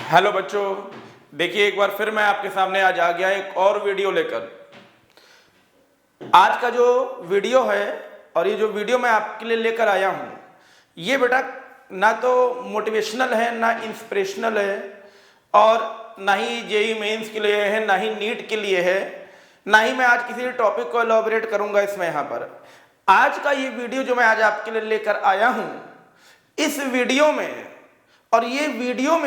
Hello बच्चों, देखिए एक बार फिर मैं आपके सामने आज आ गया एक और वीडियो लेकर। आज का जो वीडियो है और ये जो वीडियो मैं आपके लिए लेकर आया हूँ, ये बेटा ना तो मोटिवेशनल है, ना इंस्पिरेशनल है, और ना ही जेई मेंस के लिए है, ना ही नीट के लिए है, ना ही मैं आज किसी टॉपिक को एलॉबरेट करूंगा इसमें। यहाँ पर आज का ये वीडियो जो मैं आज आपके लिए लेकर आया हूँ, इस वीडियो में, और ये वीडियो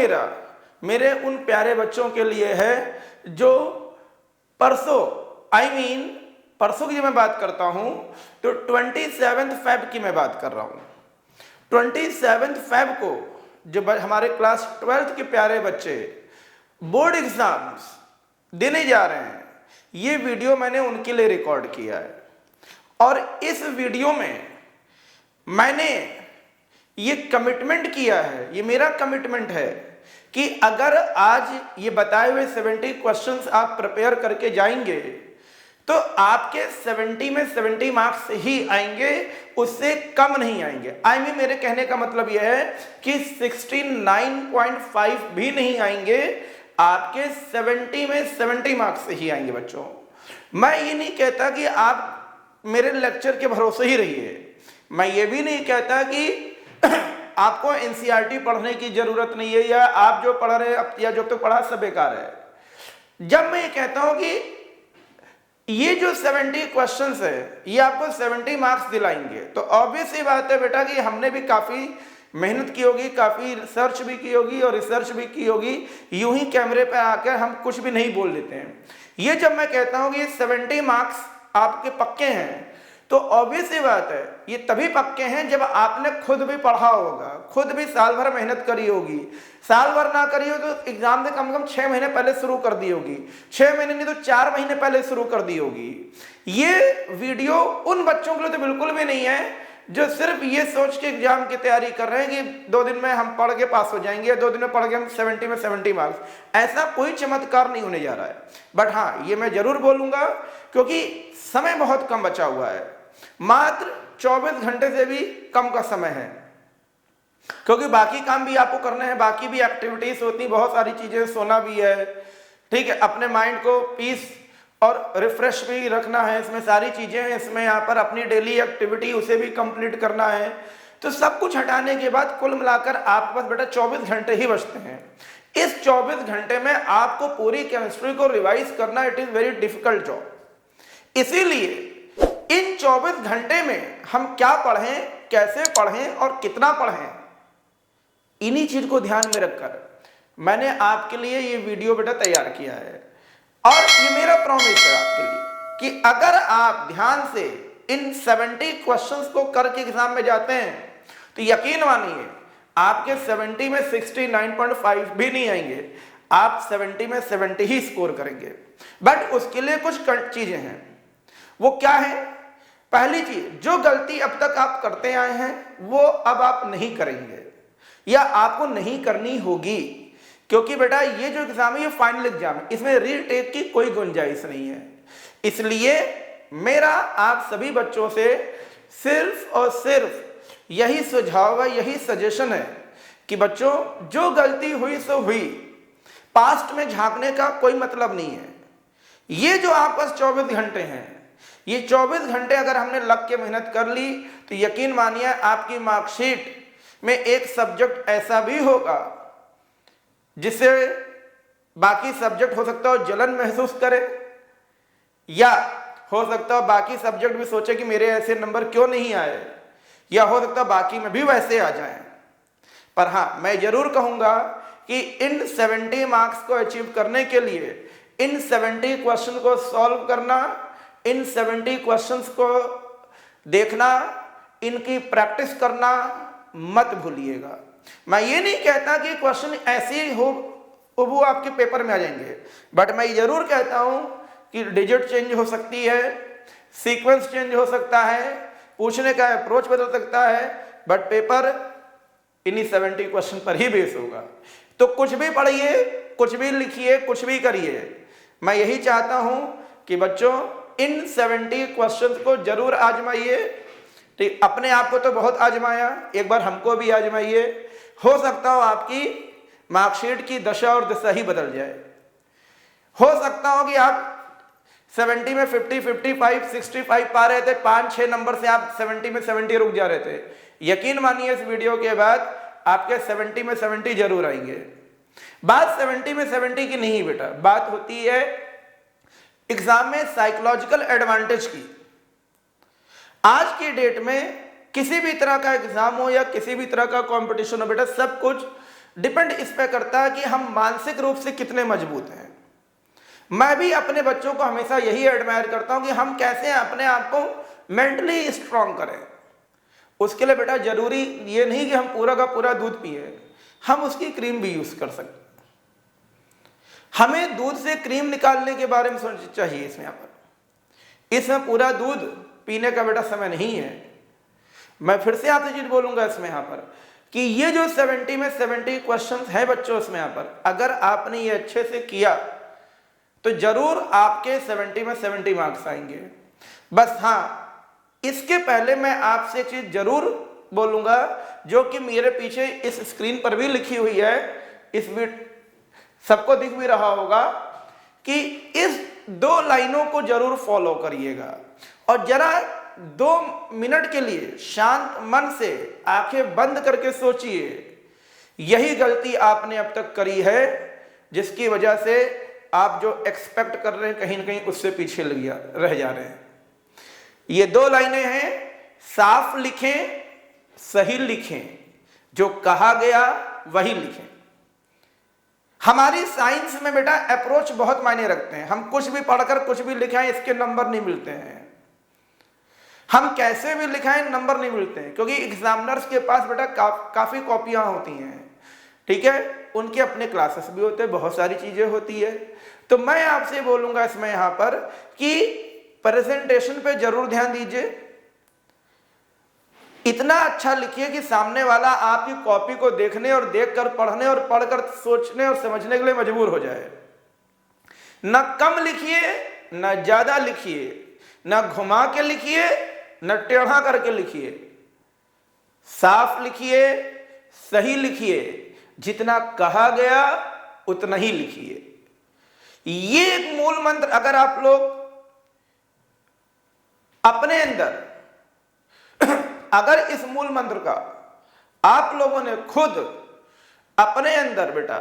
मेरे उन प्यारे बच्चों के लिए है जो परसों परसों की जब मैं बात करता हूं तो 27 फेब की मैं बात कर रहा हूं। 27 फेब को जब हमारे क्लास 12th के प्यारे बच्चे बोर्ड एग्जाम्स देने जा रहे हैं, ये वीडियो मैंने उनके लिए रिकॉर्ड किया है। और इस वीडियो में मैंने ये कमिटमेंट किया है, ये मेरा कमिटमेंट है कि अगर आज ये बताए हुए 70 क्वेश्चंस आप प्रिपेयर करके जाएंगे तो आपके 70 में 70 मार्क्स ही आएंगे, उससे कम नहीं आएंगे। मेरे कहने का मतलब यह है कि 69.5 भी नहीं आएंगे, आपके 70 में 70 मार्क्स ही आएंगे। बच्चों, मैं ये नहीं कहता कि आप मेरे लेक्चर के भरोसे ही रहिए, मैं ये भी नहीं कहता कि आपको एनसीईआरटी पढ़ने की जरूरत नहीं है, या आप जो पढ़ रहे हैं या जो तो पढ़ा सब बेकार है। जब मैं ये कहता हूं कि ये जो 70 क्वेश्चंस है ये आपको 70 मार्क्स दिलाएंगे, तो ऑब्वियस ही बात है बेटा कि हमने भी काफी मेहनत की होगी, काफी रिसर्च भी की होगी और रिसर्च भी की होगी। यूं ही कैमरे पे आकर हम कुछ भी नहीं बोल देते हैं। ये जब मैं कहता हूं कि ये 70 मार्क्स आपके पक्के हैं, तो ऑब्वियस ही बात है ये तभी पक्के हैं जब आपने खुद भी पढ़ा होगा, खुद भी साल भर मेहनत करी होगी। साल भर ना करी हो तो एग्जाम में कम से कम 6 महीने पहले शुरू कर दी होगी, 6 महीने नहीं तो 4 महीने पहले शुरू कर दी होगी। ये वीडियो उन बच्चों के लिए तो बिल्कुल भी नहीं है जो सिर्फ ये सोच के एग्जाम की तैयारी कर रहे हैं कि 2 दिन में हम पढ़ के पास हो जाएंगे, 2 दिन में पढ़ के हम 70 में 70 मार्क्स। ऐसा कोई चमत्कार नहीं होने जा रहा है। बट हाँ, ये मैं जरूर बोलूंगा क्योंकि समय बहुत कम बचा हुआ है, मात्र 24 घंटे से भी कम का समय है, क्योंकि बाकी काम भी आपको करने हैं, बाकी भी एक्टिविटीज होती, बहुत सारी चीजें, सोना भी है, ठीक है, अपने माइंड को पीस और रिफ्रेश भी रखना है, इसमें सारी चीजें हैं, इसमें यहाँ पर अपनी डेली एक्टिविटी उसे भी कंप्लीट करना है। तो सब कुछ हटाने के बाद कुल मिलाकर आपके पास बेटा 24 घंटे ही बचते हैं। इस 24 घंटे में आपको पूरी केमिस्ट्री को रिवाइज करना, it is very difficult job. इसीलिए इन 24 घंटे में हम क्या पढ़ें, कैसे पढ़ें और कितना पढ़ें, इन्हीं चीज को ध्यान में रखकर मैंने आपके लिए ये वीडियो बेटा तैयार किया है। और ये मेरा प्रॉमिस है आपके लिए कि अगर आप ध्यान से इन 70 क्वेश्चंस को करके एग्जाम में जाते हैं तो यकीन मानिए आपके 70 में 69.5 भी नहीं आएंगे, आप 70 में 70 ही स्कोर करेंगे। बट उसके लिए कुछ चीजें हैं। वो क्या है? पहली चीज, जो गलती अब तक आप करते आए हैं वो अब आप नहीं करेंगे, या आपको नहीं करनी होगी, क्योंकि बेटा ये जो एग्जाम है ये फाइनल एग्जाम है, इसमें रीटेक की कोई गुंजाइश नहीं है। इसलिए मेरा आप सभी बच्चों से सिर्फ और सिर्फ यही सुझाव है, यही सजेशन है कि बच्चों जो गलती हुई सो हुई, पास्ट में झांकने का कोई मतलब नहीं है। ये जो आपके पास 24 घंटे हैं, ये 24 घंटे अगर हमने लग के मेहनत कर ली तो यकीन मानिए आपकी मार्कशीट में एक सब्जेक्ट ऐसा भी होगा जिससे बाकी सब्जेक्ट हो सकता है जलन महसूस करे, या हो सकता है बाकी सब्जेक्ट भी सोचे कि मेरे ऐसे नंबर क्यों नहीं आए, या हो सकता है बाकी में भी वैसे आ जाएं। पर हाँ, मैं जरूर कहूंगा कि इन 70 मार्क्स को अचीव करने के लिए इन 70 क्वेश्चन को सॉल्व करना, इन 70 क्वेश्चंस को देखना, इनकी प्रैक्टिस करना मत भूलिएगा। मैं ये नहीं कहता कि क्वेश्चन ऐसे ही हो वो आपके पेपर में आ जाएंगे, बट मैं ये जरूर कहता हूं कि डिजिट चेंज हो सकती है, सीक्वेंस चेंज हो सकता है, पूछने का अप्रोच बदल सकता है, बट पेपर इन्हीं 70 क्वेश्चन पर ही बेस होगा। तो कुछ भी पढ़िए, कुछ भी लिखिए, कुछ भी करिए, मैं यही चाहता हूं कि बच्चों इन 70 क्वेश्चंस को जरूर आजमाइए। ठीक, अपने आप को तो बहुत आजमाया, एक बार हमको भी आजमाइए, हो सकता हो आपकी मार्कशीट की दशा और दिशा ही बदल जाए। हो सकता हो कि आप 70 में 50, 55, 65 पा रहे थे, 5-6 नंबर से आप 70 में 70 रुक जा रहे थे। यकीन मानिए इस वीडियो के बाद आपके 70 में 70 जरूर आएंगे। बात 70 में 70 की नहीं बेटा, बात होती है एग्जाम में साइकोलॉजिकल एडवांटेज की। आज की डेट में किसी भी तरह का एग्जाम हो या किसी भी तरह का कंपटीशन हो बेटा, सब कुछ डिपेंड इस पे करता है कि हम मानसिक रूप से कितने मजबूत हैं। मैं भी अपने बच्चों को हमेशा यही एडमायर करता हूं कि हम कैसे अपने आप को मेंटली स्ट्रांग करें। उसके लिए बेटा जरूरी ये नहीं कि हम पूरा का पूरा दूध पिए, हम उसकी क्रीम भी यूज कर सकते। हमें दूध से क्रीम निकालने के बारे में सोचना चाहिए। इसमें पूरा दूध पीने का बेटा समय नहीं है। मैं फिर से आपसे चीज बोलूंगा इसमें यहाँ पर कि ये जो 70 में 70 क्वेश्चंस है बच्चों, इसमें यहाँ पर अगर आपने ये अच्छे से किया तो जरूर आपके 70 में 70 मार्क्स आएंगे। बस हाँ, इसके पहले मैं आपसे एक चीज जरूर बोलूंगा जो कि मेरे पीछे इस स्क्रीन पर भी लिखी हुई है, इस भी सबको दिख भी रहा होगा कि इस 2 लाइनों को जरूर फॉलो करिएगा और जरा 2 मिनट के लिए शांत मन से आंखें बंद करके सोचिए। यही गलती आपने अब तक करी है जिसकी वजह से आप जो एक्सपेक्ट कर रहे हैं कहीं ना कहीं उससे पीछे रह जा रहे हैं। ये 2 लाइनें हैं, साफ लिखें, सही लिखें, जो कहा गया वही लिखें। हमारी साइंस में बेटा अप्रोच बहुत मायने रखते हैं। हम कुछ भी पढ़कर कुछ भी लिखाएं इसके नंबर नहीं मिलते हैं। हम कैसे भी लिखाएं नंबर नहीं मिलते हैं, क्योंकि एग्जामिनर्स के पास बेटा काफी कॉपियां होती हैं, ठीक है, उनके अपने क्लासेस भी होते हैं, बहुत सारी चीजें होती है। तो मैं आपसे बोलूंगा इसमें यहां पर कि प्रेजेंटेशन पे जरूर ध्यान दीजिए। इतना अच्छा लिखिए कि सामने वाला आपकी कॉपी को देखने और देखकर पढ़ने और पढ़कर सोचने और समझने के लिए मजबूर हो जाए। न कम लिखिए, न ज्यादा लिखिए, न घुमा के लिखिए, न टेढ़ा करके लिखिए। साफ लिखिए, सही लिखिए, जितना कहा गया उतना ही लिखिए। ये एक मूल मंत्र अगर आप लोग अपने अंदर अगर इस मूल मंत्र का आप लोगों ने खुद अपने अंदर बेटा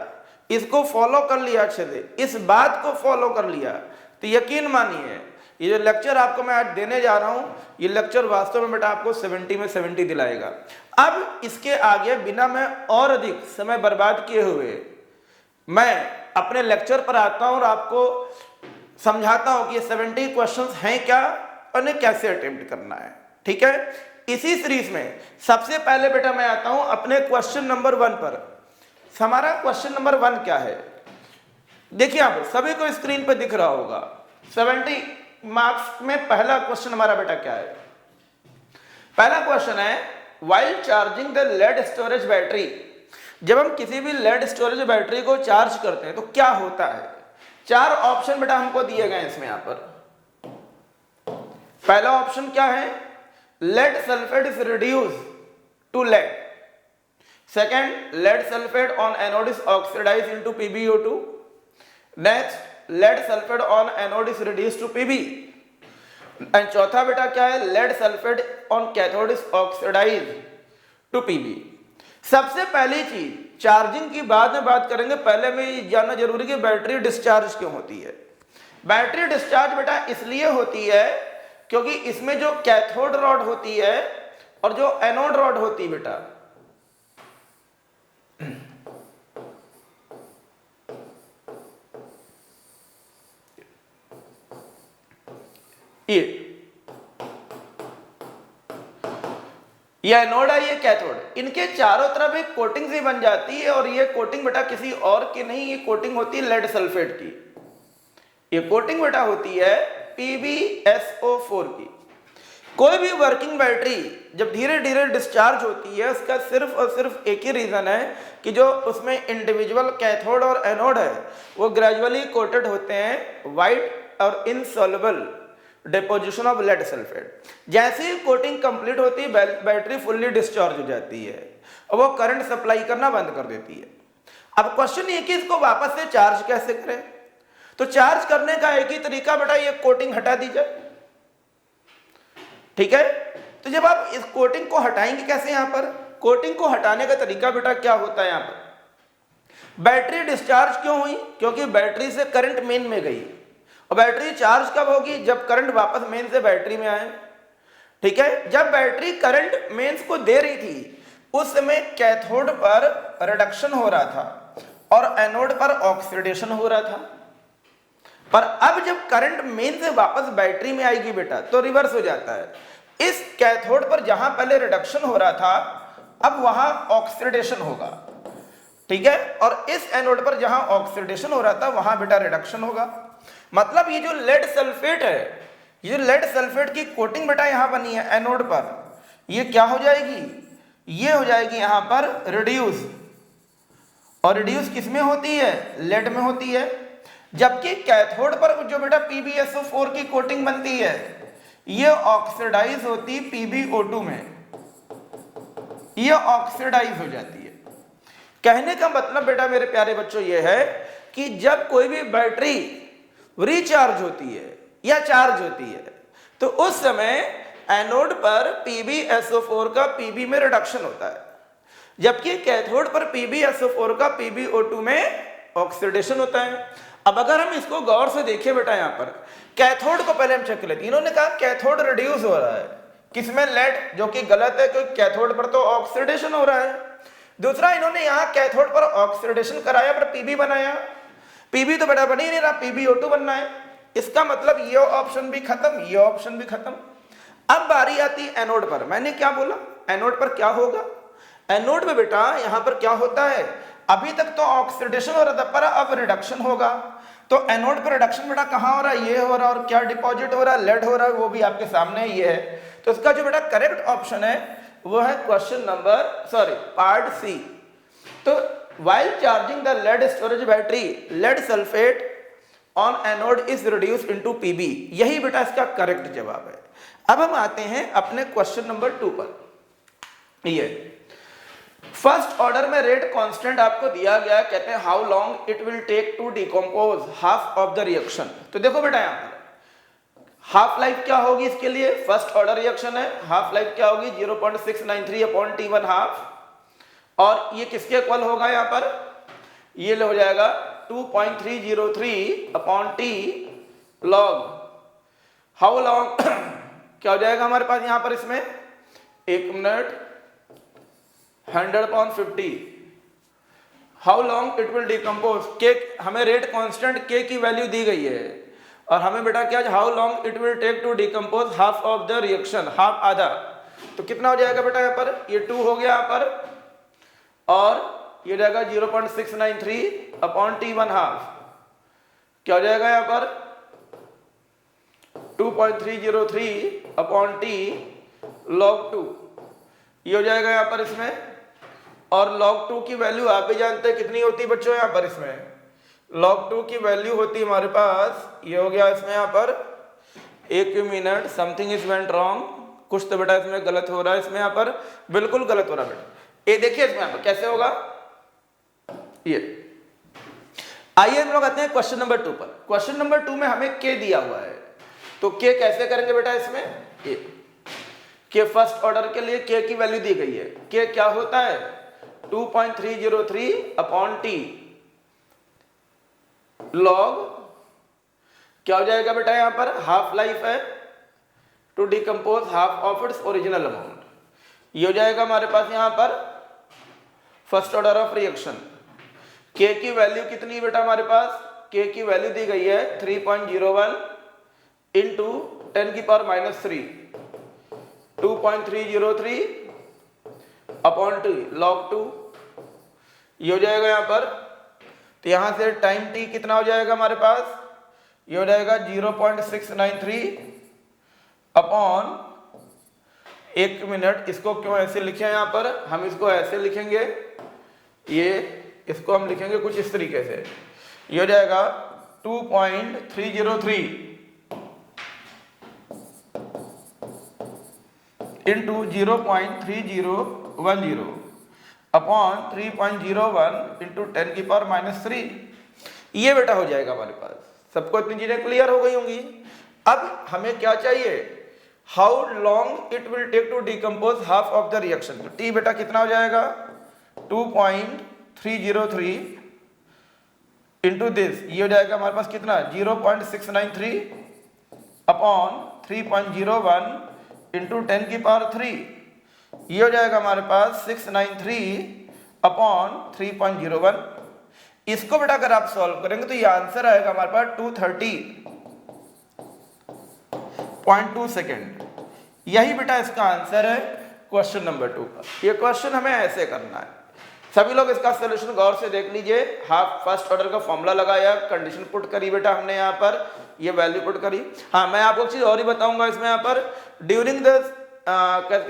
इसको फॉलो कर लिया, अच्छे से इस बात को फॉलो कर लिया, तो यकीन मानिए ये जो लेक्चर आपको मैं आज देने जा रहा हूं, ये लेक्चर वास्तव में बेटा आपको 70 में 70 दिलाएगा। अब इसके आगे बिना मैं और अधिक समय बर्बाद किए हुए मैं अपने लेक्चर पर आता हूं और आपको समझाता हूं कि ये 70 क्वेश्चंस हैं क्या और इन्हें कैसे अटेम्प्ट करना है, ठीक है। इसी सीरीज में सबसे पहले बेटा मैं आता हूं अपने क्वेश्चन नंबर 1 पर। हमारा क्वेश्चन नंबर 1 क्या है, देखिए आप सभी को स्क्रीन पर दिख रहा होगा। 70 मार्क्स में पहला क्वेश्चन हमारा बेटा क्या है। पहला क्वेश्चन है, while charging the lead storage battery, जब हम किसी भी लेड स्टोरेज बैटरी को चार्ज करते हैं तो क्या होता है। 4 ऑप्शन बेटा हमको दिए गए इसमें यहां पर। पहला ऑप्शन क्या है, lead sulphate is reduce to lead. Second, lead sulphate on anode is oxidise into PbO2। Next, lead sulphate on anode is reduce to Pb। And चौथा बेटा क्या है, lead sulphate on cathode is oxidise to Pb। सबसे पहली चीज charging की बाद में बात करेंगे, पहले में ये जानना जरूरी कि बैटरी डिस्चार्ज क्यों होती है। बैटरी डिस्चार्ज बेटा इसलिए होती है क्योंकि इसमें जो कैथोड रॉड होती है और जो एनोड रॉड होती है बेटा, ये एनोड है, ये कैथोड, इनके चारों तरफ एक कोटिंग सी बन जाती है और ये कोटिंग बेटा किसी और की नहीं, ये कोटिंग होती है लेड सल्फेट की। ये कोटिंग बेटा होती है PbSO4 की। कोई भी वर्किंग बैटरी जब धीरे धीरे डिस्चार्ज होती है, उसका सिर्फ और सिर्फ एक ही रीजन है कि जो उसमें इंडिविजुअल कैथोड और एनोड है वो ग्रेजुअली कोटेड होते हैं वाइट और insoluble deposition of lead sulphate. जैसे ही कोटिंग कंप्लीट होती है बैटरी फुल्ली डिस्चार्ज हो जाती है और वो करंट सप्लाई करना बंद कर देती है। अब क्वेश्चन ये कि इसको वापस से चार्ज कैसे करें। तो चार्ज करने का एक ही तरीका बेटा, ये कोटिंग हटा दीजिए, ठीक है। तो जब आप इस कोटिंग को हटाएंगे कैसे, यहां पर कोटिंग को हटाने का तरीका बेटा क्या होता है, यहां पर बैटरी डिस्चार्ज क्यों हुई, क्योंकि बैटरी से करंट मेन में गई, और बैटरी चार्ज कब होगी, जब करंट वापस मेन से बैटरी में आए, ठीक है। जब बैटरी करंट मेंस को दे रही थी उस समय कैथोड पर रिडक्शन हो रहा था और एनोड पर ऑक्सीडेशन हो रहा था, पर अब जब करंट मेन से वापस बैटरी में आएगी बेटा तो रिवर्स हो जाता है। इस कैथोड पर जहां पहले रिडक्शन हो रहा था अब वहां ऑक्सीडेशन होगा, ठीक है, और इस एनोड पर जहां ऑक्सीडेशन हो रहा था वहां बेटा रिडक्शन होगा। मतलब ये जो लेड सल्फेट है, ये लेड सल्फेट की कोटिंग बेटा यहां बनी है एनोड पर, ये क्या हो जाएगी, ये हो जाएगी यहां पर रिड्यूस, और रिड्यूस किस में होती है, लेड में होती है। जबकि कैथोड पर जो बेटा PbSO4 की कोटिंग बनती है ये ऑक्सीडाइज होती PbO2 में, ये ऑक्सीडाइज हो जाती है। कहने का मतलब बेटा मेरे प्यारे बच्चों ये है कि जब कोई भी बैटरी रिचार्ज होती है या चार्ज होती है तो उस समय एनोड पर PbSO4 का Pb में रिडक्शन होता है, जबकि कैथोड पर PbSO4 का PbO2 में ऑक्सीडेशन होता है। अब अगर हम इसको गौर से देखें बेटा, यहां पर कैथोड को पहले हम चेक कर लेते हैं। इन्होंने कहा कैथोड रिड्यूस हो रहा है, किसमें, लेड, जो कि गलत है क्योंकि कैथोड पर तो ऑक्सीडेशन हो रहा है। दूसरा, इन्होंने यहां कैथोड पर ऑक्सीडेशन कराया पर Pb बनाया, Pb तो बेटा बन ही नहीं रहा, PbO2 बनना है। इसका मतलब ये ऑप्शन भी खत्म, ये ऑप्शन भी खत्म। अब बारी आती है एनोड पर। मैंने क्या बोला, एनोड पर क्या होगा, एनोड में बेटा यहां पर क्या होता है, अभी तक तो ऑक्सीडेशन हो रहा था पर अब रिडक्शन होगा। तो एनोड पर रिडक्शन बेटा कहां हो रहा है, ये हो रहा है, और क्या डिपॉजिट हो रहा है, लेड हो रहा है, वो भी आपके सामने ये है। तो इसका जो बेटा करेक्ट ऑप्शन है वो है क्वेश्चन नंबर पार्ट सी। तो while charging the lead storage battery, lead sulfate on anode is reduced into Pb, यही बेटा इसका करेक्ट जवाब है। अब हम आते हैं अपने क्वेश्चन नंबर 2 पर। ये फर्स्ट ऑर्डर में रेट कांस्टेंट आपको दिया गया, कहते हैं how long it will take to decompose half of the reaction. तो देखो बेटा यहां पर हाफ लाइफ क्या होगी इसके लिए, फर्स्ट ऑर्डर रिएक्शन है, हाफ लाइफ क्या होगी 0.693 अपॉन T1 हाफ, और ये किसके इक्वल होगा, यहां पर ये हो जाएगा 2.303 upon T log how long क्या हो जाएगा हमारे पास यहां पर, इसमें 1 minute 100/50 how long it will decompose. के हमें रेट कांस्टेंट के की वैल्यू दी गई है और हमें बेटा क्या, how long it will take to decompose half of the reaction, half आधा। तो कितना हो जाएगा बेटा यहाँ पर, ये 2 हो गया यहाँ पर, और ये जाएगा 0.693 अपॉन T1 हाफ, क्या हो जाएगा यहाँ पर 2.303 अपॉन T log 2, ये हो जाएगा यहाँ पर इसमें। और log 2 की वैल्यू आप भी जानते हैं कितनी होती है बच्चों, यहाँ पर इसमें log 2 की वैल्यू होती है हमारे पास, ये हो गया इसमें यहाँ पर 1 minute something is went wrong, कुछ तो बेटा इसमें गलत हो रहा है, इसमें यहाँ पर बिल्कुल गलत हो रहा है बेटा। ये देखिए इसमें यहाँ पर कैसे होगा, ये आइए हम लोग आते हैं क्वेश्चन नंबर 2 पर। क्वेश्चन नंबर 2 में हमें के दिया हुआ है, तो के कैसे करेंगे बेटा, इसमें ये के फर्स्ट ऑर्डर के लिए के की वैल्यू दी गई है, के क्या होता है 2.303 अपॉन T लॉग, क्या हो जाएगा बेटा यहां पर, हाफ लाइफ है to decompose half of its original amount, ये हो जाएगा हमारे पास यहां पर फर्स्ट ऑर्डर ऑफ रिएक्शन। के की वैल्यू कितनी है बेटा हमारे पास, के की वैल्यू दी गई है 3.01 इंटू 10⁻³ 2.303 अपॉन T log 2, ये हो जाएगा यहां पर। तो यहां से टाइम T कितना हो जाएगा हमारे पास, ये हो जाएगा 0.693 अपॉन 1 मिनट। इसको क्यों ऐसे लिखे हैं यहां पर, हम इसको ऐसे लिखेंगे, ये इसको हम लिखेंगे कुछ इस तरीके से, ये हो जाएगा 2.303 इंटू 0.3010, अपॉन 3.01 इंटू 10⁻³ ये बेटा हो जाएगा हमारे पास। सबको इतनी चीजें क्लियर हो गई होंगी। अब हमें क्या चाहिए, how long it will take to decompose half of the reaction. तो टी बेटा कितना हो जाएगा 2.303 इंटू दिस, ये हो जाएगा हमारे पास कितना 0.693 अपॉन 3.01 इंटू 10⁻³, ये हो जाएगा हमारे पास 693 अपॉन 3.01। इसको बेटा अगर आप सॉल्व करेंगे तो ये आंसर आएगा हमारे पास 230.2 सेकेंड। यही बेटा इसका आंसर है क्वेश्चन नंबर 2 का। ये क्वेश्चन हमें ऐसे करना है, सभी लोग इसका सॉल्यूशन गौर से देख लीजिए। हाफ फर्स्ट ऑर्डर का फॉर्मूला लगाया, कंडीशन पुट करी बेटा हमने यहाँ पर, ये वैल्यू पुट करी। हाँ मैं आपको एक चीज और ही बताऊंगा इसमें, यहाँ पर ड्यूरिंग द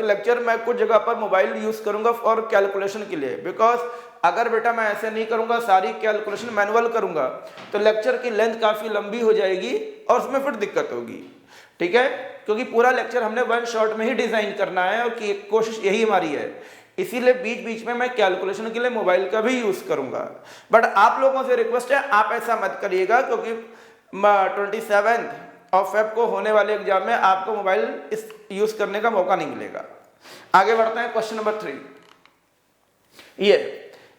लेक्चर मैं कुछ जगह पर मोबाइल यूज करूंगा फॉर कैलकुलेशन के लिए, बिकॉज अगर बेटा मैं ऐसे नहीं करूंगा, सारी कैलकुलेशन मैनुअल करूंगा तो लेक्चर की लेंथ काफी लंबी हो जाएगी और उसमें फिर दिक्कत होगी, ठीक है। क्योंकि पूरा लेक्चर हमने वन शॉट में ही डिजाइन करना है और कोशिश यही हमारी है, इसीलिए बीच बीच में मैं कैलकुलेशन के लिए मोबाइल का भी यूज करूंगा। बट आप लोगों से रिक्वेस्ट है आप ऐसा मत करिएगा, क्योंकि 27 ऑफ फेब को होने वाले एग्जाम में आपको मोबाइल इस यूज करने का मौका नहीं मिलेगा। आगे बढ़ते हैं क्वेश्चन नंबर 3। ये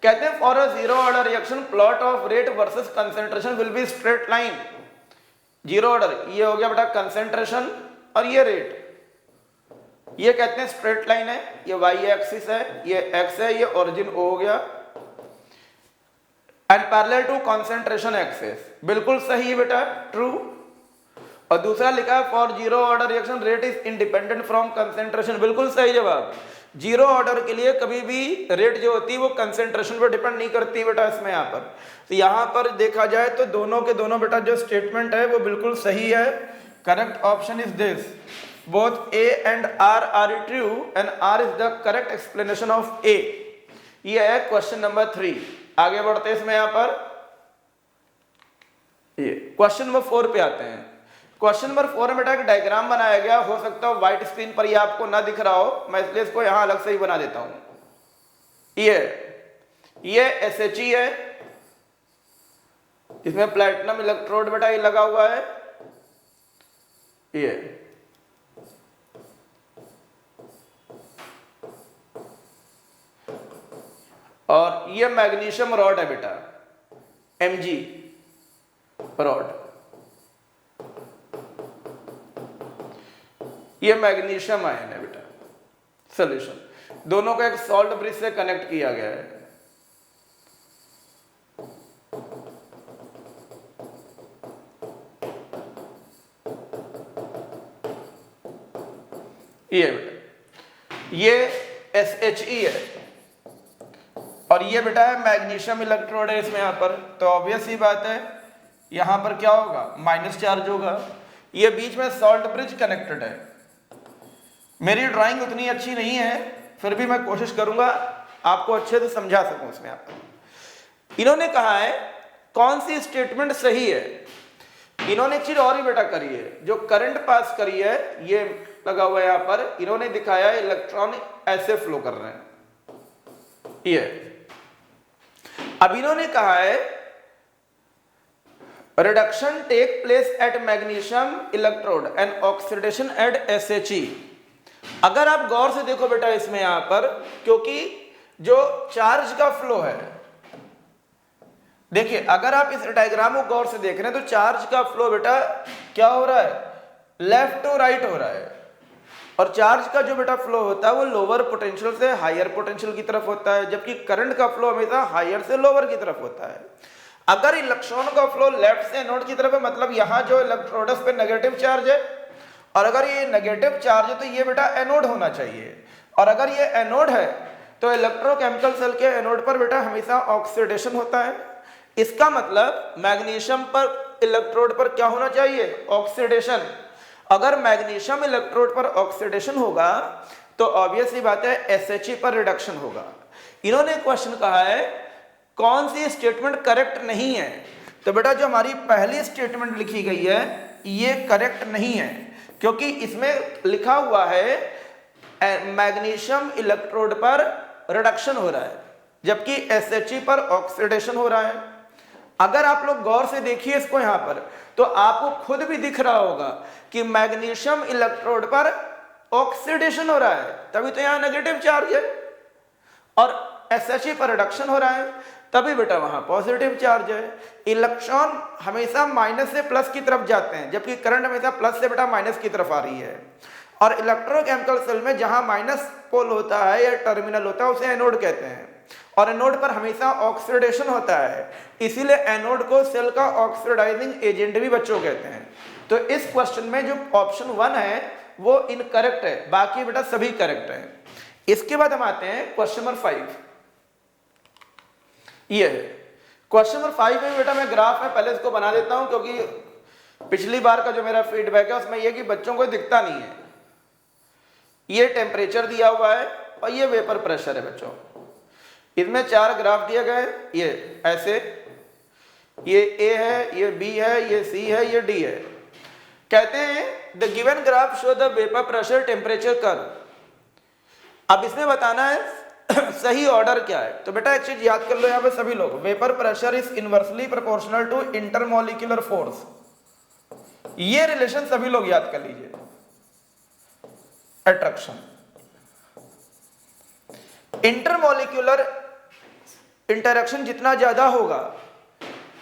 कहते हैं for a zero order reaction plot of rate versus concentration will be straight line. Zero order ये हो गया बेटा कंसेंट्रेशन और ये रेट, ये कहते हैं स्ट्रेट लाइन है, ये y एक्सिस है, ये x है, ये ओरिजिन O हो गया and parallel to concentration axis. बिल्कुल सही है बेटा, ट्रू। और दूसरा लिखा है for zero order reaction rate is independent from concentration. बिल्कुल सही जवाब। जीरो ऑर्डर के लिए कभी भी रेट जो होती है वो कंसेंट्रेशन पर डिपेंड नहीं करती बेटा इसमें। यहाँ पर तो यहाँ पर देखा जाए तो दोनों के दोनों बेटा जो स्टेटमेंट है वो बिल्कुल सही है। Correct option is this, both A and R are true and R is the correct explanation of A। ये है क्वेश्चन नंबर 3। आगे बढ़ते हैं इसमें यहाँ पर, ये क्वेश्चन नंबर 4 पे आते हैं। क्वेश्चन नंबर 4 में बेटा एक डायग्राम बनाया गया, हो सकता है व्हाइट स्क्रीन पर ये आपको ना दिख रहा हो, मैं इसलिए इसको यहां अलग से ही बना देता हूं। ये SHE है, इसमें प्लैटिनम इलेक्ट्रोड बेटा ये लगा हुआ है, ये और ये मैग्नीशियम रॉड है बेटा, Mg रॉड, ये मैग्नीशियम आयन है बेटा सॉल्यूशन। दोनों को एक सॉल्ट ब्रिज से कनेक्ट किया गया है। ये बेटा ये SHE है और ये बेटा है मैग्नीशियम इलेक्ट्रोड है इसमें यहाँ पर। तो ऑब्वियस ही बात है यहां पर क्या होगा, माइनस चार्ज होगा। ये बीच में सॉल्ट ब्रिज कनेक्टेड है। मेरी ड्राइंग उतनी अच्छी नहीं है, फिर भी मैं कोशिश करूंगा आपको अच्छे से समझा सकूं इसमें। आप इन्होंने कहा है कौन सी स्टेटमेंट सही है। इन्होंने एक चीज और ही बेटा करी है, जो करंट पास करी है ये लगा हुआ है यहां पर, इन्होंने दिखाया है इलेक्ट्रॉन ऐसे फ्लो कर रहे हैं ये। अब इन्होंने कहा है reduction take place at magnesium electrode and oxidation at SHE। अगर आप गौर से देखो बेटा इसमें यहां पर, क्योंकि जो चार्ज का फ्लो है, देखिए अगर आप इस डायग्राम को गौर से देख रहे हैं तो चार्ज का फ्लो बेटा क्या हो रहा है, लेफ्ट टू राइट हो रहा है। और चार्ज का जो बेटा फ्लो होता है वो लोअर पोटेंशियल से हायर पोटेंशियल की तरफ होता है, जबकि करंट का फ्लो हमेशा हायर से लोअर की तरफ होता है। अगर इलेक्ट्रॉन का फ्लो लेफ्ट से एनोड की तरफ है, मतलब यहां जो इलेक्ट्रोड्स पे नेगेटिव चार्ज है, और अगर ये नेगेटिव चार्ज है तो ये बेटा एनोड होना चाहिए। और अगर ये एनोड है तो इलेक्ट्रोकेमिकल सेल के एनोड पर बेटा हमेशा ऑक्सीडेशन होता है। इसका मतलब मैग्नीशियम पर इलेक्ट्रोड पर क्या होना चाहिए, ऑक्सीडेशन। अगर मैग्नीशियम इलेक्ट्रोड पर ऑक्सीडेशन होगा तो ऑब्वियस ही बात है SHE पर रिडक्शन होगा। इन्होंने क्वेश्चन कहा है कौन सी स्टेटमेंट करेक्ट नहीं है। तो बेटा जो हमारी पहली स्टेटमेंट लिखी गई है ये करेक्ट नहीं है, क्योंकि इसमें लिखा हुआ है मैग्नीशियम इलेक्ट्रोड पर रिडक्शन हो रहा है। जबकि SHE पर ऑक्सीडेशन हो रहा है। अगर आप लोग गौर से देखिए इसको यहां पर, तो आपको खुद भी दिख रहा होगा कि मैग्नीशियम इलेक्ट्रोड पर ऑक्सीडेशन हो रहा है, तभी तो यहां नेगेटिव चार्ज है, और SHE पर रिडक्शन हो रहा है, तभी बेटा वहां पॉजिटिव चार्ज है। इलेक्ट्रॉन हमेशा माइनस से प्लस की तरफ जाते हैं, जबकि करंट हमेशा प्लस से बेटा माइनस की तरफ आ रही है। और इलेक्ट्रोकेमिकल सेल में जहां माइनस पोल होता है या टर्मिनल होता है उसे एनोड कहते हैं, और एनोड पर हमेशा ऑक्सीडेशन होता है, इसीलिए एनोड को सेल का ऑक्सीडाइजिंग एजेंट भी बच्चों कहते हैं। तो इस क्वेश्चन में जो ऑप्शन 1 है वो इनकरेक्ट है, बाकी बेटा सभी करेक्ट है। इसके बाद हम आते हैं क्वेश्चन नंबर 5। ये है क्वेश्चन नंबर 5 में बेटा मैं ग्राफ में पहले इसको बना देता हूं, क्योंकि पिछली बार का जो मेरा फीडबैक है उसमें यह कि बच्चों को दिखता नहीं है। ये टेम्परेचर दिया हुआ है और ये वेपर प्रेशर है बच्चों। इसमें 4 ग्राफ दिए गए, ये ऐसे, ये A है, ये B है, ये C है, ये D है। कहते हैं the given graph show the vapour pressure temperature curve. अब इसमें बताना है सही ऑर्डर क्या है। तो बेटा एक चीज याद कर लो यहां पे सभी लोग, vapour pressure is inversely proportional to intermolecular force. ये रिलेशन सभी लोग याद कर लीजिए। अट्रैक्शन, इंटरमॉलिक्यूलर इंटरेक्शन जितना ज्यादा होगा,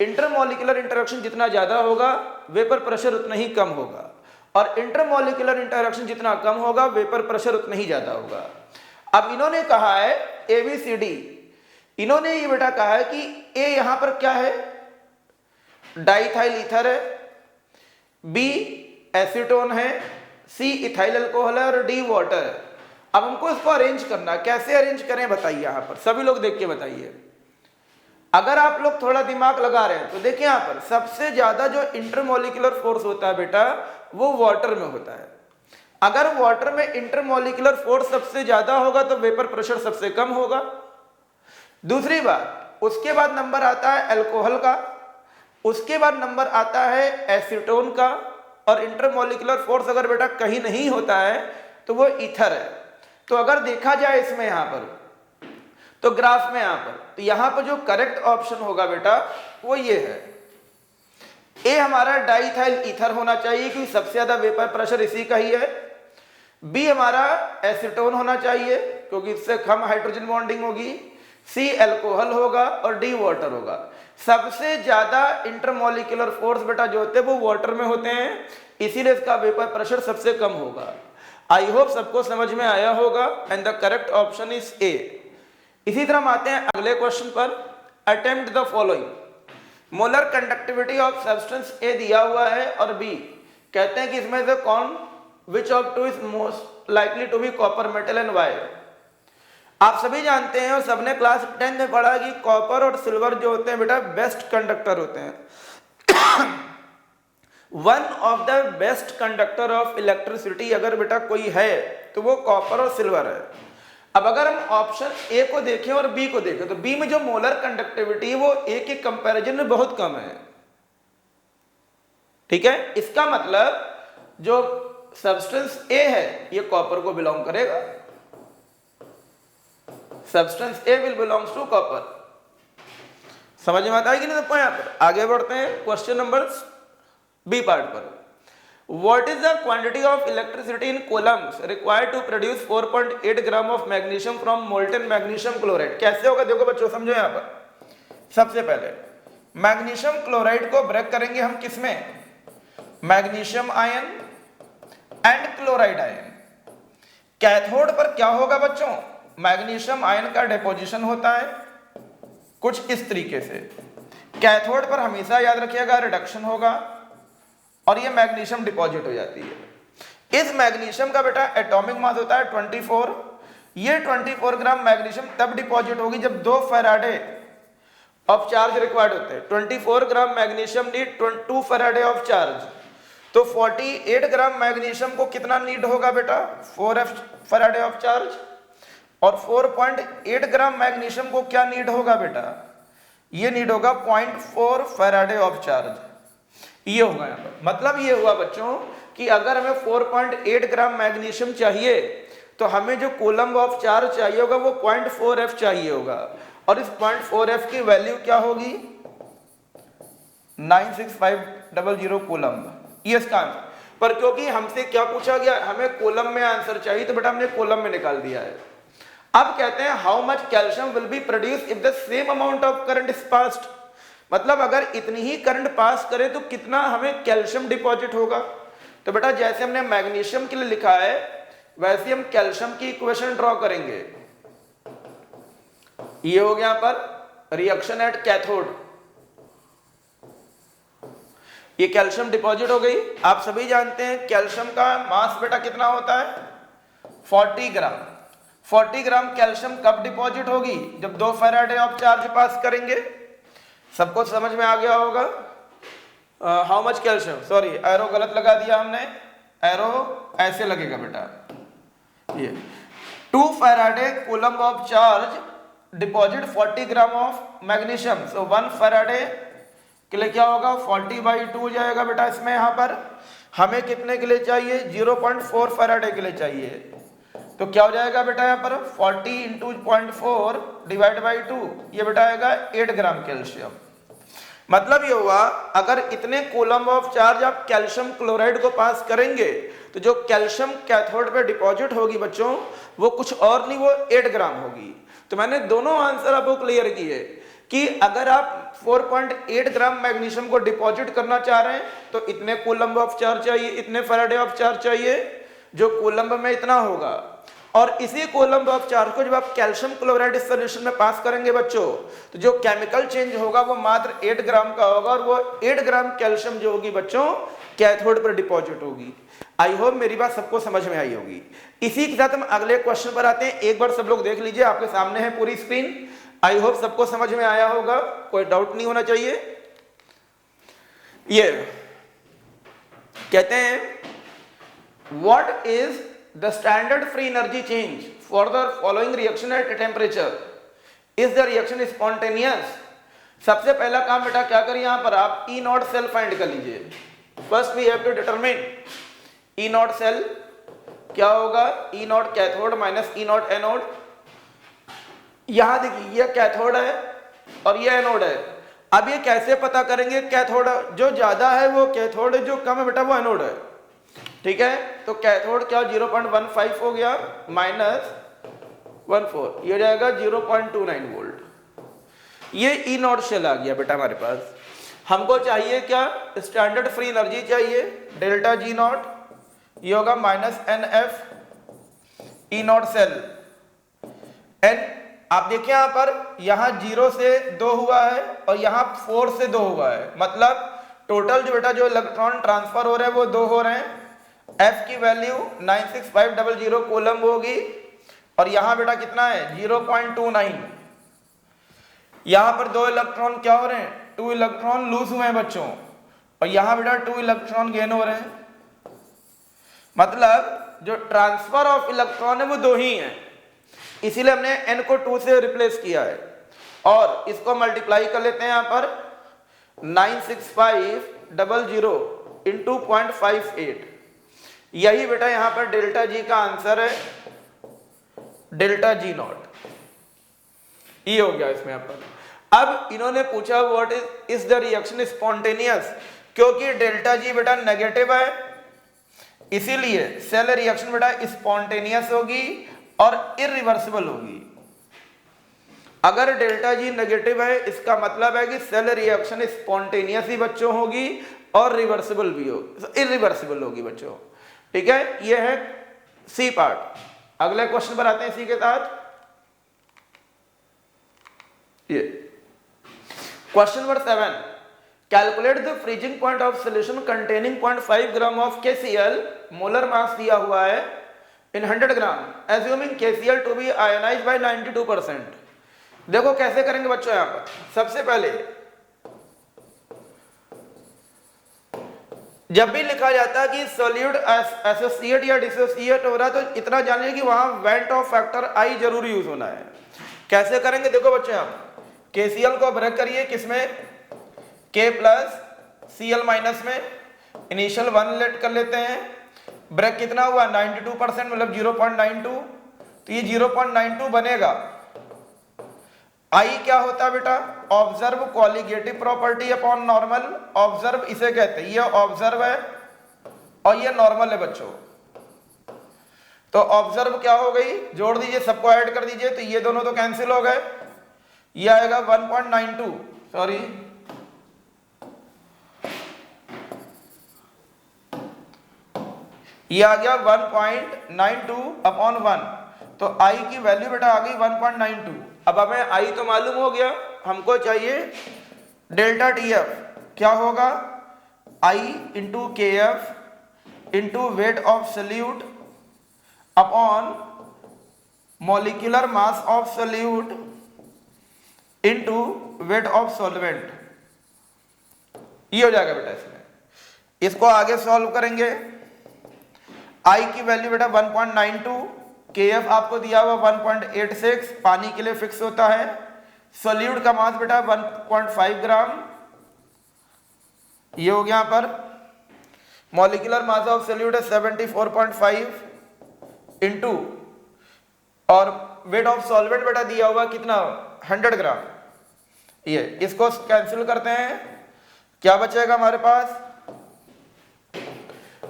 इंटरमॉलिक्यूलर इंटरेक्शन जितना ज्यादा होगा वेपर प्रेशर उतना ही कम होगा, और इंटरमॉलिक्यूलर इंटरेक्शन जितना कम होगा वेपर प्रेशर उतना ही ज्यादा होगा। अब इन्होंने कहा है ABCD, इन्होंने ये बेटा कहा है कि A यहां पर क्या है, डाइथाइल ईथर है, B एसीटोन है, C इथाइल अल्कोहल है, और D वाटर है। अब हमको इसको अरेंज करना, कैसे अरेंज करें बताइए, यहां पर सभी लोग देख के बताइए। अगर आप लोग थोड़ा दिमाग लगा रहे हैं तो देखिए यहां पर सबसे ज्यादा जो इंटरमॉलिक्यूलर फोर्स होता है बेटा वो वाटर में होता है। अगर वाटर में इंटरमॉलिक्यूलर फोर्स सबसे ज्यादा होगा तो वेपर प्रेशर सबसे कम होगा। दूसरी बात, उसके बाद नंबर आता है अल्कोहल का, उसके बाद नंबर आता है एसीटोन का, और इंटरमॉलिक्यूलर फोर्स अगर बेटा कहीं नहीं होता है तो वो ईथर है। तो अगर देखा जाए इसमें यहां पर तो ग्राफ में यहां पर, तो यहां पर जो करेक्ट ऑप्शन होगा बेटा वो ये है, ए हमारा डाइथाइल ईथर होना चाहिए क्योंकि सबसे ज्यादा वेपर प्रेशर इसी का ही है। बी हमारा एसीटोन होना चाहिए क्योंकि इससे कम हाइड्रोजन बॉन्डिंग होगी। सी अल्कोहल होगा और डी वाटर होगा। सबसे ज्यादा इंटरमॉलिक्यूलर फोर्स बेटा जो होते हैं वो वाटर में होते हैं, इसीलिए इसका वेपर प्रेशर सबसे कम होगा। आई होप सबको समझ में आया होगा and the correct option is A. इसी तरह हम आते हैं अगले क्वेश्चन पर। Attempt the following. Molar conductivity of substance A दिया हुआ है और बी कहते हैं कि इसमें से कौन which of two is most likely to be copper metal and Y. आप सभी जानते हैं और सबने क्लास 10 में पढ़ा कि कॉपर और सिल्वर जो होते हैं बेटा बेस्ट कंडक्टर होते हैं। One of the best conductor of electricity अगर बेटा कोई है तो वो कॉपर और सिल्वर है। अब अगर हम ऑप्शन ए को देखें और बी को देखें तो बी में जो मोलर कंडक्टिविटी है वो ए के कंपैरिजन में बहुत कम है। ठीक है, इसका मतलब जो सब्सटेंस ए है ये कॉपर को बिलोंग करेगा। Substance A will belongs to copper. समझ में आता है कि नहीं सबको? यहां पर आगे बढ़ते हैं क्वेश्चन नंबर बी पार्ट पर। What is the quantity of electricity in coulombs required to produce 4.8 gram of magnesium from molten magnesium chloride? कैसे होगा देखो बच्चों, समझो यहां पर। सबसे पहले मैग्नीशियम क्लोराइड को ब्रेक करेंगे हम किसमें? Magnesium ion and chloride ion. Cathode पर क्या होगा बच्चों? मैग्नीशियम आयन का डिपोजिशन होता है कुछ इस तरीके से। कैथोड पर हमेशा याद रखिएगा रिडक्शन होगा और ये मैग्नीशियम डिपॉजिट हो जाती है। इस मैग्नीशियम का बेटा एटॉमिक मास होता है 24। ये 24 ग्राम मैग्नीशियम तब डिपॉजिट होगी जब 2 फैराडे ऑफ चार्ज रिक्वायर्ड होते हैं। 24 gram magnesium need 2 faraday of charge. तो 48 ग्राम मैग्नीशियम को कितना नीड होगा बेटा? 4 फैराडे ऑफ चार्ज। और 4.8 ग्राम मैग्नीशियम को क्या नीड होगा बेटा? ये नीड होगा 0.4 फैराडे ऑफ चार्ज। ये होगा यहाँ पर। मतलब ये हुआ बच्चों कि अगर हमें 4.8 ग्राम मैग्नीशियम चाहिए तो हमें जो कूलम्ब ऑफ चार्ज चाहिए होगा वो 0.4 F चाहिए होगा। और इस 0.4F की वैल्यू क्या होगी 96500 कूलम्ब, ये इसका आंसर। पर क्योंकि हमसे क्या पूछा गया, हमें कूलम्ब में आंसर चाहिए, तो बेटा हमने कूलम्ब में निकाल दिया है। अब कहते हैं how much calcium will be produce if the same amount of current is passed, मतलब अगर इतनी ही करंट पास करे तो कितना हमें कैल्शियम डिपॉजिट होगा। तो बेटा जैसे हमने मैग्नीशियम के लिए लिखा है वैसे हम कैल्शियम की इक्वेशन ड्रॉ करेंगे। ये हो गया पर रिएक्शन एट कैथोड, ये कैल्शियम डिपॉजिट हो गई। आप सभी जानते हैं कैल्शियम का मास बेटा कितना होता है 40 ग्राम। 40 ग्राम कैल्शियम कब डिपॉजिट होगी, जब 2 फैराडे ऑफ चार्ज पास करेंगे। सबको समझ में आ गया होगा। How much calcium, sorry arrow गलत लगा दिया हमने, एरो ऐसे लगेगा बेटा, ये 2 Faraday coulomb of charge deposit 40 gram of magnesium. So 1 Faraday के लिए क्या होगा 40/2 हो जाएगा बेटा। इसमें यहाँ पर हमें कितने के लिए चाहिए 0.4 फैराडे के लिए चाहिए, तो क्या हो जाएगा बेटा यहाँ पर 40 × 0.4 / 2, ये बेटा आएगा 8 ग्राम कैल्शियम। मतलब ये हुआ अगर इतने कूलम्ब ऑफ चार्ज आप कैल्शियम क्लोराइड को पास करेंगे तो जो कैल्शियम कैथोड पे डिपॉजिट होगी बच्चों वो कुछ और नहीं, वो 8 ग्राम होगी। तो मैंने दोनों आंसर आपको क्लियर किए कि अगर आप 4.8 ग्राम मैग्नीशियम को डिपॉजिट करना चाह रहे हैं तो इतने कूलम्ब ऑफ चार्ज चाहिए, इतने फैराडे ऑफ चार्ज चाहिए, जो कूलम्ब में इतना होगा। और इसी कूलम्ब ऑफ चार्ज को जब आप कैल्शियम क्लोराइड सॉल्यूशन में पास करेंगे बच्चों तो जो केमिकल चेंज होगा वो मात्र 8 ग्राम का होगा, और वो 8 ग्राम कैल्शियम जो होगी बच्चों कैथोड पर डिपॉजिट होगी। आई होप मेरी बात सबको समझ में आई होगी। इसी के साथ हम अगले क्वेश्चन पर आते हैं। एक बार सब लोग देख लीजिए, आपके सामने है पूरी स्क्रीन। आई होप सबको समझ में आया होगा, कोई डाउट नहीं होना चाहिए। ये कहते हैं what is the standard free energy change for the following reaction at temperature, is the reaction spontaneous. सबसे पहला काम बेटा क्या करिए, यहां पर आप ई नॉट सेल फाइंड कर लीजिए। First we have to determine E naught cell क्या होगा, E naught cathode minus E naught anode. यहां देखिए ये कैथोड है और ये एनोड है। अब ये कैसे पता करेंगे, कैथोड जो ज्यादा है वो कैथोड है, जो कम है बेटा वो एनोड है। ठीक है, तो कैथोड क्या 0.15 हो गया माइनस 14, ये जाएगा 0.29 वोल्ट। ये ई नॉट शेल आ गया बेटा हमारे पास। हमको चाहिए क्या, स्टैंडर्ड फ्री एनर्जी चाहिए डेल्टा जी नॉट, ये होगा minus NF E naught cell n. आप देखिए यहां पर, यहां 0 से 2 हुआ है और यहां 4 से 2 हुआ है, मतलब टोटल जो बेटा जो इलेक्ट्रॉन ट्रांसफर हो रहे हैं वो 2 हो रहे हैं। F की वैल्यू 96500 कूलम्ब होगी और यहां बेटा कितना है 0.29। यहां पर 2 इलेक्ट्रॉन क्या हो रहे हैं, 2 इलेक्ट्रॉन लूज हुए हैं बच्चों, और यहां बेटा 2 इलेक्ट्रॉन गेन हो रहे हैं। मतलब जो ट्रांसफर ऑफ इलेक्ट्रॉन है वो 2 ही हैं, इसीलिए हमने n को 2 से रिप्लेस किया है। और इसको मल्टीप्लाई कर लेते हैं यहां पर 96500 इंटू 0.58, यही बेटा यहां पर डेल्टा जी का आंसर है, डेल्टा जी नॉट। ये हो गया इसमें यहां पर। अब इन्होंने पूछा what is the reaction spontaneous, क्योंकि डेल्टा जी बेटा नेगेटिव है इसीलिए सेल रिएक्शन बेटा स्पॉन्टेनियस होगी और इरिवर्सिबल होगी। अगर डेल्टा जी नेगेटिव है इसका मतलब है कि सेल रिएक्शन स्पॉन्टेनियस ही बच्चों होगी और रिवर्सिबल भी होगी, इरिवर्सिबल होगी बच्चों। ठीक है, ये है सी पार्ट। अगले क्वेश्चन पर आते हैं इसी के साथ। ये question number 7, calculate the freezing point of solution containing 0.5 gram of KCl, molar mass दिया हुआ है in 100 gram, assuming KCl to be ionized by 92%। देखो कैसे करेंगे बच्चों, यहां पर सबसे पहले जब भी लिखा जाता है कि सॉल्यूट एसोसिएट या डिसोसिएट हो रहा है तो इतना जानिए कि वहां वेंट ऑफ फैक्टर I जरूर यूज होना है। कैसे करेंगे, देखो बच्चों हम KCl को ब्रेक करिए किसमें, K प्लस Cl माइनस में, इनिशियल 1 लेट कर लेते हैं, ब्रेक कितना हुआ 92% मतलब 0.92, तो ये 0.92 बनेगा। आई क्या होता है बेटा, observe colligative property upon normal. Observe इसे कहते हैं, ये ऑब्जर्व है और ये नॉर्मल है बच्चों। तो ऑब्जर्व क्या हो गई, जोड़ दीजिए, सबको ऐड कर दीजिए, तो ये दोनों तो कैंसिल हो गए, ये आएगा 1.92, सॉरी ये आ गया 1.92 अपॉन 1, तो आई की वैल्यू बेटा आ गई 1.92। अब हमें आई तो मालूम हो गया, हमको चाहिए डेल्टा टी एफ, क्या होगा, आई इंटू के F into weight of solute upon molecular mass of solute into weight of solvent, ये हो जाएगा बेटा इसमें। इसको आगे सॉल्व करेंगे, आई की वैल्यू बेटा 1.92, के एफ आपको दिया हुआ 1.86, पानी के लिए फिक्स होता है, सॉल्यूट का मास बेटा 1.5 ग्राम, ये हो गया यहाँ पर, मॉलिक्यूलर मास ऑफ सॉल्यूट है 74.5 इंटू, और वेट ऑफ सॉल्वेंट बेटा दिया हुआ कितना, 100 ग्राम। ये इसको कैंसिल करते हैं, क्या बचेगा हमारे पास,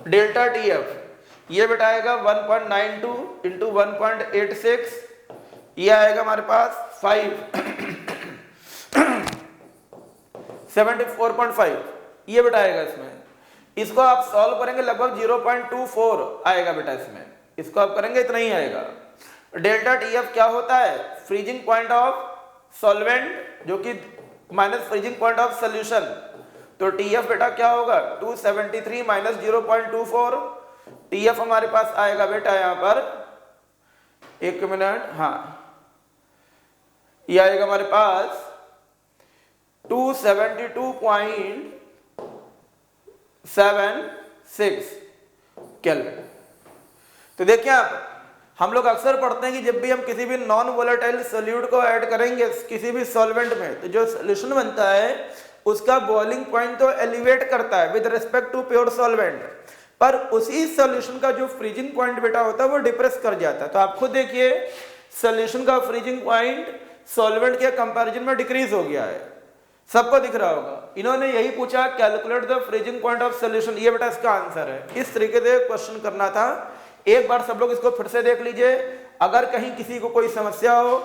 डेल्टा टी एफ ये बेटा आएगा 1.92 इंटू 1.86, ये आएगा हमारे पास 74.5, ये बेटा आएगा इसमें। इसको आप सॉल्व करेंगे लगभग 0.24 आएगा बेटा इसमें, इसको आप करेंगे इतना ही आएगा। डेल्टा टी एफ क्या होता है, फ्रीजिंग पॉइंट ऑफ सॉल्वेंट जो कि minus freezing point of solution, तो टी एफ बेटा क्या होगा 273 माइनस 0.24, टी एफ हमारे पास आएगा बेटा यहां पर, एक मिनट, हाँ ये आएगा हमारे पास 272.76 केल्विन। तो देखिए आप, हम लोग अक्सर पढ़ते हैं कि जब भी हम किसी भी नॉन वोलेटाइल सोल्यूट को ऐड करेंगे किसी भी सॉल्वेंट में, तो जो सोल्यूशन बनता है उसका बॉइलिंग पॉइंट तो एलिवेट करता है with respect to pure solvent, पर उसी सॉल्यूशन का जो फ्रीजिंग पॉइंट बेटा होता है वो डिप्रेस कर जाता है। तो आप खुद देखिए सॉल्यूशन का फ्रीजिंग पॉइंट सॉल्वेंट के कंपैरिजन में डिक्रीज हो गया है, सबको दिख रहा होगा। इन्होंने यही पूछा calculate the freezing point of solution, ये बेटा इसका आंसर है। इस तरीके से क्वेश्चन करना था, एक बार सब लोग इसको फिर से देख लीजिए, अगर कहीं किसी को कोई समस्या हो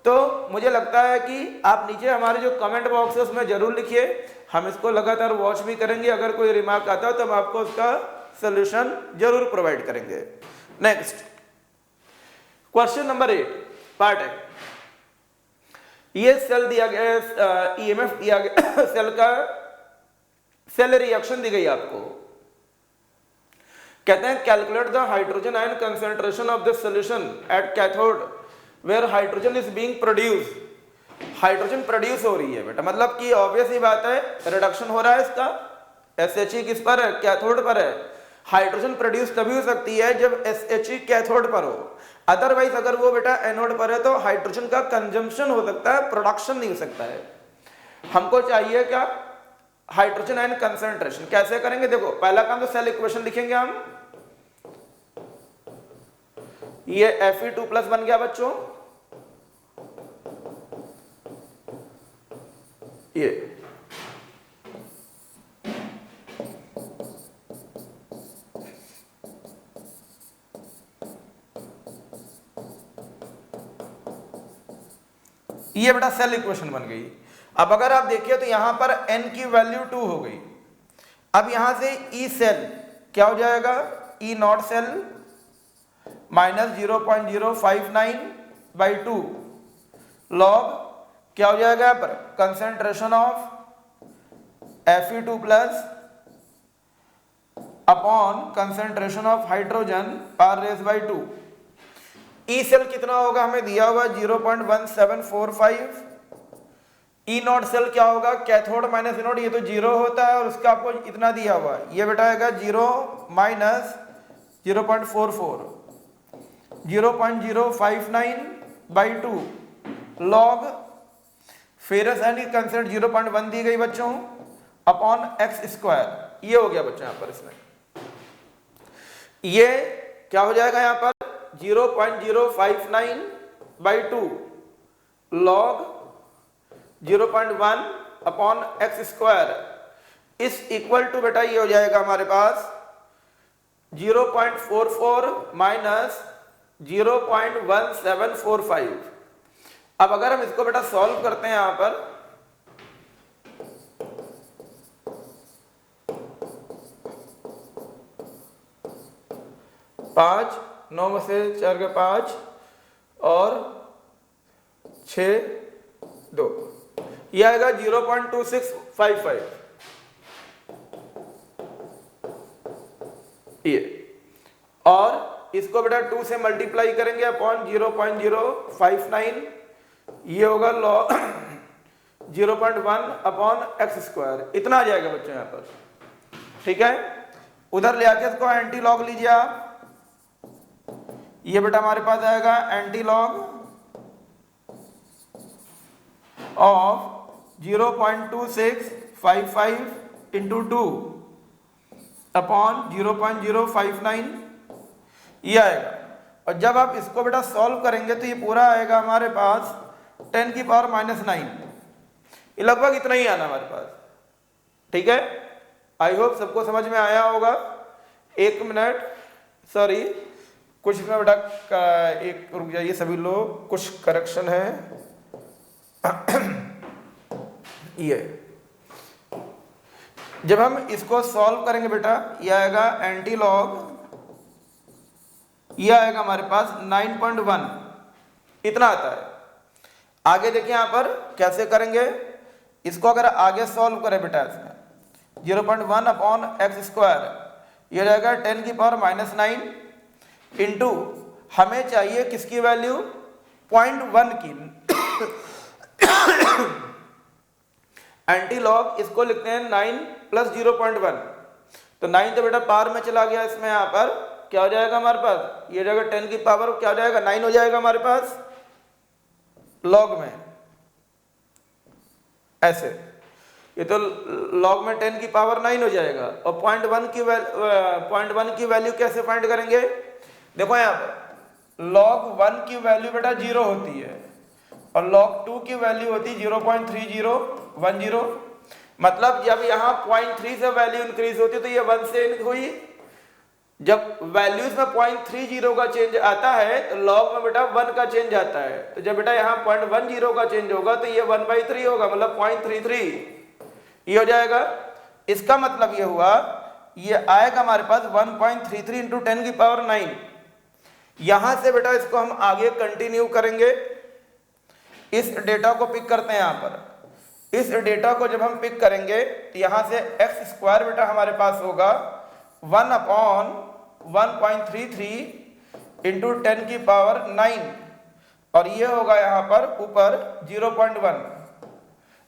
तो मुझे लगता है कि आप नीचे हमारे जो कमेंट बॉक्स है उसमें जरूर लिखिए, हम इसको लगातार वॉच भी करेंगे, अगर कोई रिमार्क आता है तो हम आपको उसका सॉल्यूशन जरूर प्रोवाइड करेंगे। नेक्स्ट क्वेश्चन नंबर 8 पार्ट है, ये सेल दिया गया, ईएमएफ दिया गया, सेल का सेल रिएक्शन दी गई आपको, कहते हैं calculate the hydrogen ion concentration of the solution at cathode where hydrogen is being produce. Hydrogen produce हो रही है बेटा, मतलब कि ऑब्वियस ही बात है रिडक्शन हो रहा है इसका, SHE किस पर है, कैथोड पर है। हाइड्रोजन प्रोड्यूस तभी हो सकती है जब SHE कैथोड पर हो, अदरवाइज अगर वो बेटा एनोड पर है तो हाइड्रोजन का कंजम्पशन हो सकता है, प्रोडक्शन नहीं हो सकता है। हमको चाहिए क्या, हाइड्रोजन आयन कंसेंट्रेशन। कैसे करेंगे, देखो पहला काम तो सेल इक्वेशन लिखेंगे हम, ये Fe2+ बन गया बच्चों, ये बेटा सेल इक्वेशन बन गई। अब अगर आप देखिए तो यहां पर n की वैल्यू 2 हो गई, अब यहां से E सेल क्या हो जाएगा, E naught cell minus 0.059/2 log क्या हो जाएगा यहाँ पर, concentration of Fe2+ upon concentration of hydrogen r⁻²। E cell कितना होगा हमें दिया हुआ 0.1745, ई नॉट सेल क्या होगा, कैथोड माइनस एनोड, ये तो 0 होता है और उसका आपको इतना दिया हुआ, ये बेटा आएगा 0 minus 0.44, 0.059/2 log ferrous and consent 0.1 दी गई बच्चों अपॉन x², ये हो गया बच्चों यहाँ पर। इसमें ये क्या हो जाएगा यहाँ पर 0.059/2 लॉग 0.1 अपॉन एक्स स्क्वायर इस इक्वल टू बेटा ये हो जाएगा हमारे पास 0.44 माइनस 0.1745। अब अगर हम इसको बेटा सॉल्व करते हैं यहां पर, पांच, 9 में से 4 के 5 और 6 2, यह आएगा 0.2655 ये, और इसको बेटा 2 से मल्टीप्लाई करेंगे अपॉन 0.059, ये होगा लॉग 0.1 अपॉन एक्स स्क्वायर, इतना आ जाएगा बच्चों यहाँ पर। ठीक है, उधर ले आके इसको एंटी लॉग लीजिए आप, ये बेटा हमारे पास आएगा anti log of 0.2655 into 2 upon 0.059 ये आएगा। और जब आप इसको बेटा सॉल्व करेंगे तो ये पूरा आएगा हमारे पास 10 की पावर -9, ये लगभग इतना ही आना हमारे पास। ठीक है, आई होप सबको समझ में आया होगा। एक मिनट, सॉरी कुछ इसमें बेटा एक रुक जाइए सभी लोग, कुछ करेक्शन है। ये जब हम इसको सॉल्व करेंगे बेटा ये आएगा एंटी लॉग, ये आएगा हमारे पास 9.1, इतना आता है। आगे देखिए यहां पर कैसे करेंगे इसको, अगर आगे सॉल्व करें बेटा इसमें 0.1 अपॉन एक्स स्क्वायर, ये रहेगा 10 की पावर -9 इंटू हमें चाहिए किसकी वैल्यू, 0.1 की। एंटी लॉग इसको लिखते हैं 9 प्लस 0.1, तो 9 तो बेटा पावर में चला गया इसमें, यहाँ पर क्या हो जाएगा हमारे पास, ये जाएगा 10 की पावर क्या हो जाएगा 9 हो जाएगा हमारे पास लॉग में, ऐसे ये तो लॉग में 10 की पावर 9 हो जाएगा। और 0.1 की वैल्यू कैसे फाइंड करेंगे, देखो यहाँ पर log 1 की वैल्यू बेटा 0 होती है और log 2 की वैल्यू होती है 0.3010, मतलब जब यहाँ 0.3 से वैल्यू इंक्रीज होती है तो ये 1 से हुई, जब वैल्यूज में 0.30 का चेंज आता है तो log में बेटा 1 का चेंज आता है, तो जब बेटा यहाँ 0.10 का चेंज होगा तो ये 1/3 होगा, मतलब 0.33 ये हो जाएगा। इसका मतलब ये हुआ ये आएगा हमारे पास 1.33 इंटू 10 की पावर 9। यहां से बेटा इसको हम आगे कंटिन्यू करेंगे, इस डेटा को पिक करते हैं यहां पर। इस डेटा को जब हम पिक करेंगे तो यहां से एक्स स्क्वायर बेटा हमारे पास होगा 1 अपॉन 1.33 इंटू 10 की पावर 9, और ये होगा यहां पर ऊपर 0.1,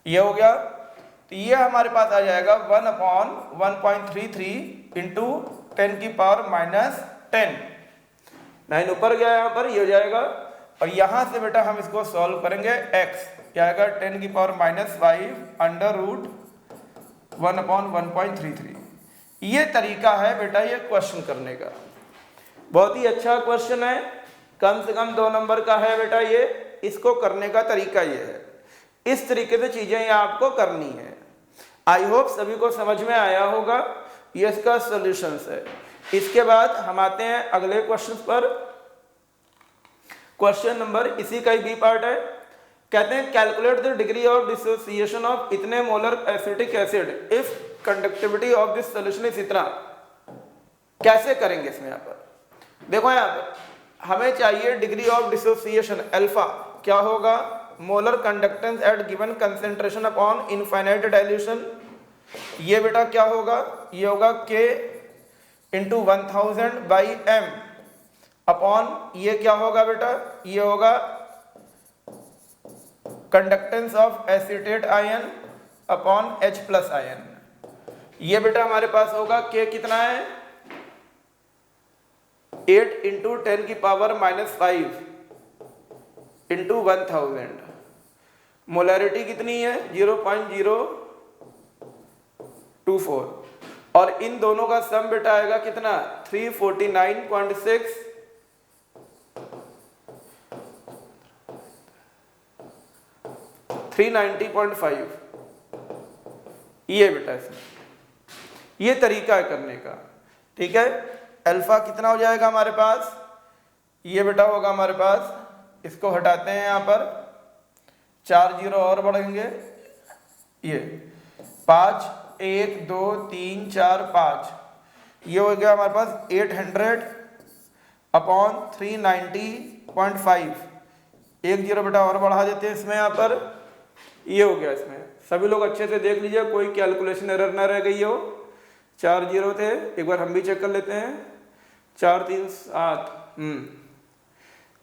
ये हो गया, तो ये हमारे पास आ जाएगा 1 अपॉन 1.33 इंटू 10 की पावर -10, 9 ऊपर गया यहाँ पर, ये हो जाएगा। और यहाँ से बेटा हम इसको सॉल्व करेंगे, x क्या आएगा 10 की पावर -5 अंडर रूट 1 अपॉन 1.33। ये तरीका है बेटा ये क्वेश्चन करने का, बहुत ही अच्छा क्वेश्चन है, कम से कम 2 नंबर का है बेटा ये। इसको करने का तरीका ये है, इस तरीके से चीजें ये आपको करनी है। आई होप सभी को समझ में आया होगा, ये इसका सॉल्यूशंस है। इसके बाद हम आते हैं अगले क्वेश्चन पर। क्वेश्चन नंबर इसी का ही बी पार्ट है, कहते हैं calculate the degree of dissociation of इतने molar acetic acid if conductivity of this solution is इतना। कैसे करेंगे इसमें, यहाँ पर देखो, यहाँ पर हमें चाहिए डिग्री ऑफ डिसोसिएशन अल्फा, क्या होगा molar conductance at given concentration upon infinite dilution. ये बेटा क्या होगा, ये होगा K into 1000 by m upon ये क्या होगा बेटा, ये होगा conductance of acetate ion upon H plus ion. ये बेटा हमारे पास होगा K कितना है 8 इंटू 10 की पावर -5 इंटू 1000। मोलैरिटी कितनी है 0.024, और इन दोनों का सम बेटा आएगा कितना 349.6 349.6 390.5, ये बेटा इसमें ये तरीका है करने का। ठीक है, अल्फा कितना हो जाएगा हमारे पास, ये बेटा होगा हमारे पास, इसको हटाते हैं यहाँ पर, 4 जीरो और बढ़ेंगे, ये 5, 1 2 3 4 5, ये हो गया हमारे पास 800/390.5। एक जीरो बेटा और बढ़ा देते हैं इसमें, यहाँ पर ये हो गया। इसमें सभी लोग अच्छे से देख लीजिए, कोई कैलकुलेशन एरर ना रह गई हो। 4 जीरो थे, एक बार हम भी चेक कर लेते हैं, 4 3 7,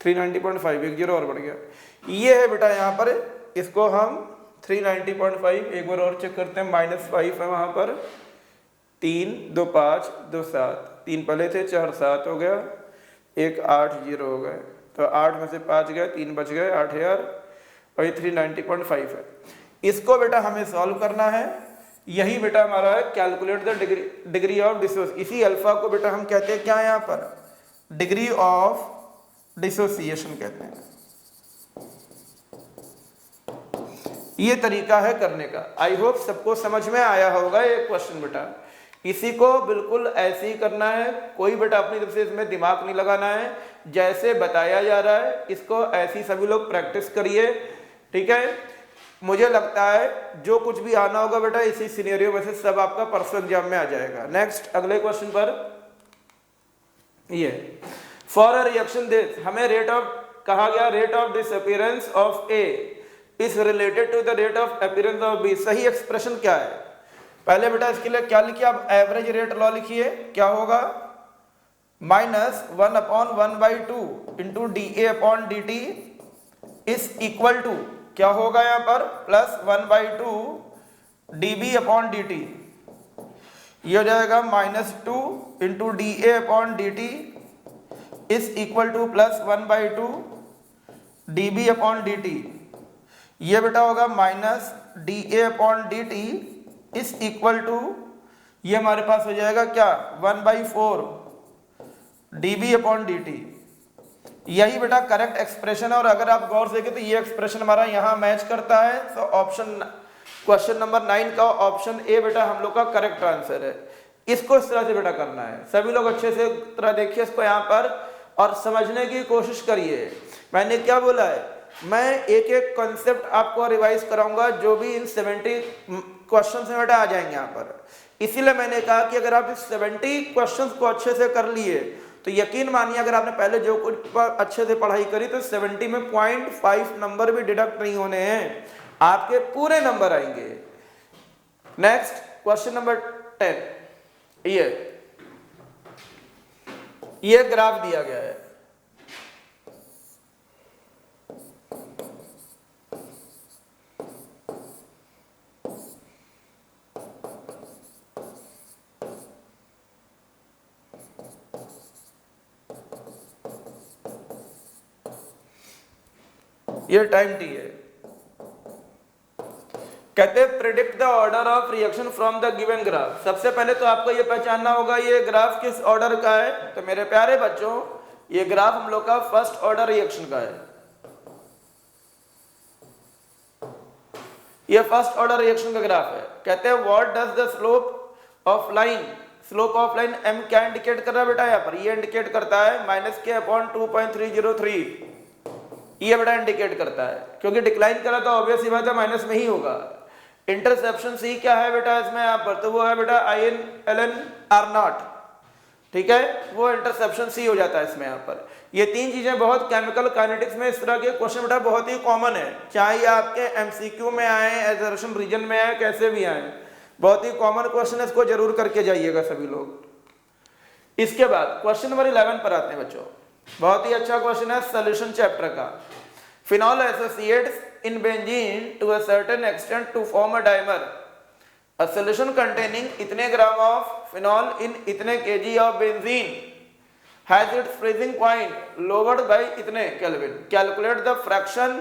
390.5, एक जीरो और बढ़ गया। ये है बेटा यहाँ पर, इसको हम 390.5 एक बार और चेक करते हैं, -5 है वहाँ पर, 3 2 5 2 7, 3 पहले थे, 4 7 हो गया, 1 8 जीरो हो गए, तो 8 में से 5 गए, 3 बच गए, 8000, और ये 390.5 है। इसको बेटा हमें सॉल्व करना है, यही बेटा हमारा है calculate the degree of dissociation. इसी अल्फा को बेटा हम कहते हैं क्या, यहाँ पर डिग्री ऑफ डिसोसिएशन कहते हैं। ये तरीका है करने का। आई होप सबको समझ में आया होगा ये क्वेश्चन बेटा। इसी को बिल्कुल ऐसे ही करना है, कोई बेटा अपनी तरफ से इसमें दिमाग नहीं लगाना है, जैसे बताया जा रहा है इसको ऐसी सभी लोग प्रैक्टिस करिए। ठीक है, मुझे लगता है जो कुछ भी आना होगा बेटा इसी सिनेरियो में से सब आपका परसों एग्जाम में आ जाएगा। नेक्स्ट अगले क्वेश्चन पर, ये फॉर अ रिएक्शन दिस, हमें रेट ऑफ कहा गया, rate of disappearance of A is related to the rate of appearance of B. सही एक्सप्रेशन क्या है? पहले बेटा इसके लिए क्या लिखिए आप, एवरेज रेट लॉ लिखिए, क्या होगा, -1/1/2 into dA/dt is equal to क्या होगा यहाँ पर, +1/2 dB/dt। ये हो जाएगा -2 into dA/dt is equal to +1/2 dB/dt। ये बेटा होगा -dA/dt इज इक्वल टू, ये हमारे पास हो जाएगा क्या, 1/4 dB/dt। यही बेटा करेक्ट एक्सप्रेशन है। और अगर आप गौर से देखें तो ये एक्सप्रेशन हमारा यहाँ मैच करता है। तो ऑप्शन क्वेश्चन नंबर 9 का ऑप्शन ए बेटा हम लोग का करेक्ट आंसर है। इसको इस तरह से बेटा करना है, सभी लोग अच्छे से तरह देखिए इसको यहाँ पर और समझने की कोशिश करिए। मैंने क्या बोला है, मैं एक एक कॉन्सेप्ट आपको रिवाइज कराऊंगा जो भी इन 70 क्वेश्चन में बेटा आ जाएंगे यहाँ पर। इसीलिए मैंने कहा कि अगर आप इस 70 क्वेश्चंस को अच्छे से कर लिए तो यकीन मानिए अगर आपने पहले जो कुछ अच्छे से पढ़ाई करी तो 70 में 0.5 नंबर भी डिडक्ट नहीं होने हैं, आपके पूरे नंबर आएंगे। नेक्स्ट क्वेश्चन नंबर 10, ये ग्राफ दिया गया है। ये टाइम टी है। कहते हैं predict the order of reaction from the given graph. सबसे पहले तो आपको ये पहचानना होगा ये ग्राफ किस ऑर्डर का है। तो मेरे प्यारे बच्चों ये ग्राफ हम लोग का फर्स्ट ऑर्डर रिएक्शन का है। ये फर्स्ट ऑर्डर रिएक्शन का ग्राफ है। कहते हैं what does the slope of line, slope of line m क्या इंडिकेट कर रहा है बेटा, यहाँ पर ये इंडिकेट करता है -k/2.303। ये बेटा इंडिकेट करता है, क्योंकि डिक्लाइन करा तो ऑब्वियस ही बात है माइनस में ही होगा। इंटरसेप्शन सी क्या है बेटा इसमें यहाँ पर, तो वो है बेटा IN/ln/r0। ठीक है, वो इंटरसेप्शन सी हो जाता है इसमें यहाँ पर। ये तीन चीजें बहुत केमिकल काइनेटिक्स में इस तरह के क्वेश्चन बेटा बहुत ही कॉमन है, चाहे आपके MCQ में आए, एजर्शन रीजन में आए, कैसे भी आए, बहुत ही कॉमन क्वेश्चन है, इसको जरूर करके जाइएगा सभी लोग। इसके बाद क्वेश्चन नंबर 11 पर आते हैं बच्चों। बहुत ही अच्छा क्वेश्चन है सॉल्यूशन चैप्टर का। Phenol associates in benzene to a certain extent to form a dimer. A solution containing इतने ग्राम ऑफ फिनॉल इन इतने kg of benzene has its freezing point lowered by इतने kelvin. Calculate the fraction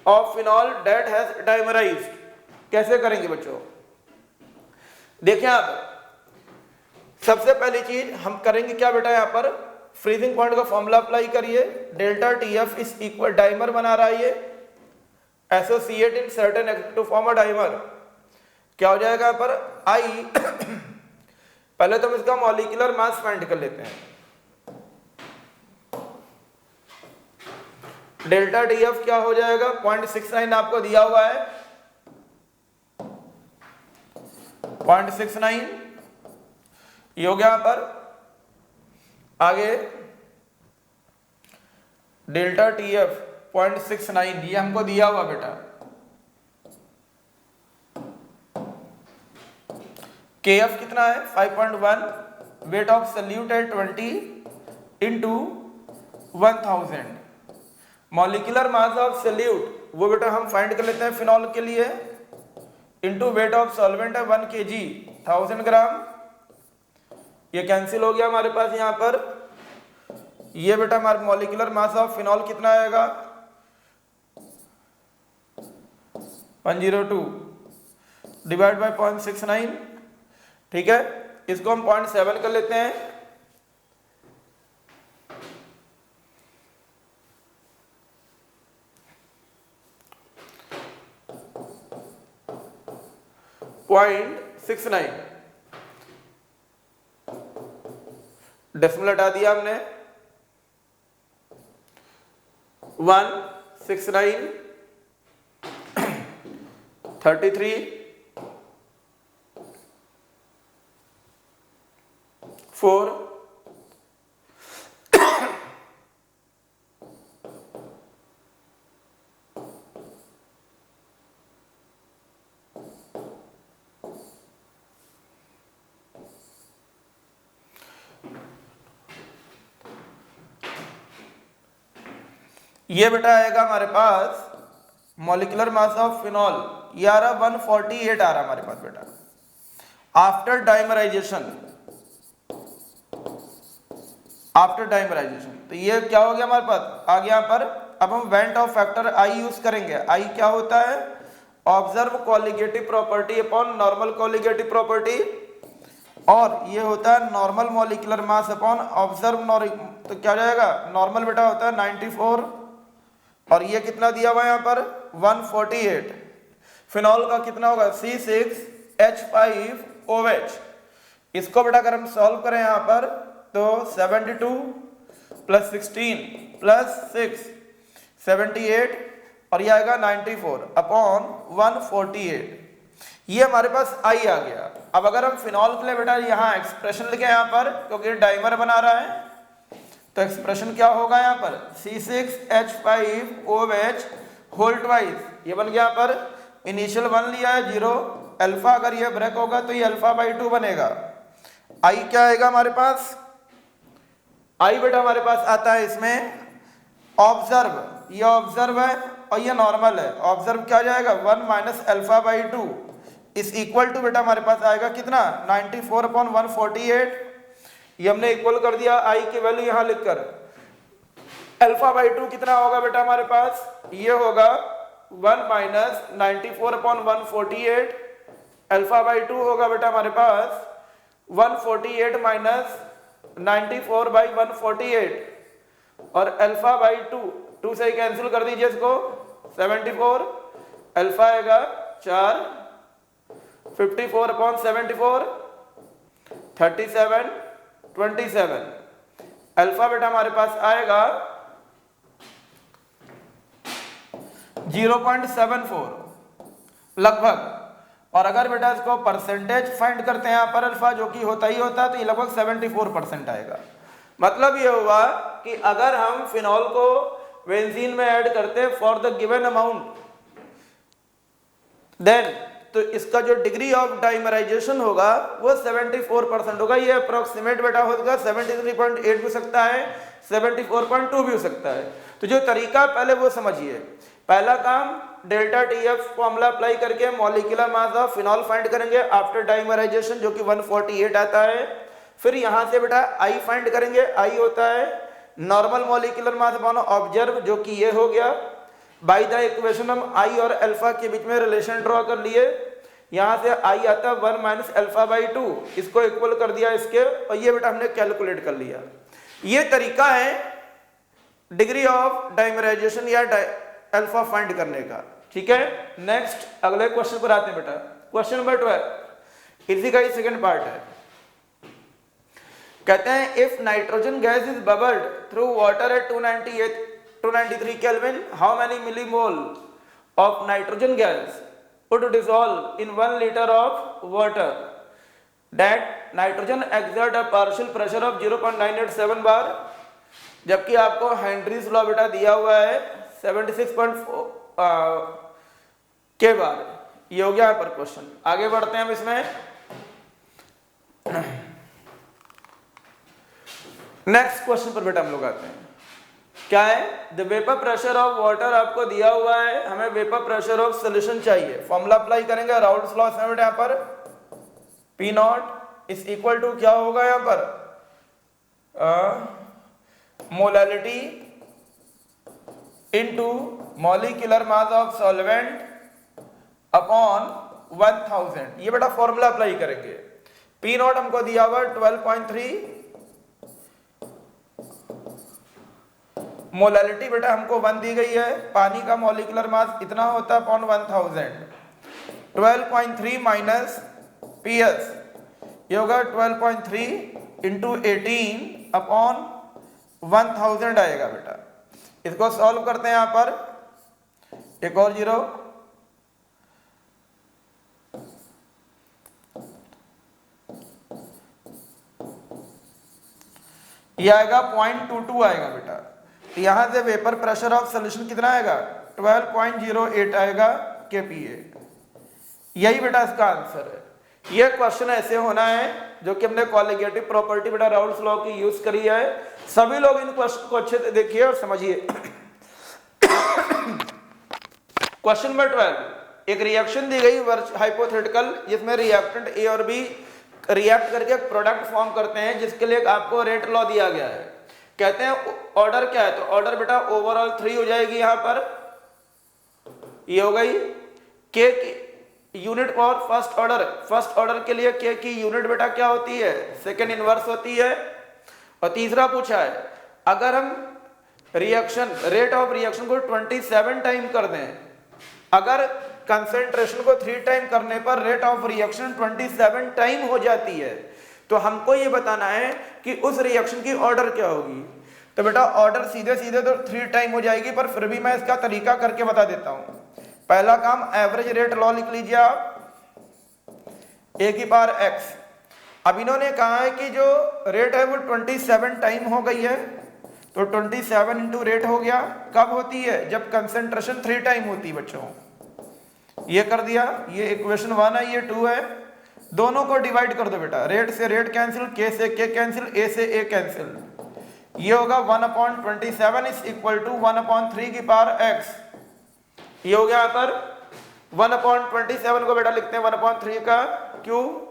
of phenol that has dimerized. कैसे करेंगे बच्चों, देखिए आप सबसे पहली चीज हम करेंगे क्या बेटा, यहाँ पर फ्रीजिंग पॉइंट का फॉर्मूला अप्लाई करिए। Delta TF is equal, dimer बना रहा है ये, associate in certain to form a dimer, क्या हो जाएगा यहाँ पर आई पहले तो हम इसका मॉलिक्यूलर मास फाइंड कर लेते हैं। डेल्टा डी एफ क्या हो जाएगा 0.69 आपको दिया हुआ है 0.69 ये हो गया यहां पर। आगे डेल्टा टी एफ 0.69 ये हमको दिया हुआ बेटा। के एफ कितना है 5.1, वेट ऑफ सल्यूट है 20 into 1000। Molecular mass of solute वो बेटा हम फाइंड कर लेते हैं फिनॉल के लिए, इंटू वेट ऑफ सॉल्वेंट है 1 kg 1000 ग्राम। ये कैंसिल हो गया हमारे पास यहां पर। ये बेटा हमारा मॉलिक्यूलर मास ऑफ फिनॉल कितना आएगा 102 डिवाइड बाय 0.69, ठीक है। इसको हम 0.7 कर लेते हैं। .69 डेसिमल हटा दिया हमने 169 33 4 ये बेटा आएगा हमारे पास मॉलिक्यूलर मास ऑफ फिनॉल ये आ रहा 148 आ रहा हमारे पास बेटा आफ्टर डाइमराइजेशन। तो ये क्या हो गया हमारे पास आ गया यहाँ पर। अब हम went of factor I use करेंगे। आई क्या होता है observe colligative property upon normal colligative property, और ये होता है normal molecular mass upon observe तो क्या हो जाएगा नॉर्मल बेटा होता है 94 और ये कितना दिया हुआ है यहाँ पर 148। फिनॉल का कितना होगा C6H5OH। इसको बेटा अगर हम सॉल्व करें यहाँ पर तो 72 प्लस 16 प्लस 6 78 और ये आएगा 94 अपॉन 148। ये हमारे पास आई आ गया। अब अगर हम फिनॉल के लिए बेटा यहाँ एक्सप्रेशन लिखे यहाँ पर क्योंकि डाइमर बना रहा है तो एक्सप्रेशन क्या होगा यहाँ पर C6H5OH होल ट्वाइस। ये बन गया यहाँ पर इनिशियल 1 लिया है 0 अल्फा, अगर ये ब्रेक होगा तो ये अल्फा/2 बनेगा। आई क्या आएगा हमारे पास आई बेटा हमारे पास आता है इसमें ऑब्जर्व, ये ऑब्जर्व है और ये नॉर्मल है। ऑब्जर्व क्या जाएगा 1 माइनस अल्फा/2 इस इक्वल टू बेटा हमारे पास आएगा कितना 94 अपॉन 148। ये हमने इक्वल कर दिया आई की वैल्यू यहां लिखकर। अल्फा/2 कितना होगा बेटा हमारे पास ये होगा 1 माइनस 94 अपॉन 148। अल्फा/2 होगा बेटा हमारे पास 148 माइनस 94 बाई 148 और अल्फा/2 2 से कैंसिल कर दीजिए इसको 74। अल्फा आएगा 4 54 अपॉन 74 37 27। अल्फा बेटा हमारे पास आएगा 0.74 लगभग। और अगर बेटा इसको परसेंटेज फाइंड करते हैं यहाँ पर अल्फा जो कि होता ही होता है तो ये लगभग 74% आएगा। मतलब ये हुआ कि अगर हम फिनॉल को बेंजीन में ऐड करते हैं for the given amount then तो इसका जो डिग्री ऑफ डाइमराइजेशन होगा वो 74% होगा। ये अप्रोक्सीमेट बेटा होगा 73.8 भी हो सकता है 74.2 भी हो सकता है। तो जो तरीका पहले वो समझिए। पहला काम डेल्टा टीएफ फॉर्मूला अप्लाई करके molecular mass of phenol find करेंगे आफ्टर डाइमराइजेशन जो कि 148 आता है। फिर यहां से बेटा आई फाइंड करेंगे। आई होता है normal molecular mass upon observe जो कि ये हो गया। बाय द इक्वेशन हम आई और अल्फा के बीच में रिलेशन ड्रॉ कर लिए। यहां से आई आता है 1 माइनस अल्फा/2 इसको इक्वल कर दिया इसके और ये बेटा हमने कैलकुलेट कर लिया। ये तरीका है डिग्री ऑफ डाइमराइजेशन या अल्फा फाइंड करने का। ठीक है, नेक्स्ट अगले क्वेश्चन पर आते हैं बेटा। क्वेश्चन नंबर 12 इसी का ही सेकंड पार्ट है। कहते हैं if nitrogen gas is bubbled through water at 293 kelvin, how many millimole of nitrogen gas would dissolve in 1 liter of water? That nitrogen exert a partial pressure of 0.987 bar, जबकि आपको Henry's law बेटा दिया हुआ है 76.4 के बार। ये हो गया पर क्वेश्चन। आगे बढ़ते हैं हम इसमें। नेक्स्ट क्वेश्चन पर बेटा हम लोग आते हैं। क्या है? The vapour pressure of water आपको दिया हुआ है, हमें वेपर प्रेशर ऑफ सोल्यूशन चाहिए। फॉर्मूला अप्लाई करेंगे राउल्स लॉ से बेटा। यहाँ पर P naught is equal to क्या होगा यहाँ पर molality into molecular mass of solvent upon 1000। ये बेटा फॉर्मूला अप्लाई करेंगे। पी नॉट हमको दिया हुआ 12.3, मोलालिटी बेटा हमको 1 दी गई है, पानी का मॉलिक्यूलर मास इतना होता है अपॉन 1000। 12.3 माइनस पीएस ये होगा 12.3 इंटू 18 अपॉन 1000 आएगा बेटा। इसको सॉल्व करते हैं यहां पर, एक और जीरो, ये आएगा 0.22 आएगा बेटा। यहां से वेपर प्रेशर ऑफ सॉल्यूशन कितना आएगा 12.08 आएगा केपीए। यही बेटा इसका आंसर है। ये क्वेश्चन ऐसे होना है जो कि हमने कॉलिगेटिव प्रॉपर्टी बेटा राउल्स लॉ की यूज करी है। सभी लोग इन क्वेश्चन को अच्छे से देखिए और समझिए। क्वेश्चन नंबर 12, एक रिएक्शन दी गई हाइपोथेटिकल, जिसमें रिएक्टेंट ए और बी रिएक्ट करके एक प्रोडक्ट फॉर्म करते हैं, जिसके लिए आपको रेट लॉ दिया गया है। कहते हैं ऑर्डर क्या है, तो ऑर्डर बेटा ओवरऑल 3 हो जाएगी। यहां पर ये हो गई के की unit for first order. First order के लिए के की यूनिट बेटा क्या होती है, सेकेंड इनवर्स होती है। और तीसरा पूछा है अगर हम रिएक्शन रेट ऑफ रिएक्शन को 27 टाइम कर दें, अगर कंसेंट्रेशन को 3 टाइम करने पर रेट ऑफ रिएक्शन 27 टाइम हो जाती है, तो हमको ये बताना है कि उस रिएक्शन की ऑर्डर क्या होगी। तो बेटा ऑर्डर सीधे सीधे तो 3 टाइम हो जाएगी, पर फिर भी मैं इसका तरीका करके बता देता हूं। पहला काम एवरेज रेट लॉ लिख लीजिए आप, ए की पावर एक्स। अब इन्होंने कहा है कि जो रेट है वो 27 टाइम हो गई है, तो 27 इंटू रेट हो गया। कब होती है, जब कंसेंट्रेशन 3 टाइम होती है बच्चों। ये कर दिया, ये इक्वेशन 1 है, ये 2 है। दोनों को डिवाइड कर दो बेटा, रेट से रेट कैंसिल, के से के कैंसिल, ए से ए कैंसिल। ये होगा 1/27 इज इक्वल टू 1/3 की पावर एक्स। ये हो गया यहाँ पर 1/27 को बेटा लिखते हैं 1/3 का क्यूब।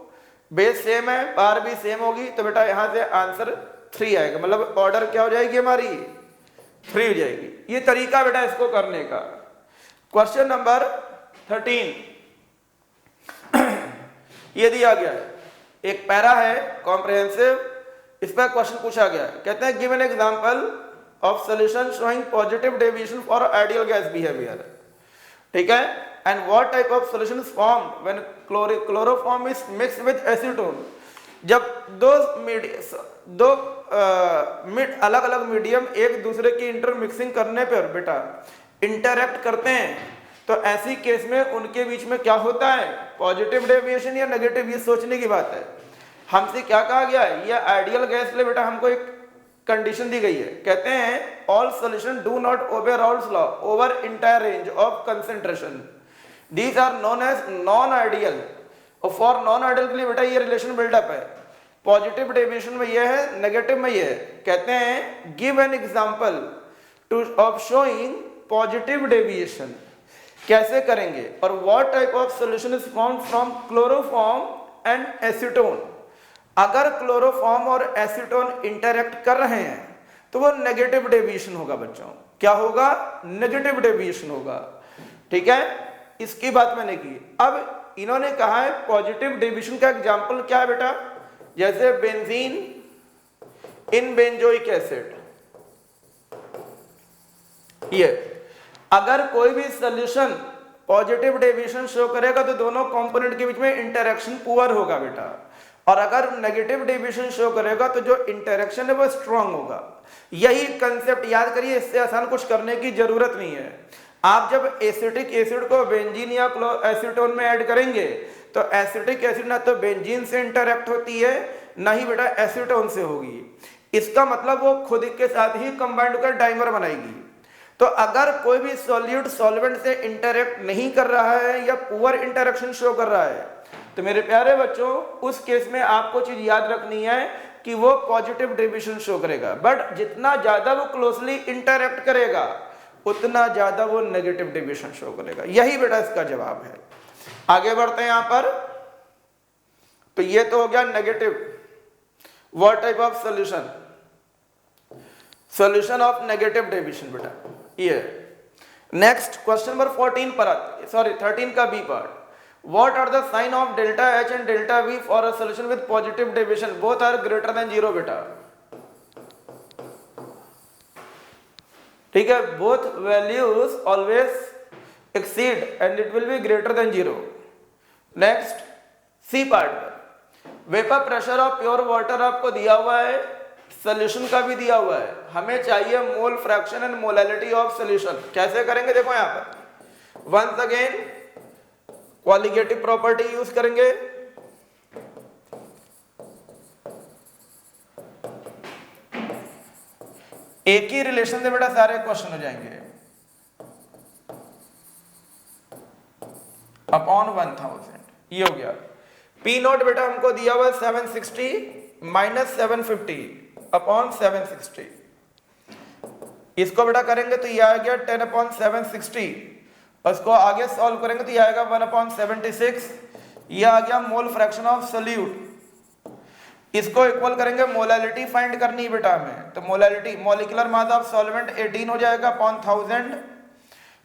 बेस सेम है, पावर भी सेम होगी, तो बेटा यहां से आंसर 3 आएगा। मतलब ऑर्डर क्या हो जाएगी हमारी 3 हो जाएगी। ये तरीका बेटा इसको करने का। क्वेश्चन नंबर 13 ये दिया गया है, एक पैरा है कॉम्प्रिहेंसिव, इस पर क्वेश्चन पूछा गया है। कहते हैं give an example of solution showing positive deviation for ideal gas behaviour. ठीक है, and what type of solution is formed when chloroform is mixed with acetone. जब दो अलग अलग मीडियम एक दूसरे की इंटरमिक्सिंग करने पर बेटा इंटरैक्ट करते हैं, तो ऐसी केस में उनके बीच में क्या होता है, पॉजिटिव डेविएशन या नेगेटिव। ये सोचने की बात है। हमसे क्या कहा गया है, ये आइडियल गैस ले बेटा हमको एक कंडीशन दी गई है। कहते हैं all solution do not obey Raoult's law over entire range of concentration, these are known as non ideal. और फॉर नॉन आइडियल के लिए बेटा ये रिलेशन बिल्डअप है, पॉजिटिव डेविएशन में ये है, नेगेटिव में ये है। कहते हैं give an example two of showing positive deviation. कैसे करेंगे, और what type of solution is formed from chloroform and acetone. अगर क्लोरोफॉर्म और एसीटोन इंटरैक्ट कर रहे हैं तो वो नेगेटिव डेविएशन होगा बच्चों। क्या होगा, नेगेटिव डेविएशन होगा। ठीक है, इसकी बात मैंने की। अब इन्होंने कहा है पॉजिटिव डेविएशन का एग्जांपल क्या है बेटा, जैसे बेंजीन इन बेंजोइक एसिड। ये अगर कोई भी सॉल्यूशन पॉजिटिव डेविएशन शो करेगा तो दोनों कंपोनेंट के बीच में इंटरेक्शन पुअर होगा बेटा, और अगर नेगेटिव डेविएशन शो करेगा तो जो इंटरेक्शन है वो स्ट्रांग होगा। यही कंसेप्ट याद करिए, इससे आसान कुछ करने की जरूरत नहीं है। आप जब एसिटिक एसिड को बेंजीन या एसीटोन में ऐड करेंगे तो एसिटिक एसिड ना तो बेंजीन से इंटरेक्ट होती है ना ही बेटा एसीटोन से होगी। इसका मतलब वो खुद के साथ ही कंबाइंड कर डाइमर बनाएगी। तो अगर कोई भी सॉल्यूट सॉल्वेंट से इंटरेक्ट नहीं कर रहा है या पुअर इंटरेक्शन शो कर रहा है तो मेरे प्यारे बच्चों उस केस में आपको चीज याद रखनी है कि वो पॉजिटिव डेविएशन शो करेगा। बट जितना ज्यादा वो क्लोजली इंटरेक्ट करेगा उतना ज्यादा वो नेगेटिव डेविएशन शो करेगा। यही बेटा इसका जवाब है। आगे बढ़ते हैं यहां पर। तो ये तो हो गया negative. What type of solution? Solution of negative deviation बेटा ये। नेक्स्ट क्वेश्चन नंबर 14 पर 13 का B part. What are the sign of delta H and delta V for a solution with positive deviation? Both are greater than 0 बेटा। ठीक है, both values always exceed and it will be greater than 0. Next C part पर vapour pressure of pure water आपको दिया हुआ है, solution का भी दिया हुआ है। हमें चाहिए mole fraction and molality of solution. कैसे करेंगे देखो यहां पर। Once again qualitative property use करेंगे। एक ही रिलेशन से बेटा सारे क्वेश्चन हो जाएंगे। अपॉन 1000 ये हो गया। पी नोट बेटा हमको दिया हुआ 760 माइनस 750 अपॉन 760। इसको बेटा करेंगे तो ये आ गया 10 अपॉन 760। उसको आगे सॉल्व करेंगे तो ये आएगा 1/76। ये आ गया मोल फ्रैक्शन ऑफ सोल्यूट। इसको इक्वल करेंगे, मोलैलिटी फाइंड करनी है बेटा हमें। तो molality molecular mass of solvent 18 हो जाएगा अपॉन 1000।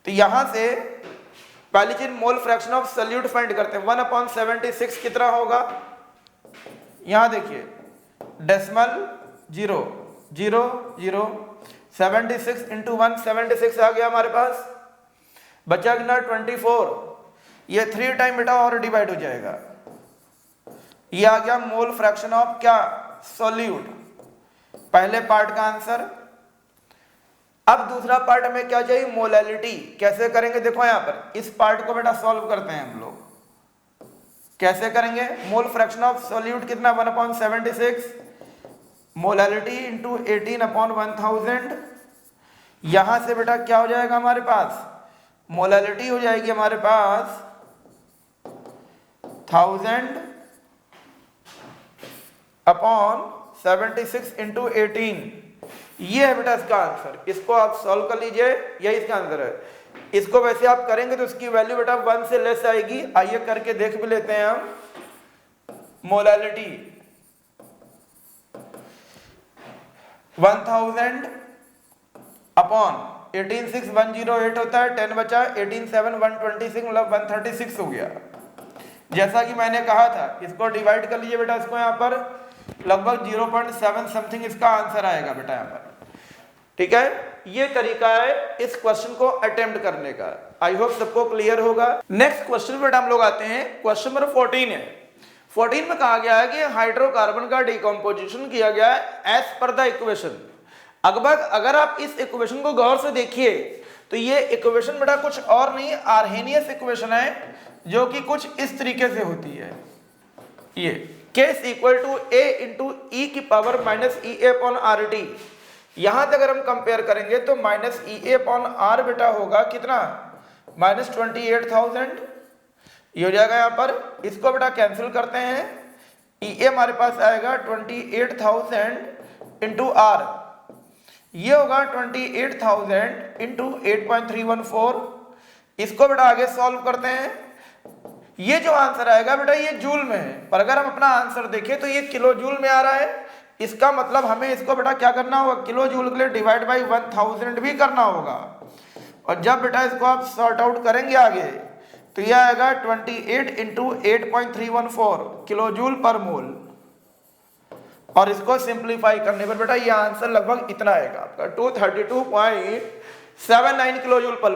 तो यहां से पहली चीज mole fraction of solute find करते हैं। 1/76 कितना होगा? यहां देखिए डेसिमल 0 0 0 76 इंटू 176 आ गया हमारे पास। बचा कितना 24। ये 3 टाइम बेटा और डिवाइड हो जाएगा। ये आ गया मोल फ्रैक्शन ऑफ क्या? सोल्यूट। पहले पार्ट का आंसर। अब दूसरा पार्ट हमें क्या चाहिए? मोलैलिटी। कैसे करेंगे देखो यहां पर। इस पार्ट को बेटा सॉल्व करते हैं हम लोग। कैसे करेंगे? मोल फ्रैक्शन ऑफ सोल्यूट कितना? 1/76 मोलैलिटी इंटू 18 अपॉन 1000। यहां से बेटा क्या हो जाएगा हमारे पास? मोलैलिटी हो जाएगी हमारे पास 1000 अपॉन 76 इंटू 18। ये है बेटा इसका आंसर। इसको आप सॉल्व कर लीजिए, यही इसका आंसर है। इसको वैसे आप करेंगे तो इसकी वैल्यू बेटा 1 से लेस आएगी। आइए करके देख भी लेते हैं हम। मोलैलिटी 1000 अपॉन 186,108 होता है। 10 बचा 18,7,126 मतलब 136 हो गया। जैसा कि मैंने कहा था इसको डिवाइड कर लीजिए बेटा। इसको यहाँ पर लगभग 0.7 समथिंग इसका आंसर आएगा बेटा यहाँ पर। ठीक है, ये तरीका है इस क्वेश्चन को अटेम्प्ट करने का। आई होप सबको क्लियर होगा। नेक्स्ट क्वेश्चन बेटा हम लोग आते हैं। क्वेश्चन नंबर 14 है। 14 में कहा गया है कि हाइड्रोकार्बन का डिकम्पोजिशन किया गया है एज पर द इक्वेशन। अगर आप इस इक्वेशन को गौर से देखिए तो ये इक्वेशन बेटा कुछ और नहीं, आर्हेनियस इक्वेशन है जो कि कुछ इस तरीके से होती है। ये k is equal to a into e की power minus E a upon R T. यहां तक अगर हम कंपेयर करेंगे तो minus E a upon R बेटा होगा कितना? माइनस 28,000। ये हो जाएगा यहाँ पर। इसको बेटा कैंसिल करते हैं। ई ए हमारे पास आएगा 28,000 इंटू आर। ये होगा 28,000 इंटू 8.314। इसको बेटा आगे सॉल्व करते हैं। ये जो आंसर आएगा बेटा ये जूल में है, पर अगर हम अपना आंसर देखें तो ये किलो जूल में आ रहा है। इसका मतलब हमें इसको बेटा क्या करना होगा? किलो जूल के लिए डिवाइड बाई 1000 भी करना होगा। और जब बेटा इसको आप सॉर्ट आउट करेंगे आगे तो यह आएगा 28 इंटू 8.314 किलो जूल पर मोल। और इसको सिंप्लीफाई करने पर बेटा ये आंसर लगभग इतना आएगा आपका 232.79 किलो जूल पर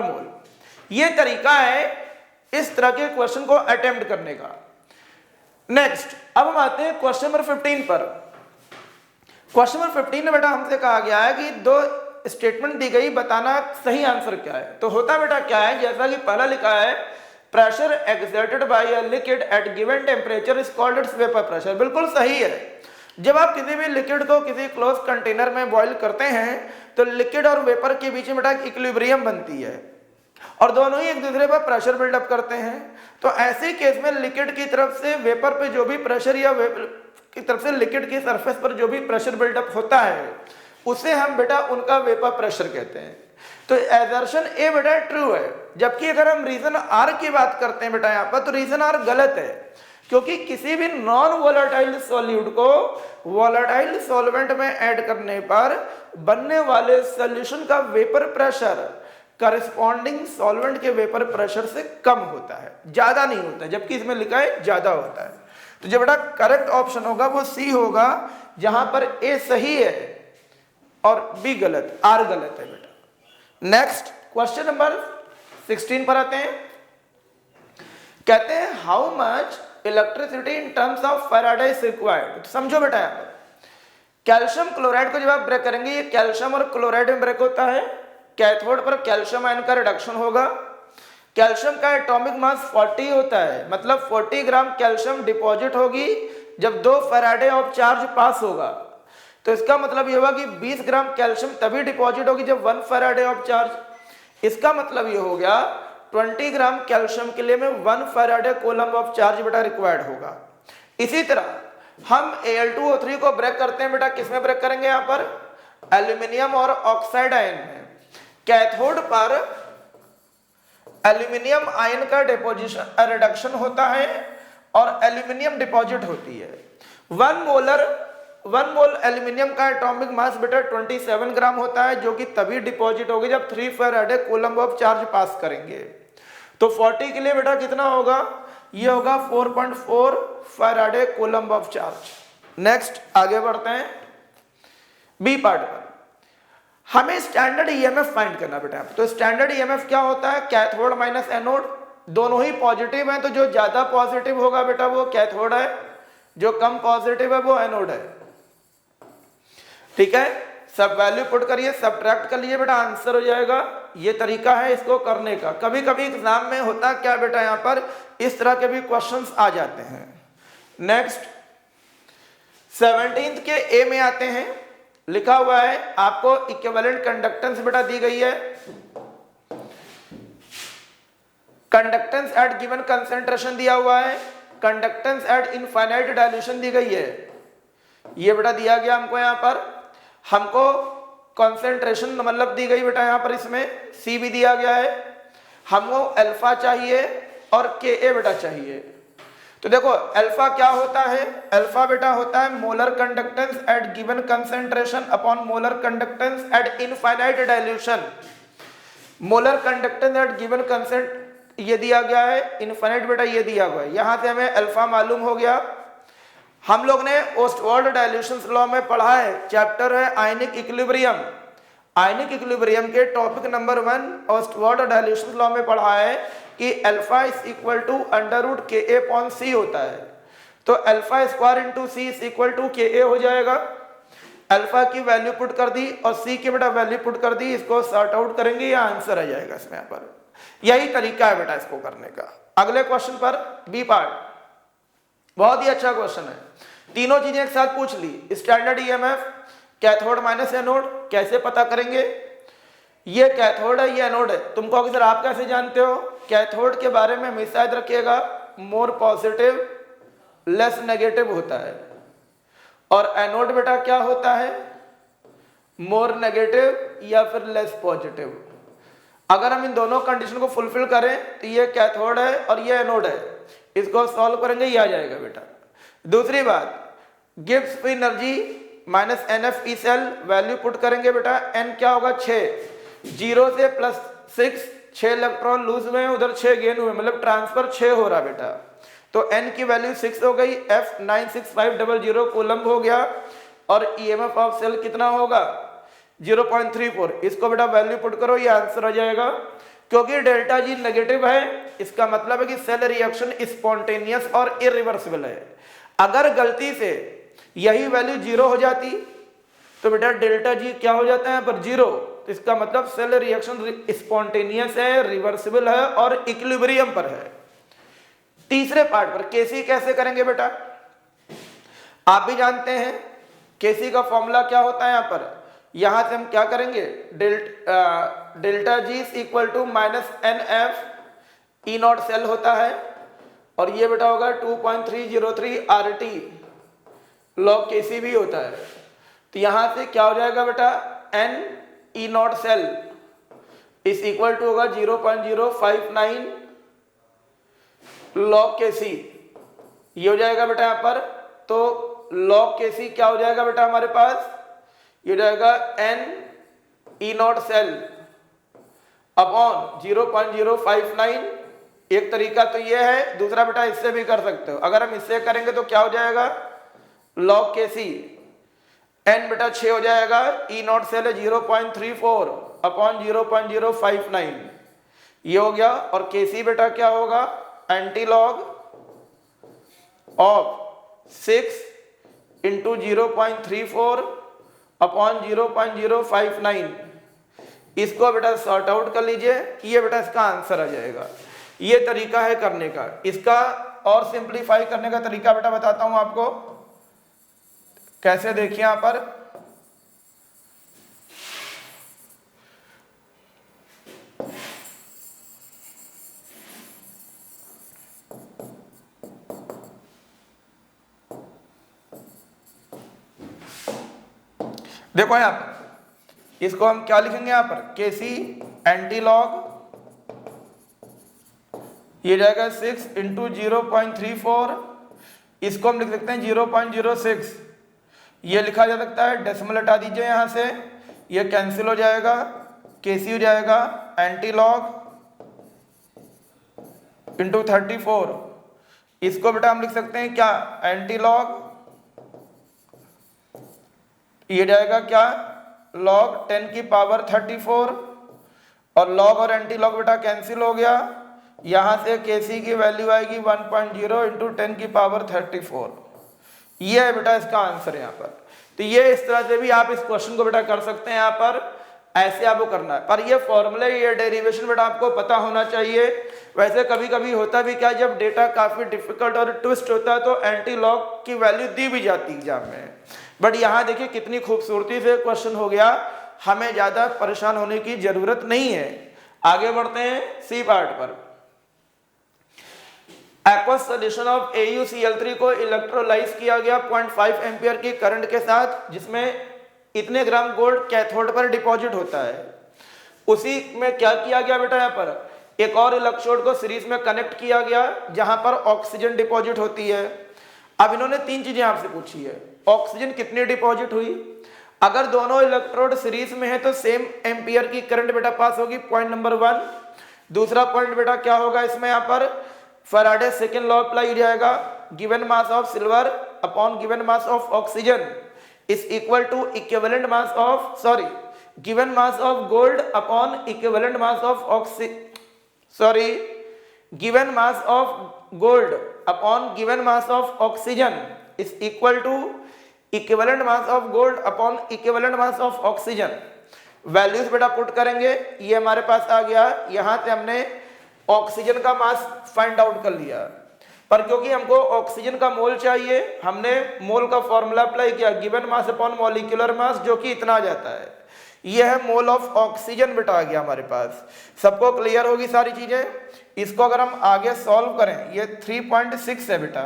मोल। ये तरीका है इस तरह के क्वेश्चन को अटेम्प्ट करने का। नेक्स्ट, अब हम आते हैं क्वेश्चन नंबर 15 पर। क्वेश्चन नंबर 15 में बेटा हमसे कहा गया है कि दो स्टेटमेंट दी गई, बताना सही आंसर क्या है। तो होता बेटा क्या है, जैसा कि पहला लिखा है, pressure exerted by a liquid at given temperature is called its vapour pressure. बिल्कुल सही है। जब आप किसी भी लिक्विड को किसी क्लोज कंटेनर में बॉईल करते हैं तो लिक्विड और वेपर के बीच में बेटा इक्विलिब्रियम बनती है और दोनों ही एक दूसरे पर प्रेशर बिल्डअप करते हैं। तो ऐसे केस में लिक्विड की तरफ से वेपर पे जो भी प्रेशर या वेपर की तरफ से लिक्विड की सरफेस पर जो भी प्रेशर बिल्डअप होता है उसे हम बेटा उनका वेपर प्रेशर कहते हैं। तो एजर्शन ए बेटा ट्रू है। जबकि अगर हम रीजन आर की बात करते हैं बेटा यहाँ पर, तो रीजन आर गलत है, क्योंकि किसी भी नॉन वोलेटाइल सॉल्यूट को वोलेटाइल सॉल्वेंट में ऐड करने पर बनने वाले सॉल्यूशन का वेपर प्रेशर करस्पॉन्डिंग सॉल्वेंट के वेपर प्रेशर से कम होता है, ज्यादा नहीं होता है, जबकि इसमें लिखा है ज्यादा होता है। तो जो बेटा करेक्ट ऑप्शन होगा वो सी होगा, जहां पर ए सही है और बी गलत, आर गलत है बेटा। नेक्स्ट क्वेश्चन नंबर 16 पर आते हैं। कहते हैं how much electricity in terms of Faraday is required. समझो बेटा, यहाँ पर कैल्शियम क्लोराइड को जब आप ब्रेक करेंगे, ये कैल्शियम और क्लोराइड में ब्रेक होता है। कैथोड पर कैल्शियम आयन का रिडक्शन होगा। कैल्शियम का एटॉमिक मास 40 होता है, मतलब 40 ग्राम कैल्शियम डिपॉजिट होगी जब 2 फैराडे ऑफ चार्ज पास होगा। तो इसका मतलब ये होगा कि 20 ग्राम कैल्शियम तभी डिपॉजिट होगी जब 1 फैराडे ऑफ चार्ज। इसका मतलब ये हो गया 20 ग्राम कैल्शियम के लिए में 1 फैराडे कूलम्ब ऑफ चार्ज बेटा रिक्वायर्ड होगा। इसी तरह हम Al2O3 को ब्रेक करते हैं बेटा, किसमें ब्रेक करेंगे, यहाँ पर एल्यूमिनियम और ऑक्साइड आयन में। कैथोड पर एल्यूमिनियम आयन का डिपोजिशन रिडक्शन होता है और एल्यूमिनियम डिपॉजिट होती है। 1 मोल एल्यूमिनियम का एटॉमिक मास बेटा 27 ग्राम होता है, जो कि तभी डिपॉजिट होगी जब 3 फैराडे कूलम्ब ऑफ चार्ज पास करेंगे। तो 40 के लिए बेटा कितना होगा, ये होगा 4.4 Faraday coulomb of charge. Next आगे बढ़ते हैं बी पार्ट पर। हमें स्टैंडर्ड ईएमएफ फाइंड करना बेटा। तो स्टैंडर्ड ईएमएफ क्या होता है, कैथोड माइनस एनोड, दोनों ही पॉजिटिव हैं, तो जो ज्यादा पॉजिटिव होगा बेटा वो कैथोड है, जो कम पॉजिटिव है वो एनोड है। ठीक है, सब वैल्यू पुट करिए, सब्ट्रैक्ट कर लिए बेटा, आंसर हो जाएगा। ये तरीका है इसको करने का। कभी कभी एग्जाम में होता क्या बेटा, यहाँ पर इस तरह के भी क्वेश्चंस आ जाते हैं। नेक्स्ट 17th के ए में आते हैं। लिखा हुआ है आपको इक्विवेलेंट कंडक्टेंस बेटा दी गई है। कंडक्टेंस एट गिवन कंसेंट्रेशन दिया हुआ है, कंडक्टेंस एट इनफाइनाइट डाइल्यूशन दी गई है। ये बेटा दिया गया हमको, यहाँ पर हमको कंसेंट्रेशन मतलब दी गई बेटा, यहाँ पर इसमें सी भी दिया गया है। हमको अल्फा चाहिए और के ए बेटा चाहिए। तो देखो अल्फा क्या होता है, अल्फा बेटा होता है molar conductance at given concentration upon molar conductance at infinite dilution. Molar conductance at given concentration ये दिया गया है, इनफाइनाइट बेटा ये दिया हुआ है। यहां से हमें अल्फा मालूम हो गया। हम लोग ने ओस्टवाल्ड डाइल्यूशन लॉ में पढ़ा है, चैप्टर है आयनिक इक्विलिब्रियम। आयनिक इक्विलिब्रियम के topic number 1 Ostwald dilution law में पढ़ा है कि alpha is equal to under root K a upon C होता है। तो alpha square into C is equal to K a हो जाएगा। अल्फा की वैल्यू पुट कर दी और सी की बेटा वैल्यू पुट कर दी, इसको सॉर्ट आउट करेंगे, या आंसर आ जाएगा इसमें। यहाँ पर यही तरीका है बेटा इसको करने का। अगले क्वेश्चन पर बी पार्ट, बहुत ही अच्छा क्वेश्चन है। तीनों चीजें एक साथ पूछ ली। Standard EMF, cathode minus anode कैसे पता करेंगे, ये कैथोड है ये एनोड है। तुम कहोगे सर आप कैसे जानते हो, कैथोड के बारे में हमेशा याद रखिएगा मोर पॉजिटिव लेस नेगेटिव होता है, और एनोड बेटा क्या होता है, मोर नेगेटिव या फिर लेस पॉजिटिव। अगर हम इन दोनों कंडीशन को फुलफिल करें तो ये कैथोड है और ये एनोड है। इसको सॉल्व करेंगे ये आ जाएगा बेटा। दूसरी बात, Gibbs free energy minus NF E cell, value put करेंगे बेटा, n क्या होगा 6, 0 से +6, 6 इलेक्ट्रॉन लूज हुए हैं, उधर 6 गेन हुए, मतलब ट्रांसफर 6 हो रहा बेटा। तो n की वैल्यू 6 हो गई, F96500 कूलम्ब हो गया, और EMF ऑफ सेल कितना होगा 0.34। इसको बेटा वैल्यू पुट करो, ये आंसर आ जाएगा। क्योंकि डेल्टा जी नेगेटिव है, इसका मतलब है कि सेल रिएक्शन स्पॉन्टेनियस और इरिवर्सिबल है। अगर गलती से यही वैल्यू 0 हो जाती तो बेटा डेल्टा जी क्या हो जाता है यहाँ पर 0, तो इसका मतलब सेल रिएक्शन स्पॉन्टेनियस है, रिवर्सिबल है और इक्विलिब्रियम पर है। तीसरे पार्ट पर केसी कैसे करेंगे बेटा, आप भी जानते हैं केसी का फॉर्मूला क्या होता है। यहाँ पर यहां से हम क्या करेंगे, delta G is equal to minus n F E naught cell होता है, और ये बेटा होगा 2.303 RT लॉग केसी भी होता है। तो यहां से क्या हो जाएगा बेटा, n E naught cell is equal to होगा 0.059 लॉग केसी, ये हो जाएगा बेटा यहाँ पर। तो लॉग केसी क्या हो जाएगा बेटा हमारे पास, ये हो जाएगा n E naught cell upon 0.059। एक तरीका तो ये है, दूसरा बेटा इससे भी कर सकते हो। अगर हम इससे करेंगे तो क्या हो जाएगा, लॉग केसी एन बेटा 6 हो जाएगा, ई नॉट सेल है 0.34 अपॉन 0.059, ये हो गया। और केसी बेटा क्या होगा, anti log of 6 into 0.34 upon 0.059। इसको बेटा सॉर्ट आउट कर लीजिए, ये बेटा इसका आंसर आ जाएगा। ये तरीका है करने का। इसका और सिंपलीफाई करने का तरीका बेटा बताता हूं आपको कैसे। देखिए यहां पर देखो, यहां पर इसको हम क्या लिखेंगे, यहां पर केसी एंटी लॉग, ये जाएगा 6 इंटू 0.34, इसको हम लिख सकते हैं 0.06, ये लिखा जा सकता है। डेसिमल हटा दीजिए यहां से, ये कैंसिल हो जाएगा, केसी हो जाएगा एंटी लॉग इंटू 34, इसको बेटा हम लिख सकते हैं क्या, एंटी लॉग, ये जाएगा क्या, लॉग 10 की पावर 34, और लॉग और एंटी लॉग बेटा कैंसिल हो गया। यहां से केसी की वैल्यू आएगी 1.0 इंटू 10 की पावर 34, ये है बेटा इसका आंसर यहाँ पर। तो ये इस तरह से भी आप इस क्वेश्चन को बेटा कर सकते हैं। यहाँ पर ऐसे आपको करना है, पर ये फॉर्मूले, ये डेरिवेशन बेटा आपको पता होना चाहिए। वैसे कभी कभी होता भी क्या, जब डेटा काफी डिफिकल्ट और ट्विस्ट होता है तो एंटी लॉग की वैल्यू दी भी जाती है एग्जाम में। बट यहाँ देखिए कितनी खूबसूरती से क्वेश्चन हो गया, हमें ज्यादा परेशान होने की जरूरत नहीं है। आगे बढ़ते हैं सी पार्ट पर। एक्वस सॉल्यूशन ऑफ AuCl3 को इलेक्ट्रोलाइज किया गया 0.5 एम्पियर की करंट के साथ, जिसमें इतने ग्राम गोल्ड कैथोड पर डिपॉजिट होता है। उसी में क्या किया गया बेटा, यहाँ पर एक और इलेक्ट्रोड को सीरीज में कनेक्ट किया गया जहां पर ऑक्सीजन डिपॉजिट होती है। अब इन्होंने 3 चीजें आपसे पूछी है, ऑक्सीजन कितनी डिपॉजिट हुई, अगर दोनों इलेक्ट्रोड सीरीज में है तो सेम एम्पियर की करंट बेटा पास होगी, पॉइंट नंबर 1। दूसरा पॉइंट बेटा क्या होगा इसमें, यहाँ पर फैराडे सेकेंड लॉ अप्लाई हो जाएगा, given mass of silver upon given mass of oxygen is equal to equivalent mass of, sorry, given mass of gold upon equivalent mass of given mass of gold upon given mass of oxygen is equal to equivalent mass of gold upon equivalent mass of oxygen. Values बेटा put करेंगे, ये हमारे पास आ गया। यहां से हमने oxygen का mass find out कर लिया, पर क्योंकि हमको ऑक्सीजन का मोल चाहिए, हमने मोल का फॉर्मूला अप्लाई किया, given mass upon molecular mass, जो कि इतना आ जाता है। यह है मोल ऑफ ऑक्सीजन बेटा आ गया हमारे पास। सबको क्लियर होगी सारी चीजें। इसको अगर हम आगे सॉल्व करें, ये 3.6 है बेटा,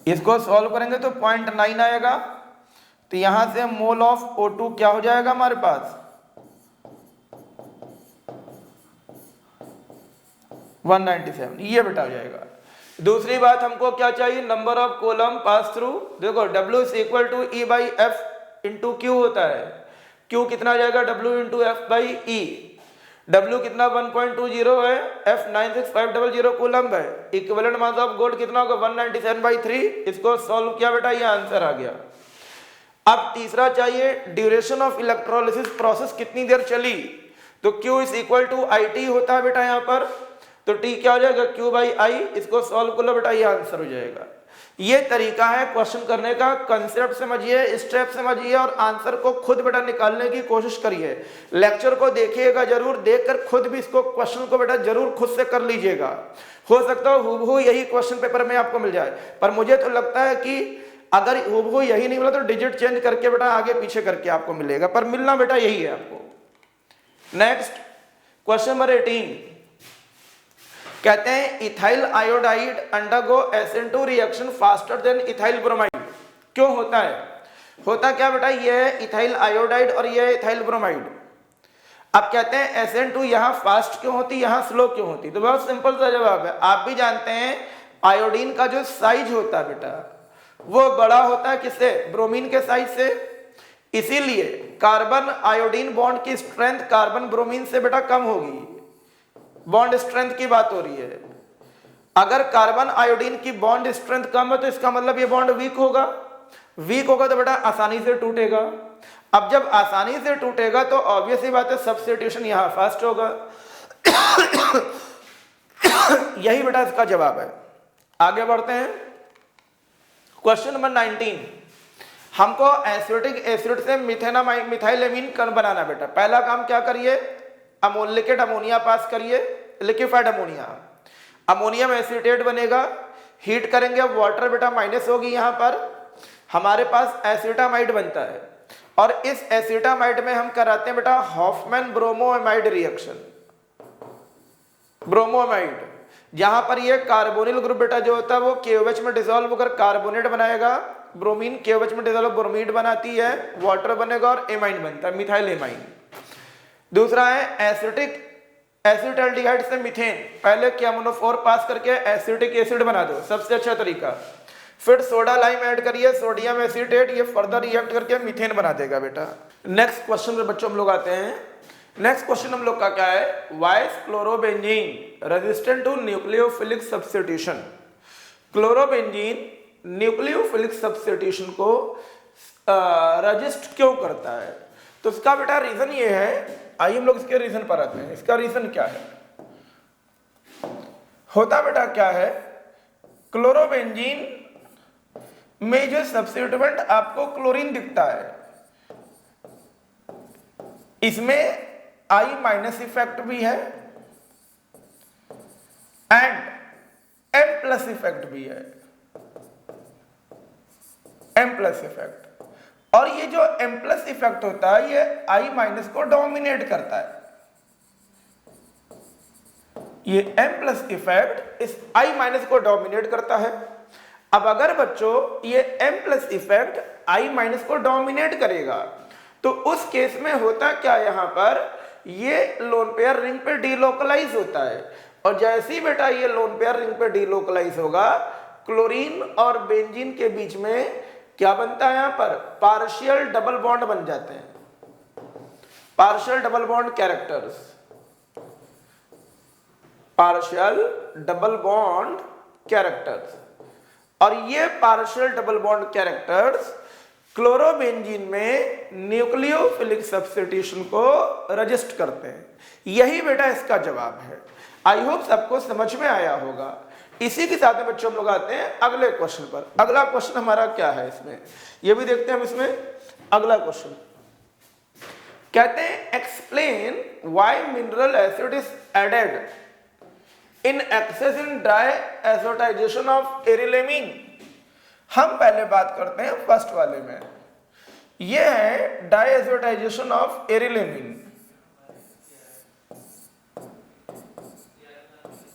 इसको सॉल्व करेंगे तो 0.9 आएगा। तो यहां से मोल ऑफ O2 क्या हो जाएगा हमारे पास, 197, ये बेटा हो जाएगा। दूसरी बात हमको क्या चाहिए, number of coulomb pass through. देखो W is equal to E/F into Q होता है। Q कितना आ जाएगा, W इंटू F/E। W कितना 1.20 है, F 96500 कूलम है। इक्विवेलेंट मास ऑफ गोल्ड कितना होगा 197/3। इसको सॉल्व किया बेटा, ये आंसर आ गया। अब तीसरा चाहिए ड्यूरेशन ऑफ इलेक्ट्रोलिसिस प्रोसेस कितनी देर चली, तो Q is equal to IT होता है बेटा यहाँ पर, तो T क्या हो जाएगा Q बाई I। इसको सॉल्व कर लो बेटा, ये आंसर हो जाएगा। ये तरीका है क्वेश्चन करने का, कंसेप्ट समझिए, स्टेप समझिए और आंसर को खुद बेटा निकालने की कोशिश करिए। लेक्चर को देखिएगा जरूर, देखकर खुद भी इसको क्वेश्चन को बेटा जरूर खुद से कर लीजिएगा। हो सकता है हूबहू यही क्वेश्चन पेपर में आपको मिल जाए, पर मुझे तो लगता है कि अगर हूबहू यही नहीं मिला तो डिजिट चेंज करके बेटा आगे पीछे करके आपको मिलेगा, पर मिलना बेटा यही है आपको। नेक्स्ट क्वेश्चन नंबर 18 कहते हैं ethyl iodide undergo SN2 reaction faster than ethyl bromide. क्यों होता है? होता क्या बेटा, ये है इथाइल आयोडाइड और ये है इथाइल ब्रोमाइड। अब कहते हैं SN2 यहां फास्ट क्यों होती, यहां स्लो क्यों होती, तो बहुत सिंपल सा जवाब है। आप भी जानते हैं आयोडीन का जो साइज होता है बेटा वो बड़ा होता है किससे, ब्रोमीन के साइज से। इसीलिए कार्बन आयोडीन बॉन्ड की स्ट्रेंथ कार्बन ब्रोमीन से बेटा कम होगी। बॉन्ड स्ट्रेंथ की बात हो रही है। अगर कार्बन आयोडीन की बॉन्ड स्ट्रेंथ कम है तो इसका मतलब ये बॉन्ड वीक होगा। वीक होगा तो बेटा आसानी से टूटेगा। अब जब आसानी से टूटेगा तो ऑब्वियस ही बात है सब्स्टिट्यूशन यहां फास्ट होगा। यही बेटा इसका जवाब है। आगे बढ़ते हैं क्वेश्चन नंबर 19। हमको एसिटिक एसिड से मिथाइलेमीन कण बनाना बेटा। पहला काम क्या करिए, लिक्विड अमोनिया पास करिए, लिक्विफाइड अमोनिया, अमोनियम एसीटेट बनेगा, हीट करेंगे, वाटर बेटा माइनस होगी, यहां पर हमारे पास एसिटामाइड बनता है और इस एसिटामाइड में हम कराते हैं बेटा हॉफमैन ब्रोमोएमाइड रिएक्शन। ब्रोमोएमाइड जहां पर ये कार्बोनिल ग्रुप बेटा जो होता है वो KOH में डिसॉल्व होकर कार्बोनेट बनाएगा, ब्रोमीन KOH में डिसॉल्व ब्रोमीड बनाती है, वाटर बनेगा और एमाइन बनता है, मिथाइल एमाइन। दूसरा है एसिटाल्डिहाइड से मीथेन, पहले KMnO4 पास करके एसिटिक एसिड बना दो, सबसे अच्छा तरीका। फिर सोडा लाइम ऐड करिए, सोडियम एसीटेट, ये फर्दर रिएक्ट करके मीथेन बना देगा बेटा। नेक्स्ट क्वेश्चन में बच्चों हम लोग आते हैं। नेक्स्ट क्वेश्चन हम लोग का क्या है, why is chlorobenzene resistant to nucleophilic substitution. Chlorobenzene nucleophilic substitution को रजिस्ट क्यों करता है, तो इसका बेटा रीजन ये है। आइए हम लोग इसके रीजन पर आते हैं। इसका रीजन क्या है, होता बेटा क्या है, क्लोरोबेंजीन में जो सब्स्टिट्यूएंट आपको क्लोरीन दिखता है इसमें I- इफेक्ट भी है एंड M+ इफेक्ट भी है, M+ इफेक्ट। और ये जो M+ इफेक्ट होता है ये I- को डोमिनेट करता है। ये M+ इफेक्ट इस I- को डोमिनेट करता है। अब अगर बच्चों ये M+ इफेक्ट I- को डोमिनेट करेगा तो उस केस में होता क्या, यहां पर ये लोन पेयर रिंग पे डीलोकलाइज होता है और जैसे ही बेटा ये लोन पेयर रिंग पे डीलोकलाइज होगा क्लोरीन और बेंजीन के बीच में क्या बनता है, यहां पर पार्शियल डबल बॉन्ड बन जाते हैं। Partial double bond characters, partial double bond characters, और ये partial double bond characters chlorobenzene में न्यूक्लियोफिलिक सब्स्टिट्यूशन को रजिस्ट करते हैं। यही बेटा इसका जवाब है। आई होप सबको समझ में आया होगा। इसी के साथ में बच्चों हम लोग आते हैं अगले क्वेश्चन पर। अगला क्वेश्चन हमारा क्या है इसमें, ये भी देखते हैं हम इसमें। अगला क्वेश्चन कहते हैं explain why mineral acid is added in excess in diazotization of arylamine. हम पहले बात करते हैं फर्स्ट वाले में, यह है डायएजोटाइजेशन ऑफ एरिलेमीन।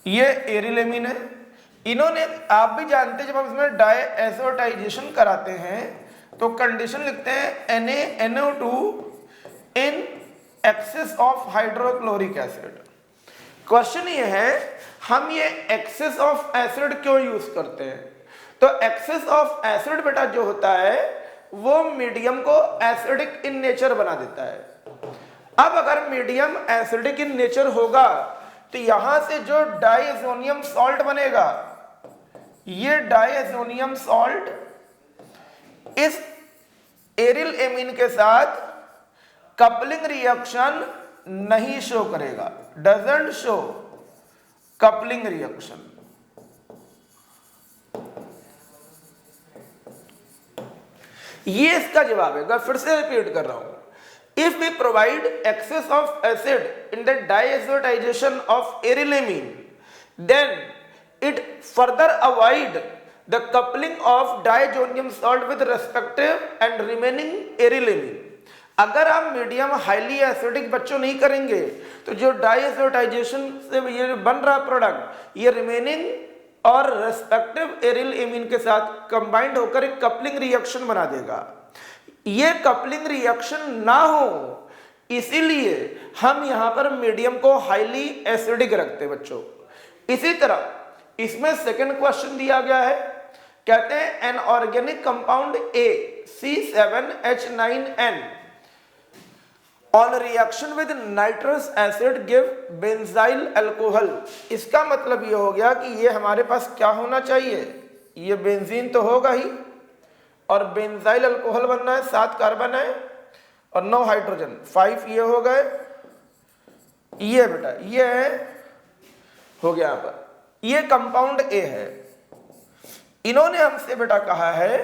ये एरिलेमीन है। इन्होंने, आप भी जानते हैं जब हम इसमें डायएजोटाइजेशन कराते हैं तो कंडीशन लिखते हैं NaNO2 in excess of hydrochloric acid. Question ये है हम ये एक्सेस ऑफ एसिड क्यों यूज करते हैं, तो एक्सेस ऑफ एसिड बेटा जो होता है वो मीडियम को एसिडिक इन नेचर बना देता है। अब अगर मीडियम एसिडिक इन नेचर होगा तो यहां से जो डाइएजोनियम सॉल्ट बनेगा, ये डाइएजोनियम सॉल्ट इस एरिल एमीन के साथ कपलिंग रिएक्शन नहीं शो करेगा, डजंट शो कपलिंग रिएक्शन। ये इसका जवाब है। फिर से रिपीट कर रहा हूं, if we provide excess of acid in the diazotization of arylamine then it further avoid the coupling of diazonium salt with respective and remaining arylamine. अगर आप मीडियम हाईली एसिडिक बच्चों नहीं करेंगे तो जो डाइएजोटाइजेशन से ये बन रहा प्रोडक्ट ये रिमेनिंग और रेस्पेक्टिव एरिल एमीन के साथ कंबाइंड होकर एक कपलिंग रिएक्शन बना देगा। ये कपलिंग रिएक्शन ना हो इसीलिए हम यहां पर मीडियम को हाईली एसिडिक रखते हैं बच्चों। इसी तरह इसमें सेकंड क्वेश्चन दिया गया है, कहते हैं an organic compound C7H9N on reaction with nitrous acid give benzyl alcohol. इसका मतलब ये हो गया कि ये हमारे पास क्या होना चाहिए, ये बेंजीन तो होगा ही और बेंजाइल अल्कोहल बनना है, 7 कार्बन है और 9 हाइड्रोजन, 5 ये हो गए, ये बेटा ये है, हो गया। यहाँ पर ये कंपाउंड ए है। इन्होंने हमसे बेटा कहा है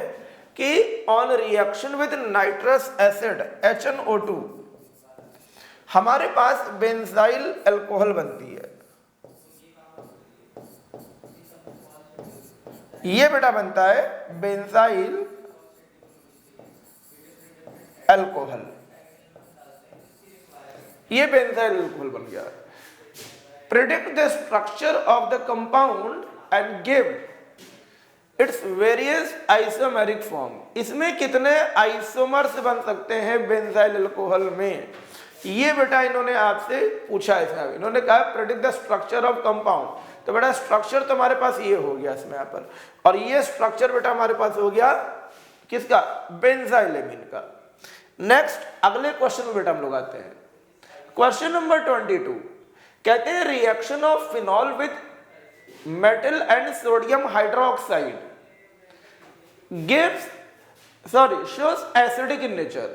कि on reaction with nitrous acid HNO2 हमारे पास बेंजाइल अल्कोहल बनती है। ये बेटा बनता है बेंजाइल अल्कोहल, ये बेंजाइल अल्कोहल बन गया। Predict the structure of the compound and give its various isomeric form. इसमें कितने आइसोमर्स बन सकते हैं बेंजाइल अल्कोहल में, ये बेटा इन्होंने आपसे पूछा है साहब। इन्होंने कहा predict the structure of compound, तो बेटा स्ट्रक्चर तो हमारे पास ये हो गया इसमें यहाँ पर, और ये स्ट्रक्चर बेटा हमारे पास हो गया किसका, बेंजाइलेमीन का। नेक्स्ट अगले क्वेश्चन में बेटा हम लोग आते हैं, क्वेश्चन नंबर 22। कहते हैं reaction of phenol with metal and sodium hydroxide shows acidic in nature.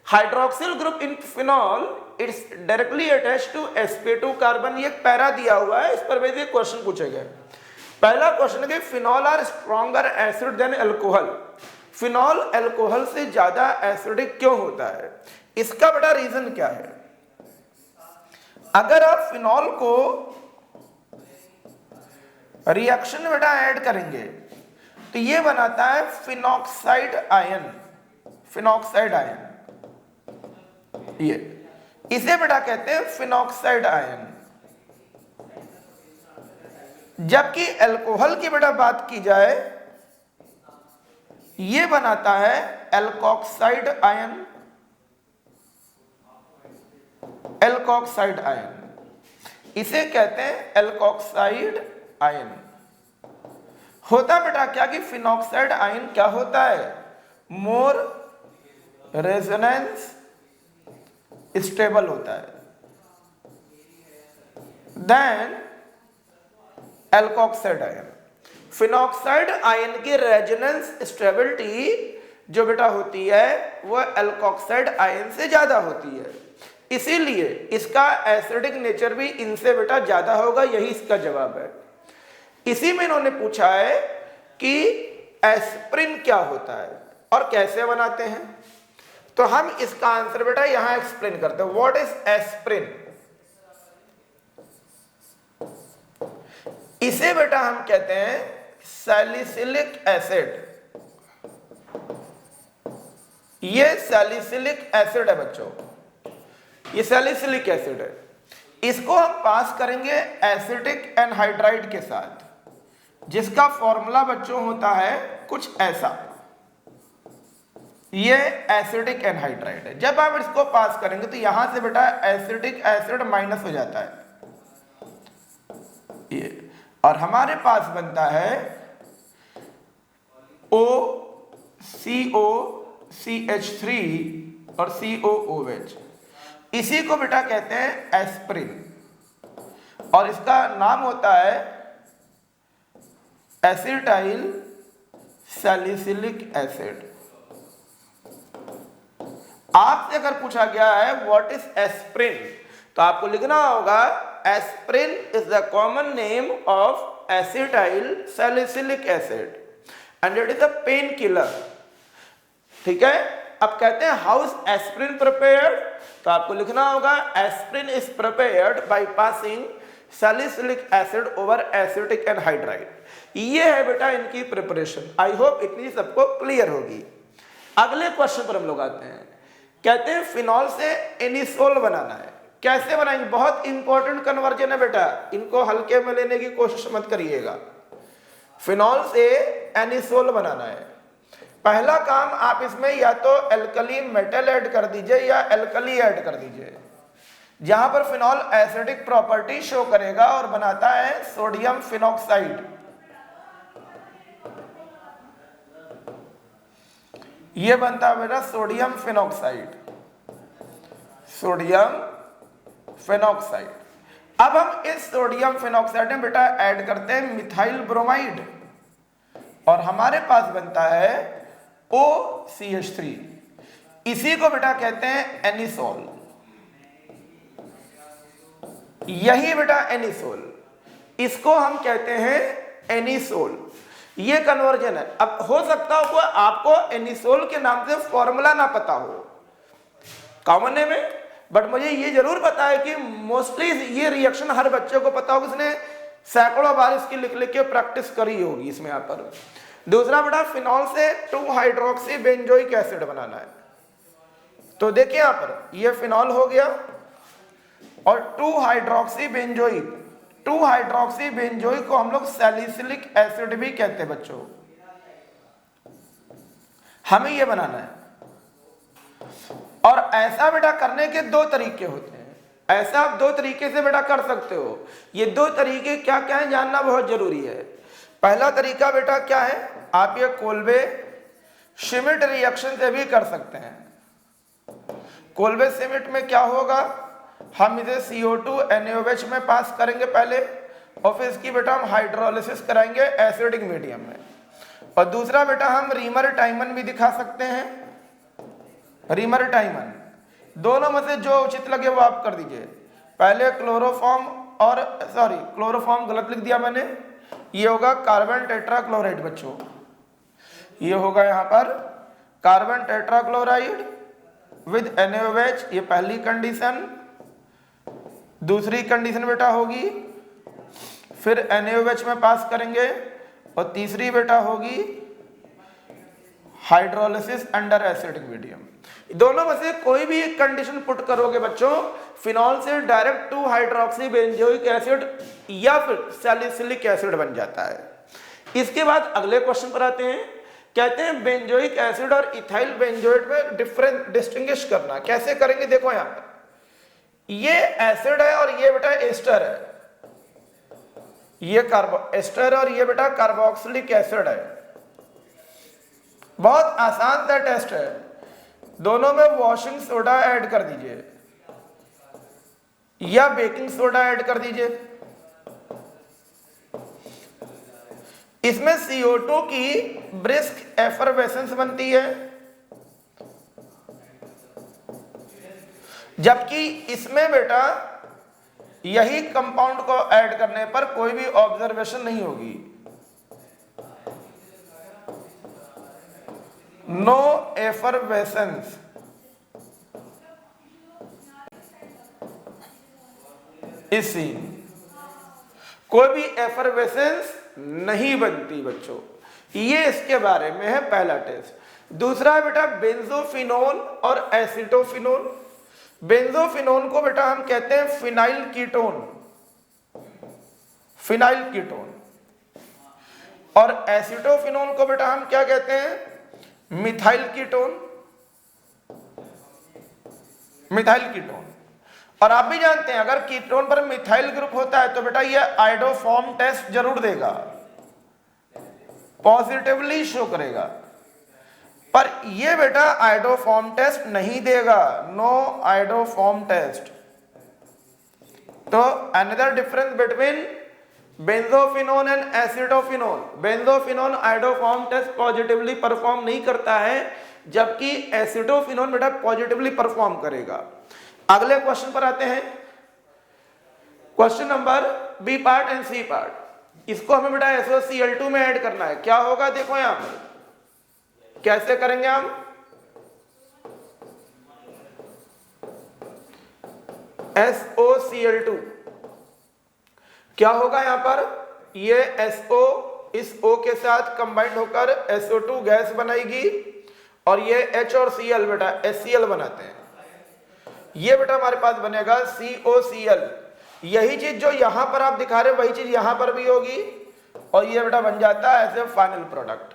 Hydroxyl group in phenol it's directly attached to sp2 carbon. ये एक पैरा दिया हुआ है, इस पर वैसे क्वेश्चन पूछे गए। पहला क्वेश्चन है phenol are stronger acid than alcohol. Phenol alcohol से ज्यादा एसिडिक क्यों होता है, इसका बड़ा रीजन क्या है। अगर आप फिनॉल को रिएक्शन में बेटा ऐड करेंगे तो ये बनाता है फिनॉक्साइड आयन, फिनॉक्साइड आयन, ये इसे बेटा कहते हैं फिनॉक्साइड आयन। जबकि अल्कोहल की बेटा बात की जाए ये बनाता है एल्कोक्साइड आयन, एल्कोक्साइड आयन, इसे कहते हैं एल्कोक्साइड आयन। होता बेटा क्या कि फिनॉक्साइड आयन क्या होता है, मोर रेजोनेंस स्टेबल होता है than alkoxide ion. Phenoxide ion की रेजोनेंस स्टेबिलिटी जो बेटा होती है वो एल्कोक्साइड आयन से ज्यादा होती है, इसीलिए इसका एसिडिक नेचर भी इनसे बेटा ज्यादा होगा, यही इसका जवाब है। इसी में इन्होंने पूछा है कि एस्प्रिन क्या होता है और कैसे बनाते हैं, तो हम इसका आंसर बेटा यहां एक्सप्लेन करते हैं। व्हाट इज एस्प्रिन, इसे बेटा हम कहते हैं सैलिसिलिक एसिड। ये सैलिसिलिक एसिड है बच्चों, ये सैलिसिलिक एसिड है। इसको हम पास करेंगे एसिटिक एनहाइड्राइड के साथ, जिसका फॉर्मूला बच्चों होता है कुछ ऐसा, ये एसिटिक एनहाइड्राइड है। जब आप इसको पास करेंगे तो यहां से बेटा एसिटिक एसिड माइनस हो जाता है ये, और हमारे पास बनता है OCOCH3 और COOH। इसी को बेटा कहते हैं एस्प्रिन, और इसका नाम होता है एसिटाइल सैलिसिलिक एसिड। आपसे अगर पूछा गया है व्हाट इज एस्प्रिन, तो आपको लिखना होगा aspirin is the common name of acetyl salicylic acid and it is a pain killer. ठीक है, अब कहते हैं हाउ इज एस्प्रिन प्रिपेयर्ड, तो आपको लिखना होगा aspirin is prepared by passing salicylic acid over acetic anhydride. ये है बेटा इनकी प्रिपरेशन। आई होप इतनी सबको क्लियर होगी। अगले क्वेश्चन पर हम लोग आते हैं। कहते हैं फिनॉल से एनिसोल बनाना है, कैसे बनाएंगे? बहुत इंपॉर्टेंट कन्वर्जन है बेटा, इनको हल्के में लेने की कोशिश मत करिएगा। फिनॉल से एनिसोल बनाना है, पहला काम आप इसमें या तो एल्कली मेटल ऐड कर दीजिए या एल्कली ऐड कर दीजिए। जहां पर फिनॉल एसिडिक प्रॉपर्टी शो करेगा और बनाता है सोडियम फिनॉक्साइड। ये बनता है बेटा सोडियम फिनॉक्साइड, सोडियम फिनॉक्साइड। अब हम इस सोडियम फिनॉक्साइड में बेटा ऐड करते हैं मिथाइल ब्रोमाइड और हमारे पास बनता है OCH3। इसी को बेटा कहते हैं एनिसोल। यही बेटा एनिसोल, इसको हम कहते हैं एनिसोल। ये कन्वर्जन है। अब हो सकता हो आपको एनिसोल के नाम से फॉर्मूला ना पता हो कॉमन नेम में, बट मुझे ये जरूर पता है कि मोस्टली ये रिएक्शन हर बच्चे को पता होगा, इसने सैकड़ों बार इसकी लिख लिख के प्रैक्टिस करी होगी। इसमें यहाँ पर दूसरा बेटा फिनॉल से 2 हाइड्रोक्सी बेंजोइक एसिड बनाना है। तो देखिए यहाँ पर ये फिनॉल हो गया और 2 हाइड्रोक्सी बेंजोइक, 2 हाइड्रोक्सी बेंजोइक को हम लोग सैलिसिलिक एसिड भी कहते हैं बच्चों। हमें ये बनाना है और ऐसा बेटा करने के 2 तरीके होते हैं। ऐसा आप 2 तरीके से बेटा कर सकते हो। ये 2 तरीके क्या क्या है जानना बहुत जरूरी है। पहला तरीका बेटा क्या है, आप ये कोल्बे श्मिट रिएक्शन से भी कर सकते हैं। कोल्बे श्मिट में क्या होगा, हम इसे CO2 NaOH में पास करेंगे पहले और फिर इसकी बेटा हम हाइड्रोलिसिस कराएंगे एसिडिक मीडियम में। और दूसरा बेटा हम रीमर टाइमन भी दिखा सकते हैं, रीमर टाइमन। दोनों में से जो उचित लगे वो आप कर दीजिए। पहले क्लोरोफॉर्म और सॉरी क्लोरोफॉर्म गलत लिख दिया मैंने, ये होगा कार्बन टेट्राक्लोराइड बच्चों। ये होगा यहाँ पर कार्बन टेट्राक्लोराइड विद NaOH, ये पहली कंडीशन। दूसरी कंडीशन बेटा होगी फिर NaOH में पास करेंगे और तीसरी बेटा होगी हाइड्रोलिसिस अंडर एसिडिक मीडियम। दोनों में से कोई भी एक कंडीशन पुट करोगे बच्चों, फिनॉल से डायरेक्ट 2 हाइड्रोक्सी बेंजोइक एसिड या फिर सैलिसिलिक एसिड बन जाता है। इसके बाद अगले क्वेश्चन पर आते हैं। कहते हैं बेंजोइक एसिड और इथाइल बेंजोएट में डिफरेंस डिस्टिंग्विश करना, कैसे करेंगे? देखो यहाँ पर ये एसिड है और ये बेटा एस्टर है, ये कार्बो एस्टर और ये बेटा कार्बोक्सिलिक एसिड है। बहुत आसान सा टेस्ट है। दोनों में वॉशिंग सोडा ऐड कर दीजिए या बेकिंग सोडा ऐड कर दीजिए। इसमें CO2 की ब्रिस्क एफरवेसेंस बनती है, जबकि इसमें बेटा यही कंपाउंड को ऐड करने पर कोई भी ऑब्जर्वेशन नहीं होगी। No effervescence. इसी कोई भी एफरवेसेंस नहीं बनती बच्चों। ये इसके बारे में है पहला टेस्ट। दूसरा बेटा बेंजोफिनोल और एसिटोफिनोल। बेंजोफिनोल को बेटा हम कहते हैं फिनाइल कीटोन, फिनाइल कीटोन। और एसिटोफिनोल को बेटा हम क्या कहते हैं? Methyl ketone, methyl ketone. और आप भी जानते हैं अगर कीटोन पर मिथाइल ग्रुप होता है तो बेटा ये आयोडोफॉर्म टेस्ट जरूर देगा, पॉजिटिवली शो करेगा। पर ये बेटा आयोडोफॉर्म टेस्ट नहीं देगा, नो आयोडोफॉर्म टेस्ट। तो another difference between benzophenone and acetophenone, benzophenone iodoform test positively perform नहीं करता है, जबकि एसिटोफिनोन बेटा पॉजिटिवली परफॉर्म करेगा। अगले क्वेश्चन पर आते हैं, question number B part and C part. इसको हमें बेटा SOCl2 में ऐड करना है। क्या होगा देखो यहां पर कैसे करेंगे हम, SOCl2 क्या होगा यहां पर, ये SO इस O के साथ कंबाइंड होकर SO2 गैस बनाएगी और ये H और Cl बेटा HCl बनाते हैं। ये बेटा हमारे पास बनेगा COCl। यही चीज जो यहां पर आप दिखा रहे हो वही चीज यहां पर भी होगी और ये बेटा बन जाता है एज ए फाइनल प्रोडक्ट।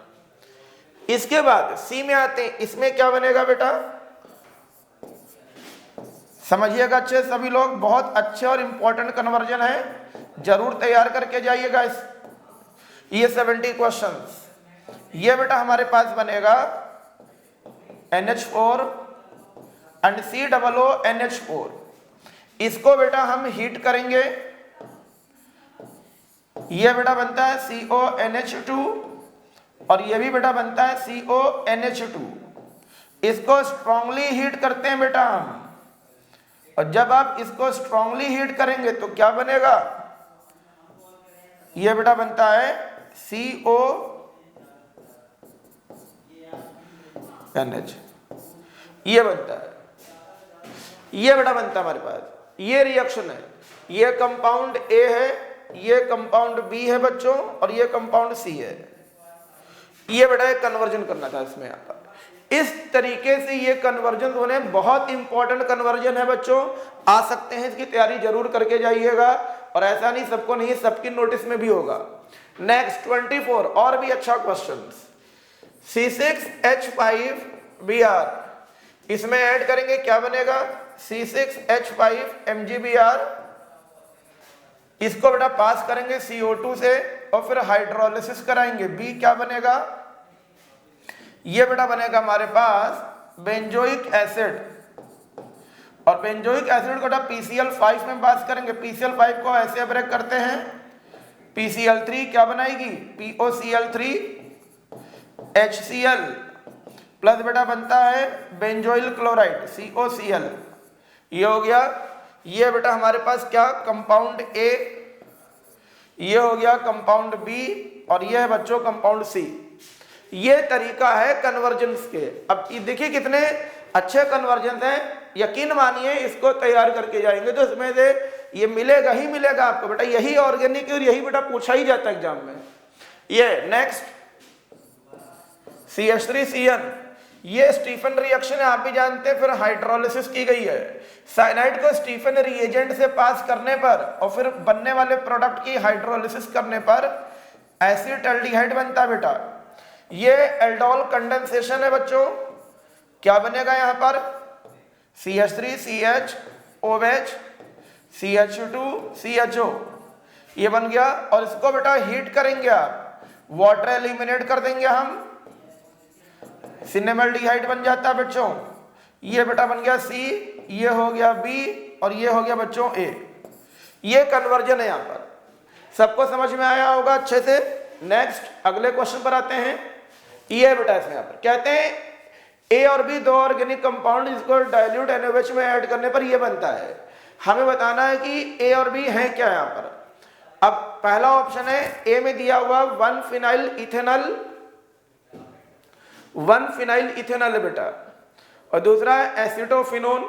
इसके बाद सी में आते हैं, इसमें क्या बनेगा बेटा, समझिएगा अच्छे सभी लोग, बहुत अच्छे और इंपॉर्टेंट कन्वर्जन है, जरूर तैयार करके जाइएगा ये 70 क्वेश्चंस। ये बेटा हमारे पास बनेगा NH4 एंड COONH4। इसको बेटा हम हीट करेंगे, ये बेटा बनता है CONH2 और ये भी बेटा बनता है CONH2। इसको स्ट्रांगली हीट करते हैं बेटा हम, और जब आप इसको स्ट्रांगली हीट करेंगे तो क्या बनेगा, ये बेटा बनता है CONH, ये बनता है, ये बेटा बनता है हमारे पास। ये रिएक्शन है, ये कंपाउंड A है, ये कंपाउंड B है बच्चों और ये कंपाउंड C है। ये बेटा एक कन्वर्जन करना था इसमें यहाँ पर। इस तरीके से ये कन्वर्जन होने, बहुत इंपॉर्टेंट कन्वर्जन है बच्चों, आ सकते हैं, इसकी तैयारी जरूर करके जाइएगा। और ऐसा नहीं सबको नहीं, सबकी नोटिस में भी होगा। नेक्स्ट 24 और भी अच्छा क्वेश्चन, C6H5Br, इसमें ऐड करेंगे क्या बनेगा, C6H5MgBr। इसको बेटा पास करेंगे CO2 से और फिर हाइड्रोलिसिस कराएंगे, B क्या बनेगा, ये बेटा बनेगा हमारे पास बेंजोइक एसिड। और बेंजोइक एसिड को बेटा PCl5 में पास करेंगे, PCl5 को ऐसे ब्रेक करते हैं, PCl3 क्या बनाएगी, POCl3 HCl प्लस बेटा बनता है बेंजोइल क्लोराइड COCl। ये हो गया, ये बेटा हमारे पास क्या कंपाउंड A, ये हो गया कंपाउंड B और ये है बच्चों कंपाउंड C। ये तरीका है कन्वर्जेंस के। अब देखिए कितने अच्छे कन्वर्जेंस हैं, यकीन मानिए इसको तैयार करके जाएंगे तो इसमें से ये मिलेगा ही मिलेगा आपको बेटा, यही ऑर्गेनिक और यही बेटा पूछा ही जाता है एग्जाम में। ये नेक्स्ट CH3CN, ये स्टीफन रिएक्शन है, आप भी जानते हैं, फिर हाइड्रोलिसिस की गई है। साइनाइड को स्टीफन रिएजेंट से पास करने पर और फिर बनने वाले प्रोडक्ट की हाइड्रोलिसिस करने पर एसिटाल्डिहाइड बनता है बेटा। ये एल्डोल कंडेंसेशन है बच्चों, क्या बनेगा यहां पर, CH3CHOH CH2CHO, ये बन गया। और इसको बेटा हीट करेंगे आप, वाटर एलिमिनेट कर देंगे हम, सिनेमल्डिहाइड बन जाता है बच्चों। ये बेटा बन गया C, ये हो गया B और ये हो गया बच्चों A। ये कन्वर्जन है यहां पर, सबको समझ में आया होगा अच्छे से। नेक्स्ट अगले क्वेश्चन पर आते हैं। ये बेटा इसमें यहां पर कहते हैं A और B दो ऑर्गेनिक कंपाउंड, जिसको डाइल्यूट NaOH में ऐड करने पर ये बनता है। हमें बताना है कि A और B है क्या यहां पर। अब पहला ऑप्शन है, A में दिया हुआ 1 फिनाइल इथेनॉल है बेटा, और दूसरा है एसिटोफिनोन,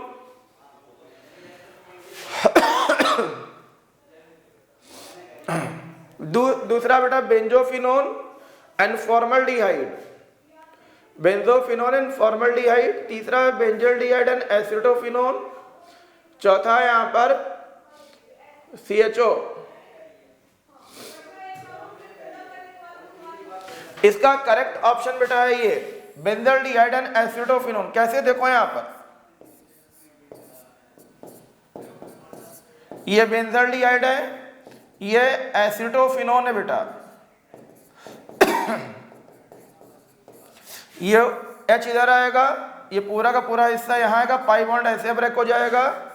दूसरा बेटा benzophenone and formaldehyde, benzophenone and formaldehyde, तीसरा है बेंजल्डिहाइड एंड एसिटोफिनोन, चौथा है यहां पर CHO। इसका करेक्ट ऑप्शन बेटा है ये बेंजल्डिहाइड एंड एसिटोफिनोन। कैसे देखो यहां पर, ये बेंजल्डिहाइड है, ये एसिटोफिनोन है बेटा। ये H इधर आएगा, ये पूरा का पूरा हिस्सा यहां आएगा, पाई बॉन्ड ऐसे ब्रेक हो जाएगा,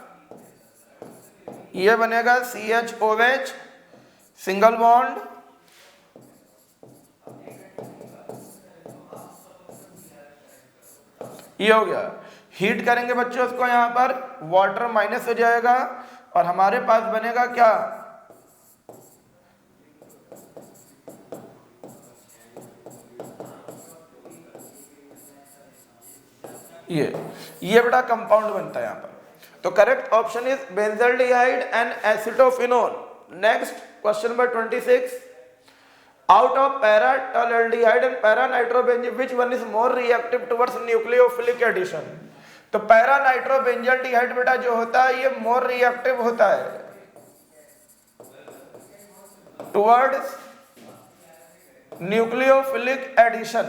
ये बनेगा CHOH सिंगल बॉन्ड, ये हो गया। हीट करेंगे बच्चों उसको, यहां पर वाटर माइनस हो जाएगा और हमारे पास बनेगा क्या, ये बेटा कंपाउंड बनता है यहां पर। तो correct option is benzaldehyde and acetophenone. Next question number 26, out of para-tolualdehyde and para-nitrobenzene which one is more reactive towards nucleophilic addition। तो para-nitrobenzaldehyde बेटा जो होता है ये मोर रिएक्टिव होता है टुवर्ड्स न्यूक्लियोफिलिक एडिशन।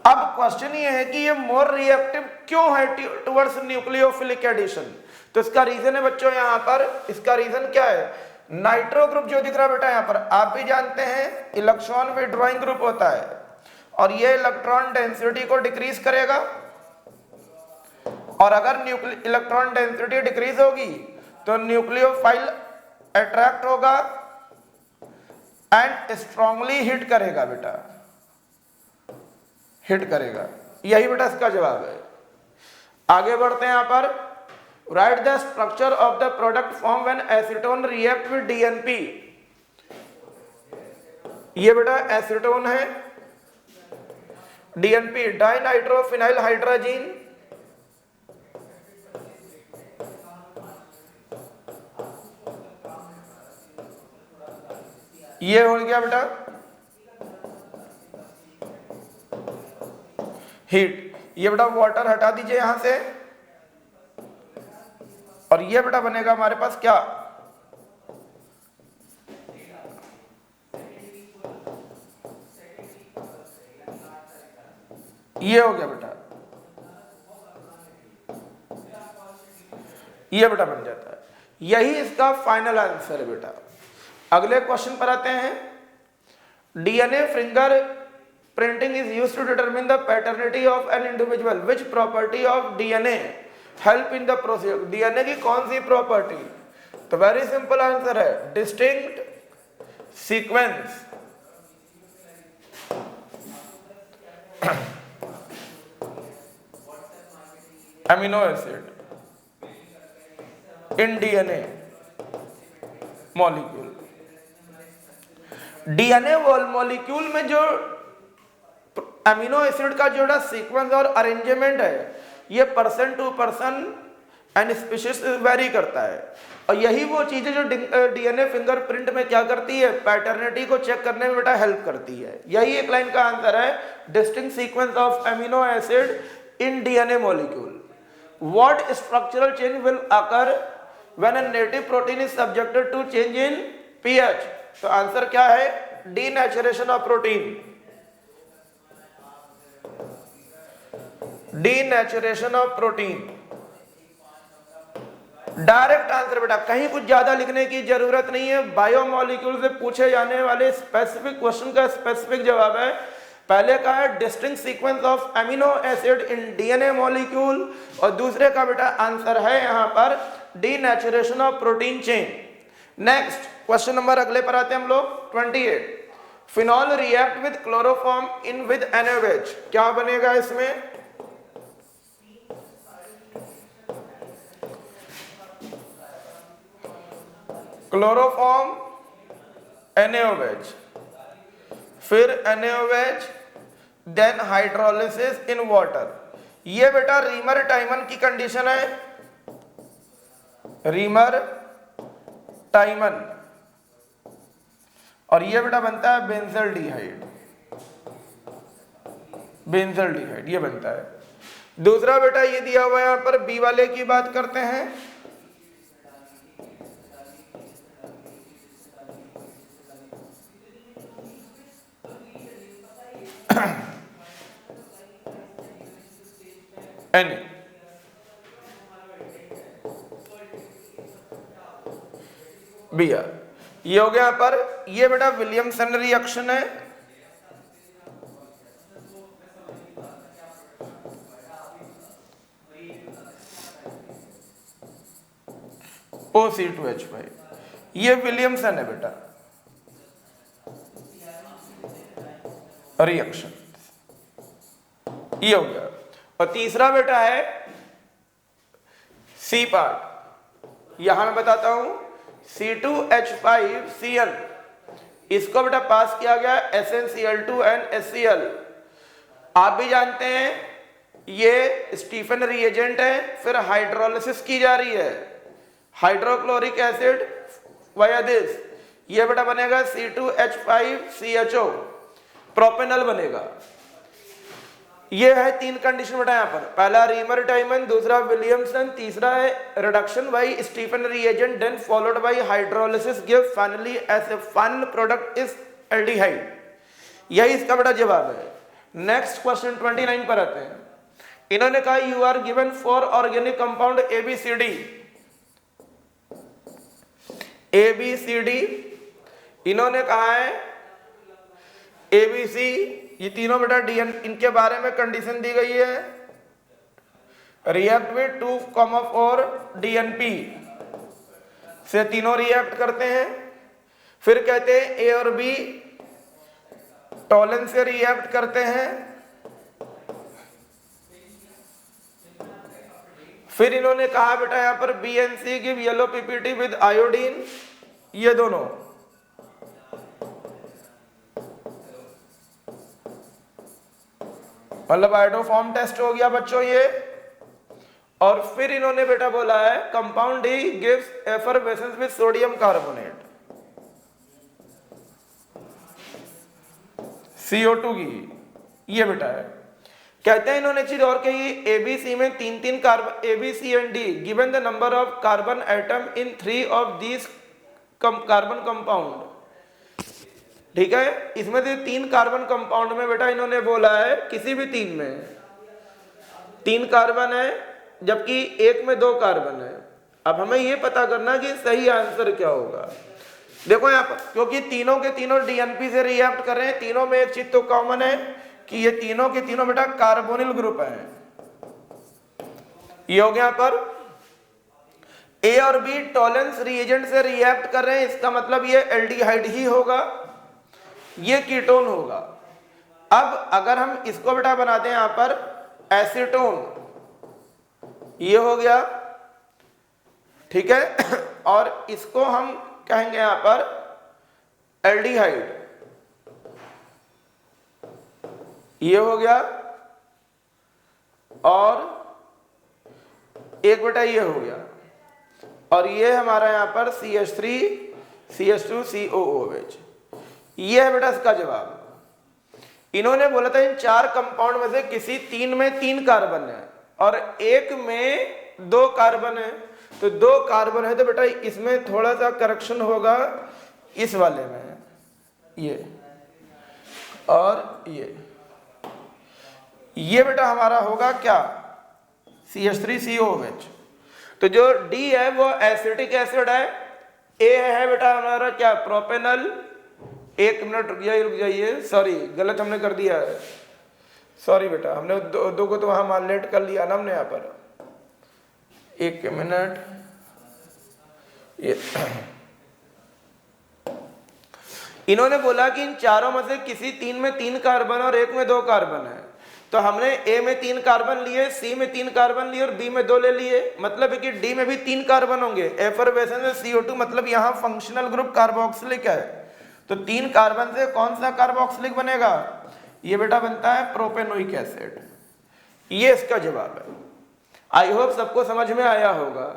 अब क्वेश्चन ये है कि ये मोर रिएक्टिव क्यों है टुवर्ड्स न्यूक्लियोफिलिक एडिशन। तो इसका रीजन है बच्चों यहां पर, इसका रीजन क्या है, नाइट्रो ग्रुप जो दिख रहा है बेटा यहां पर, आप भी जानते हैं इलेक्ट्रॉन विड्रॉइंग ग्रुप होता है और ये इलेक्ट्रॉन डेंसिटी को डिक्रीज करेगा और अगर इलेक्ट्रॉन डेंसिटी डिक्रीज होगी तो न्यूक्लियोफाइल अट्रैक्ट होगा एंड स्ट्रांगली हिट करेगा बेटा, हिट करेगा। यही बेटा इसका जवाब है। आगे बढ़ते हैं यहां पर, right the structure of the product form when acetone react with DNP. ये बेटा एसीटोन है, डीएनपी डाइनाइट्रोफिनाइल हाइड्रोजीन, ये हो गया बेटा हीट। ये बेटा वाटर हटा दीजिए यहां से और ये बेटा बनेगा हमारे पास क्या, ये हो गया बेटा, ये बेटा बन जाता है। यही इसका फाइनल आंसर है बेटा। अगले क्वेश्चन पर आते हैं। DNA fingerprinting is used to determine the paternity of an individual, which property of DNA help in the process. DNA की कौन सी प्रॉपर्टी, तो वेरी सिंपल आंसर है distinct sequence amino acid in DNA molecule. DNA molecule में जो amino acid का जो sequence और अरेंजमेंट है ये person to person and species vary करता है और यही वो चीजें जो डीएनए फिंगरप्रिंट में क्या करती है, पैटर्निटी को चेक करने में बेटा हेल्प करती है। यही एक लाइन का आंसर है, distinct sequence of amino acid in DNA molecule. What structural change will occur when a native protein is subjected to change in pH. तो आंसर क्या है, denaturation of protein, denaturation of protein. Direct answer बेटा, कहीं कुछ ज्यादा लिखने की जरूरत नहीं है। बायोमॉलिक्यूल से पूछे जाने वाले स्पेसिफिक क्वेश्चन का स्पेसिफिक जवाब है। पहले का है distinct sequence of amino acid in DNA molecule और दूसरे का बेटा आंसर है यहां पर denaturation of protein chain. Next question number अगले पर आते हैं हम लोग 28। Phenol react with chloroform in with NaOH। क्या बनेगा इसमें, क्लोरोफॉर्म NaOH, फिर NaOH, then hydrolysis in water. ये बेटा रीमर टाइमन की कंडीशन है, रीमर टाइमन, और ये बेटा बनता है बेंजल्डिहाइड, बेंजल्डिहाइड ये बनता है। दूसरा बेटा ये दिया हुआ है यहां पर, बी वाले की बात करते हैं। N बियर, ये हो गया पर, ये बेटा विलियमसन रिएक्शन है। OC2H5, ये विलियमसन है बेटा रिएक्शन। ये हो गया। और तीसरा बेटा है सी पार्ट, यहां मैं बताता हूं C2H5Cl, इसको बेटा पास किया गया SnCl2 एंड HCl। आप भी जानते हैं ये स्टीफन रिएजेंट है, फिर हाइड्रोलिसिस की जा रही है, हाइड्रोक्लोरिक एसिड वाया दिस, ये बेटा बनेगा C2H5CHO, प्रोपेनल बनेगा। ये है तीन कंडीशन बेटा यहाँ पर, पहला रीमर टाइमन, दूसरा विलियमसन, तीसरा है reduction by Stephen reagent then followed by hydrolysis give finally as a final product is aldehyde. यही इसका बेटा जवाब है। नेक्स्ट क्वेश्चन 29 पर आते हैं। इन्होंने कहा you are given for organic compound ABCD, ABCD इन्होंने कहा है ABC, ये तीनों बेटा DN, इनके बारे में कंडीशन दी गई है, रिएक्ट विद 2,4 DNP से तीनों रिएक्ट करते हैं। फिर कहते हैं A और B टॉलन से रिएक्ट करते हैं। फिर इन्होंने कहा बेटा यहां पर BNC give yellow PPT with iodine, ये दोनों मतलब आयोडोफॉर्म टेस्ट हो गया बच्चों ये। और फिर इन्होंने बेटा बोला है compound D gives effervescence with sodium carbonate, CO2 की, ये बेटा है। कहते हैं इन्होंने चीज और कही, ABC में तीन carbon, ABC and D given the number of carbon atom in 3 of these carbon compound. ठीक है, इसमें से 3 कार्बन कंपाउंड में बेटा इन्होंने बोला है किसी भी 3 में 3 कार्बन है, जबकि एक में 2 कार्बन है। अब हमें यह पता करना कि सही आंसर क्या होगा। देखो यहाँ पर, क्योंकि तीनों के तीनों DNP से रिएक्ट कर रहे हैं, तीनों में एक चीज तो कॉमन है कि ये तीनों के तीनों बेटा कार्बोनिल ग्रुप है। ये हो गया यहाँ पर A और B टॉलेंस रिएजेंट से रिएक्ट कर रहे हैं, इसका मतलब ये एल्डिहाइड ही होगा, ये कीटोन होगा। अब अगर हम इसको बेटा बनाते हैं यहां पर एसीटोन, ये हो गया, ठीक है, और इसको हम कहेंगे यहां पर एल्डिहाइड, ये हो गया, और एक बेटा ये हो गया, और ये हमारा यहां पर CH3 CH2 COOH, ये है बेटा इसका जवाब। इन्होंने बोला था इन 4 कंपाउंड में से किसी 3 में 3 कार्बन है और एक में 2 कार्बन है, तो 2 कार्बन है तो बेटा इसमें थोड़ा सा करेक्शन होगा इस वाले में, ये और ये बेटा हमारा होगा क्या CH3COOH। तो जो D है वो एसिटिक एसिड है, A है बेटा हमारा क्या प्रोपेनल। एक मिनट रुक जाइए, सॉरी गलत हमने कर दिया है, सॉरी बेटा, हमने दो को तो वहां मान लेट कर लिया ना हमने यहाँ पर, एक मिनट, ये इन्होंने बोला कि इन चारों में से किसी 3 में 3 कार्बन और एक में 2 कार्बन है, तो हमने A में 3 कार्बन लिए, C में 3 कार्बन लिए और B में 2 ले लिए, मतलब है कि D में भी 3 कार्बन होंगे। एफरवेसेंस CO2 मतलब यहाँ फंक्शनल ग्रुप कार्बोक्सिलिक है, तो 3 कार्बन से कौन सा कार्बोक्सिलिक बनेगा, ये बेटा बनता है प्रोपेनोइक एसिड। ये इसका जवाब है। आई होप सबको समझ में आया होगा।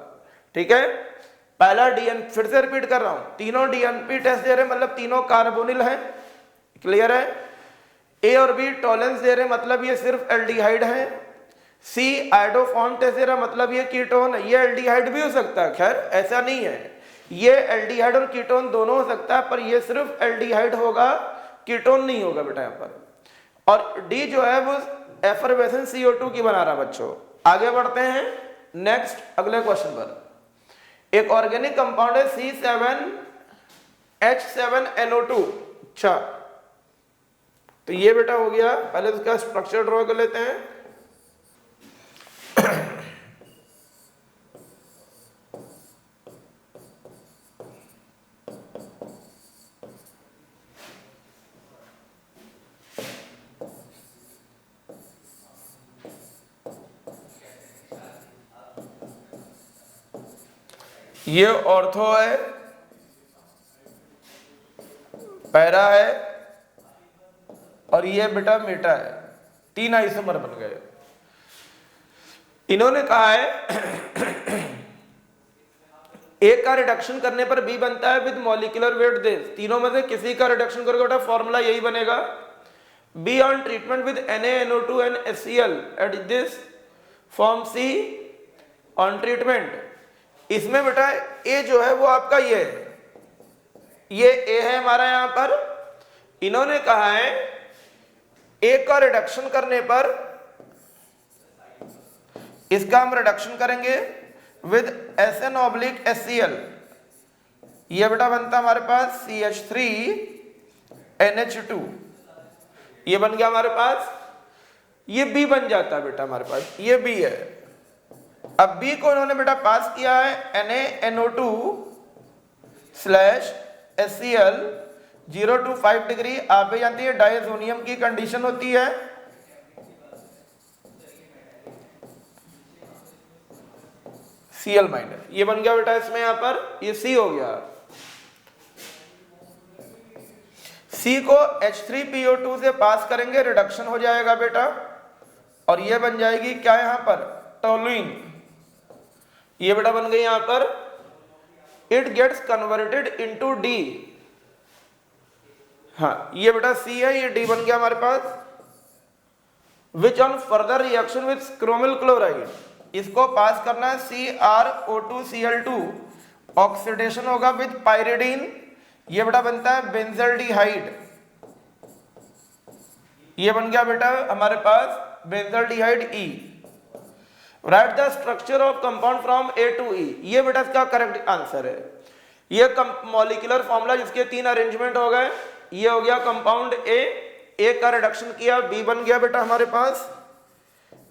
ठीक है, पहला DN, फिर से रिपीट कर रहा हूं, तीनों DNP टेस्ट दे रहे मतलब तीनों कार्बोनिल है, क्लियर है। A और B टॉलेंस दे रहे मतलब ये सिर्फ एल्डिहाइड है। C आयोडोफॉर्म टेस्ट दे रहा मतलब ये कीटोन है, ये एल्डिहाइड भी हो सकता है, खैर ऐसा नहीं है, ये एल्डिहाइड और कीटोन दोनों हो सकता है, पर ये सिर्फ एल्डिहाइड होगा, कीटोन नहीं होगा बेटा यहाँ पर। और D जो है वो एफरवेसेंस CO2 की बना रहा बच्चों। आगे बढ़ते हैं नेक्स्ट अगले क्वेश्चन पर। एक ऑर्गेनिक कंपाउंड है C7H7NO2। अच्छा, तो ये बेटा हो गया, पहले इसका स्ट्रक्चर ड्रॉ कर लेते हैं। ये ऑर्थो है, पैरा है, और ये बेटा मेटा है। 3 आइसोमर बन गए। इन्होंने कहा है एक का रिडक्शन करने पर बी बनता है विद मॉलिक्यूलर वेट दिस। तीनों में से किसी का रिडक्शन करोगे बेटा फॉर्मूला यही बनेगा। B on treatment with NaNO2 and HCl at this form C on treatment. इसमें बेटा ए जो है वो आपका ये है, ये ए है हमारा यहां पर। इन्होंने कहा है ए का रिडक्शन करने पर इसका हम रिडक्शन करेंगे विद SN/HCl। ये बेटा बनता हमारे पास CH3NH2। ये बन गया हमारे पास, ये बी बन जाता है बेटा हमारे पास, ये बी है। अब बी को इन्होंने बेटा पास किया है NaNO2/HCl 0 to 5 डिग्री। आप भी जानती है डायजोनियम की कंडीशन होती है, Cl-। ये बन गया बेटा इसमें यहां पर, ये C हो गया। C को H3PO2 से पास करेंगे, रिडक्शन हो जाएगा बेटा, और ये बन जाएगी क्या यहां पर, टोलुइन। ये बेटा बन गई यहां पर, it gets converted into D। हाँ ये बेटा C है, ये D बन गया हमारे पास। Which on further reaction with chromyl chloride, इसको पास करना है CrO2Cl2, ऑक्सीडेशन होगा विद पायरिडीन। ये बेटा बनता है बेंजल्डिहाइड। ये बन गया बेटा हमारे पास benzaldehyde E। Write the structure of compound from A to E। ये बेटा इसका करेक्ट आंसर है। ये मॉलिक्यूलर फॉर्मूला जिसके 3 अरेंजमेंट हो गए। ये हो गया कंपाउंड ए का रिडक्शन किया, बी बन गया बेटा हमारे पास।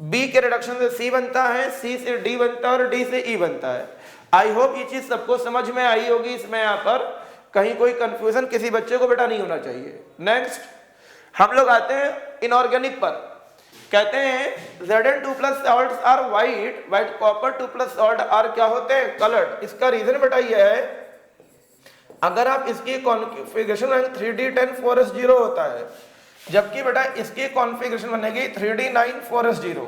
बी के रिडक्शन से सी बनता है, सी से डी बनता है, और डी से ई बनता है। आई होप ये चीज सबको समझ में आई होगी। इसमें यहाँ पर कहीं कोई कंफ्यूजन किसी बच्चे को बेटा नहीं होना चाहिए। नेक्स्ट हम लोग आते हैं इनऑर्गेनिक पर। कहते हैं Zn2+ salts are white, white copper 2+ salt are क्या होते हैं, कलर्ड। इसका रीजन बेटा ये है, अगर आप इसकी कॉन्फ़िगरेशन 3D10 4s0 होता है, जबकि बेटा इसकी कॉन्फ़िगरेशन बनेगी 3D9 4s0,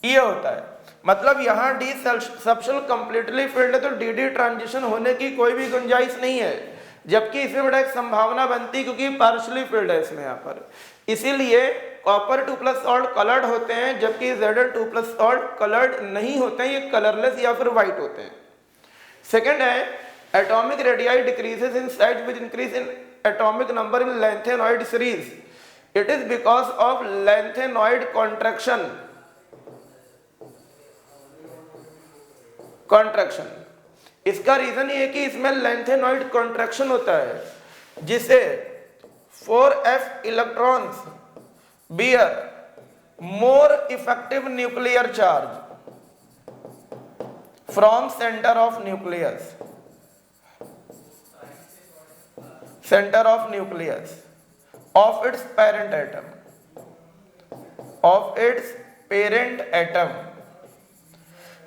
ये होता है। मतलब यहाँ डी सबशेल कंप्लीटली फिल्ड है, तो डी ट्रांजिशन होने की कोई भी गुंजाइश नहीं है, जबकि इसमें बेटा एक संभावना बनती क्योंकि पार्शली फिल्ड है इसमें यहाँ पर। इसीलिए कॉपर 2+ salt कलर्ड होते हैं, जबकि Zn2+ salt कलर्ड नहीं होते हैं, ये कलरलेस या फिर व्हाइट होते हैं। सेकेंड है atomic radii decreases in size with increase in atomic number in lanthanoid series. It is because of lanthanoid contraction. इसका रीजन ये है कि इसमें लैंथेनॉइड कॉन्ट्रैक्शन होता है, जिसे 4f electrons bear more effective nuclear charge from center of nucleus of its parent atom।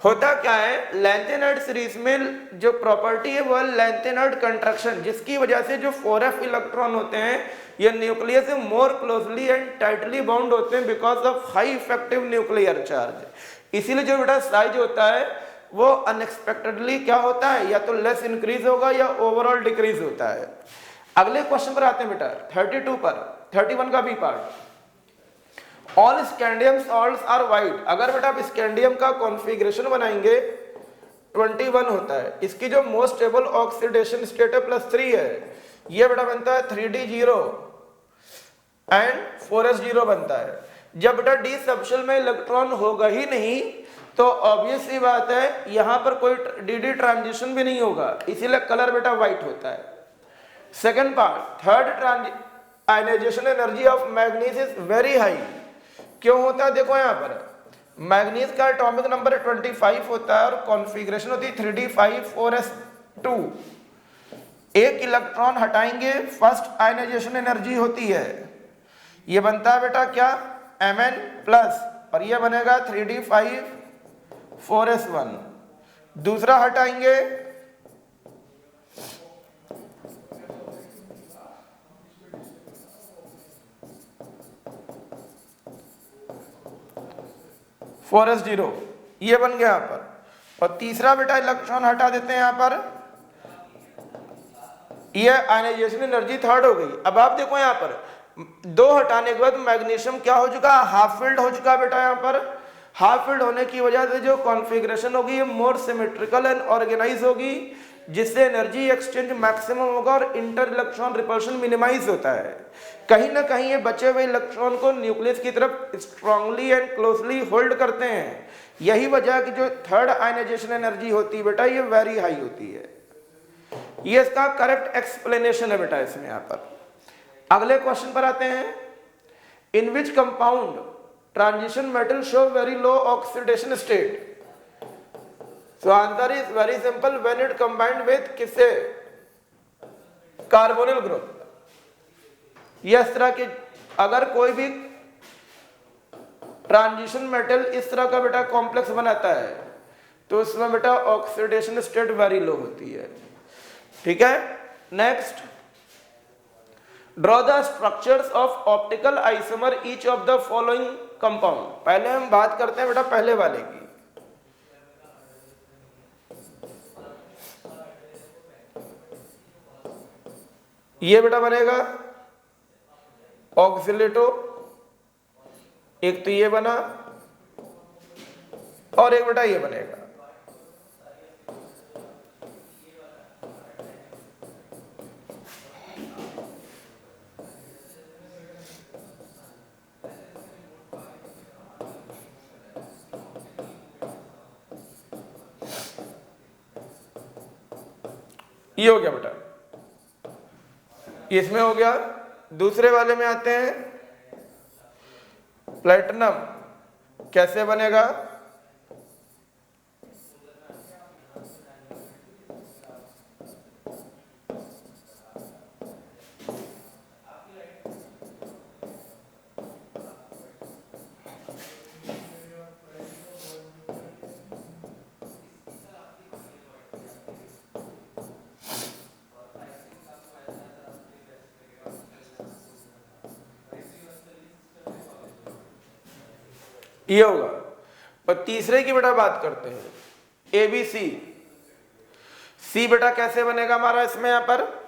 होता क्या है, लैंथेनॉइड सीरीज में जो प्रॉपर्टी है वह लैंथेनॉइड कंट्रैक्शन, जिसकी वजह से जो 4f इलेक्ट्रॉन होते हैं ये न्यूक्लियस से more closely and tightly bound होते हैं because of high effective nuclear charge. इसीलिए जो बेटा साइज होता है वो अनएक्सपेक्टेडली क्या होता है, या तो लेस इंक्रीज होगा या ओवरऑल डिक्रीज होता है। अगले क्वेश्चन पर आते हैं बेटा 32 पर, 31 का B part. All scandium salts are white. अगर बेटा आप स्कैंडियम का कॉन्फ़िगरेशन बनाएंगे 21 होता है, इसकी जो मोस्ट स्टेबल ऑक्सीडेशन स्टेट है +3 है, ये बेटा बनता है 3d0 एंड 4s0 बनता है। जब बेटा डी सबशेल में इलेक्ट्रॉन होगा ही नहीं तो ऑब्वियस सी बात है यहां पर कोई डी ट्रांजिशन भी नहीं होगा, इसीलिए कलर बेटा व्हाइट होता है। Second part, third ionization energy of manganese is very high. क्यों होता है, देखो यहां पर मैग्नीज का एटॉमिक नंबर 25 होता है और कॉन्फ़िगरेशन होती है 3d5 4s2। एक इलेक्ट्रॉन हटाएंगे, फर्स्ट आयनाइजेशन एनर्जी होती है, ये बनता है बेटा क्या, Mn+, और ये बनेगा 3d5 4s1। दूसरा हटाएंगे, (4s0), ये बन गया यहाँ पर। और तीसरा बेटा इलेक्ट्रॉन हटा देते हैं यहाँ पर, ये आयनाइजेशन एनर्जी थर्ड हो गई। अब आप देखो यहाँ पर दो हटाने के बाद मैग्नीशियम क्या हो चुका, हाफ फिल्ड हो चुका बेटा। यहाँ पर हाफ फिल्ड होने की वजह से जो कॉन्फ़िगरेशन होगी मोर सिमेट्रिकल एंड ऑर्गेनाइज होगी, जिससे एनर्जी एक्सचेंज मैक्सिमम होगा और इंटर इलेक्ट्रॉन रिपल्शन मिनिमाइज होता है। कहीं ना कहीं ये बचे हुए इलेक्ट्रॉन को न्यूक्लियस की तरफ स्ट्रांगली एंड क्लोजली होल्ड करते हैं। यही वजह है कि जो थर्ड आयनाइजेशन एनर्जी होती है बेटा ये वेरी हाई होती है। ये इसका करेक्ट एक्सप्लेनेशन है बेटा इसमें। यहाँ पर अगले क्वेश्चन पर आते हैं, in which compound transition metal show very low oxidation state. So answer is very simple, when it combined with किससे, कार्बोनिल ग्रुप। ये इस तरह के अगर कोई भी ट्रांजिशन मेटल इस तरह का बेटा कॉम्प्लेक्स बनाता है तो उसमें बेटा ऑक्सीडेशन स्टेट वेरी लो होती है। ठीक है, next, draw the structures of optical isomer each of the following compound. पहले हम बात करते हैं बेटा पहले वाले की। ये बेटा बनेगा ऑक्सिलेटो, एक तो ये बना और एक बेटा ये बनेगा। ये हो गया बेटा, इसमें हो गया। दूसरे वाले में आते हैं, प्लेटिनम कैसे बनेगा, ये होगा। और तीसरे की बेटा बात करते हैं, ABC। सी बेटा कैसे बनेगा हमारा इसमें यहां पर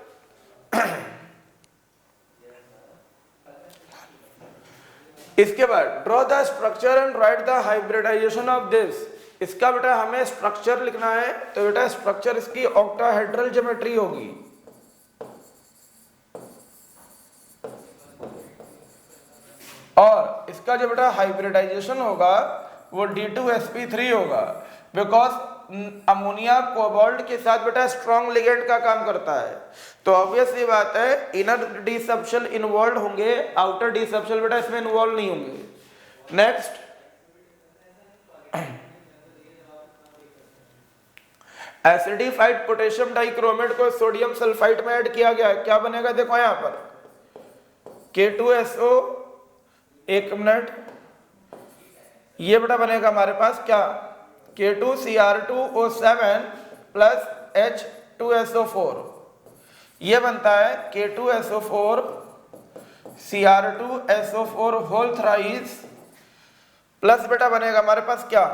इसके बाद draw the structure and write the hybridization of this. इसका बेटा हमें स्ट्रक्चर लिखना है, तो बेटा स्ट्रक्चर इसकी ऑक्टाहेड्रल ज्योमेट्री होगी। और इसका जो बेटा हाइब्रिडाइजेशन होगा वो D2sp3 होगा, बिकॉज अमोनिया कोबाल्ट के साथ बेटा स्ट्रॉन्ग लिगेंड का काम करता है। तो ऑब्वियस ये बात है, इनर डी सबशेल इन्वॉल्व होंगे, आउटर डी सबशेल बेटा इसमें इन्वॉल्व नहीं होंगे। नेक्स्ट, एसिडिफाइड पोटेशियम डाइक्रोमेट को सोडियम सल्फाइड में ऐड किया गया है, क्या बनेगा देखो यहां पर, K2SO, एक मिनट, ये बेटा बनेगा हमारे पास क्या, K2Cr2O7 प्लस H2SO4। ये बनता है K2SO4 Cr2SO4 whole thrice plus बेटा बनेगा हमारे पास क्या,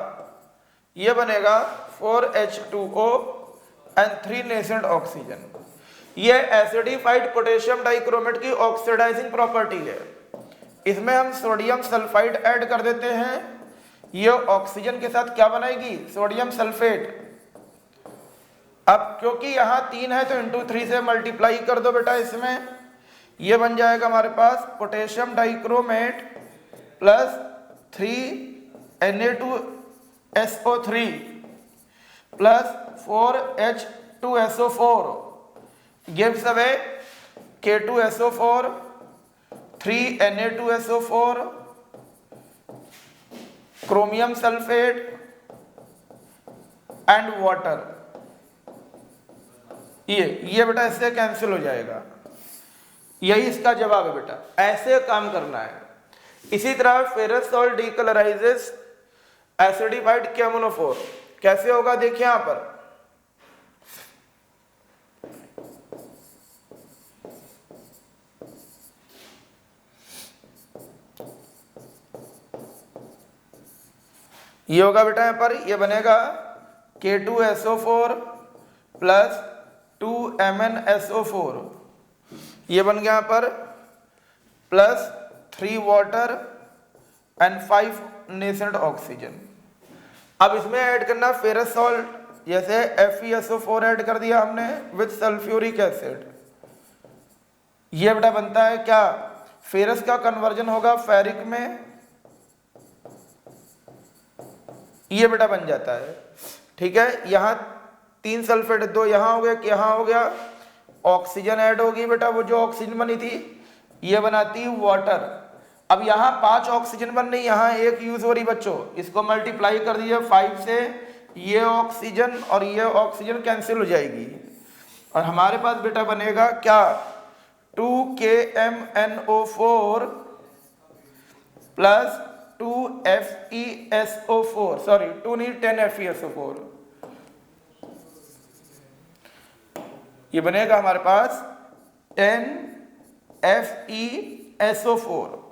ये बनेगा 4H2O एंड 3 नेसेंट ऑक्सीजन। ये एसिडिफाइड पोटेशियम डाइक्रोमेट की ऑक्सीडाइजिंग प्रॉपर्टी है। इसमें हम सोडियम सल्फाइड ऐड कर देते हैं, ये ऑक्सीजन के साथ क्या बनाएगी, सोडियम सल्फेट। अब क्योंकि यहाँ 3 है तो इंटू 3 से मल्टीप्लाई कर दो बेटा इसमें, ये बन जाएगा हमारे पास potassium dichromate plus 3Na2SO3 plus 4H2SO4 gives away K2SO4, 3Na2SO4, chromium sulfate and water. ये बेटा इससे कैंसिल हो जाएगा। यही इसका जवाब है बेटा, ऐसे काम करना है। इसी तरह फेरस सॉल्ट डीकलराइजेस एसिडिफाइड KMnO4, कैसे होगा देखिए यहां पर, ये होगा बेटा यहां पर, ये बनेगा K2SO4 प्लस 2MnSO4, ये बन गया यहां पर plus 3 water and 5 nascent oxygen. अब इसमें ऐड करना फेरस सॉल्ट, जैसे FeSO4 ऐड कर दिया हमने विद सल्फ्यूरिक एसिड, ये बेटा बनता है क्या, फेरस का कन्वर्जन होगा फेरिक में, ये बेटा बन जाता है। ठीक है, यहाँ 3 सल्फेट, 2 यहाँ हो गया, यहाँ हो गया, ऑक्सीजन ऐड होगी बेटा, वो जो ऑक्सीजन बनी थी ये बनाती वाटर। अब यहाँ 5 ऑक्सीजन बन रही, यहाँ 1 यूज हो रही बच्चों, इसको मल्टीप्लाई कर दिए 5 से, ये ऑक्सीजन और ये ऑक्सीजन कैंसिल हो जाएगी और हमारे पास बेटा बनेगा क्या, 2KMnO4 प्लस 2FeSO4, सॉरी 2 नहीं 10FeSO4, ये बनेगा हमारे पास 10FeSO4।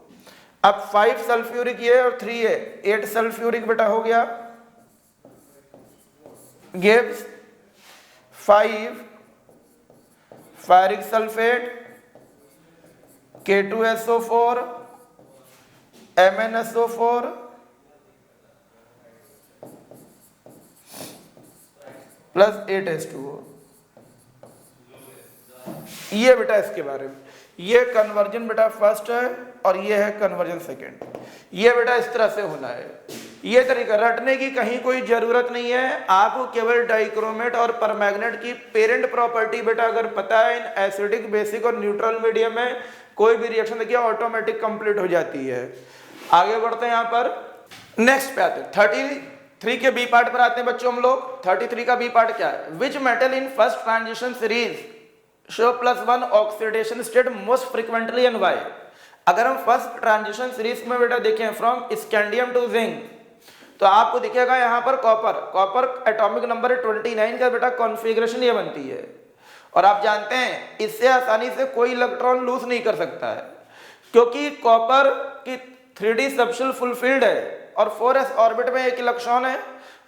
अब 5 सल्फ्यूरिक ये और 3 है, 8 सल्फ्यूरिक बेटा हो गया, gives 5 ferric sulphate, K2SO4 MnSO4 plus 8H2O। ये बेटा इसके बारे में, ये कन्वर्जन बेटा फर्स्ट है और ये है कन्वर्जन सेकंड। ये बेटा इस तरह से होना है, ये तरीका रटने की कहीं कोई जरूरत नहीं है, आपको केवल डाइक्रोमेट और परमैग्नेट की पेरेंट प्रॉपर्टी बेटा अगर पता है, इन एसिडिक, बेसिक और न्यूट्रल मीडियम में कोई भी रिएक्शन देखिए ऑटोमेटिक कंप्लीट हो जाती है। आगे बढ़ते हैं, यहाँ पर नेक्स्ट पे आते हैं, 33 के बी पार्ट पर आते हैं बच्चों हम लोग। 33 का बी पार्ट क्या है, which metal in first transition series show +1 oxidation state most frequently and why. अगर हम फर्स्ट ट्रांजिशन सीरीज में बेटा देखें फ्रॉम स्कैंडियम टू जिंक, तो आपको दिखेगा यहाँ पर कॉपर एटॉमिक नंबर 29 का बेटा कॉन्फ़िगरेशन ये बनती है, और आप जानते हैं इससे आसानी से कोई इलेक्ट्रॉन लूज नहीं कर सकता है, क्योंकि कॉपर की 3D सबशेल फुलफिल्ड है और 4s ऑर्बिट में एक इलेक्ट्रॉन है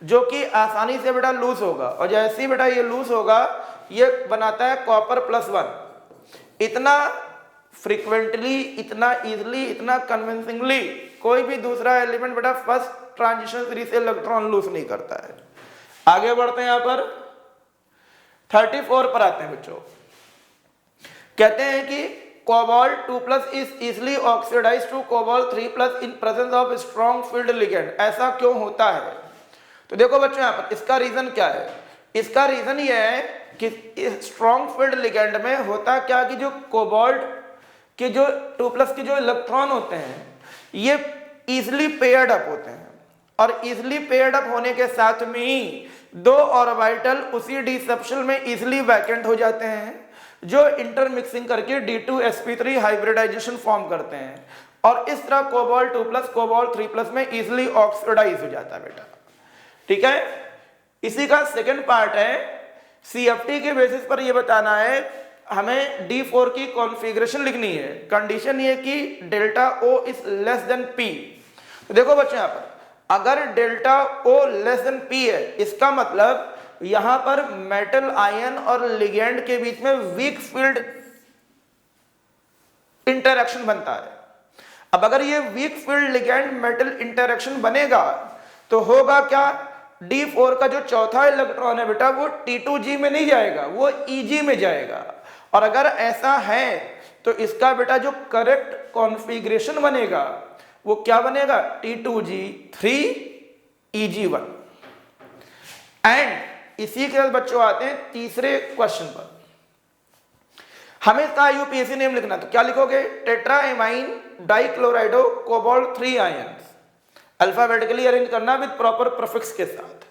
जो कि आसानी से बेटा लूज होगा, और जैसे ही बेटा ये लूज होगा ये बनाता है कॉपर +1। इतना फ्रीक्वेंटली, इतना इजिली, इतना कन्विंसिंगली कोई भी दूसरा एलिमेंट बेटा फर्स्ट ट्रांजिशन सीरीज से इलेक्ट्रॉन लूज नहीं करता है। आगे बढ़ते हैं, यहाँ पर 34 पर आते हैं बच्चों। कहते हैं कि cobalt 2+ is easily oxidized to cobalt 3+ in presence of strong field ligand. ऐसा क्यों होता है? तो देखो बच्चों यहाँ पर इसका रीजन क्या है। इसका रीजन ये है कि स्ट्रॉन्ग फील्ड लिगेंड में होता क्या कि जो कोबाल्ट के जो 2+ के जो इलेक्ट्रॉन होते हैं ये इजिली पेयर्ड अप होते हैं, और इजिली पेयर्ड अप होने के साथ में ही 2 ऑर्बिटल उसी डी सबशेल में इजिली वैकेंट हो जाते हैं, जो इंटरमिक्सिंग करके D2sp3 हाइब्रिडाइजेशन फॉर्म करते हैं, और इस तरह कोबाल्ट 2+ कोबाल्ट 3+ में इजिली ऑक्सीडाइज हो जाता है बेटा। ठीक है, इसी का सेकंड पार्ट है CFT के बेसिस पर ये बताना है, हमें D4 की कॉन्फ़िगरेशन लिखनी है। कंडीशन ये कि delta O is less than P। तो देखो बच्चों यहाँ पर अगर delta O less than P है, इसका मतलब यहां पर मेटल आयन और लिगेंड के बीच में वीक फील्ड इंटरैक्शन बनता है। अब अगर ये weak field ligand metal interaction बनेगा तो होगा क्या, D4 का जो चौथा इलेक्ट्रॉन है बेटा वो T2G में नहीं जाएगा, वो EG में जाएगा, और अगर ऐसा है तो इसका बेटा जो करेक्ट कॉन्फ़िगरेशन बनेगा वो क्या बनेगा, T2G 3EG1। एंड इसी के साथ बच्चों आते हैं तीसरे क्वेश्चन पर। हमें इसका IUPAC नेम लिखना, तो क्या लिखोगे, टेट्राएमाइन डाइक्लोराइडो कोबाल्ट 3 आयंस, अल्फाबेटिकली अरेंज करना विद प्रॉपर प्रीफिक्स के साथ।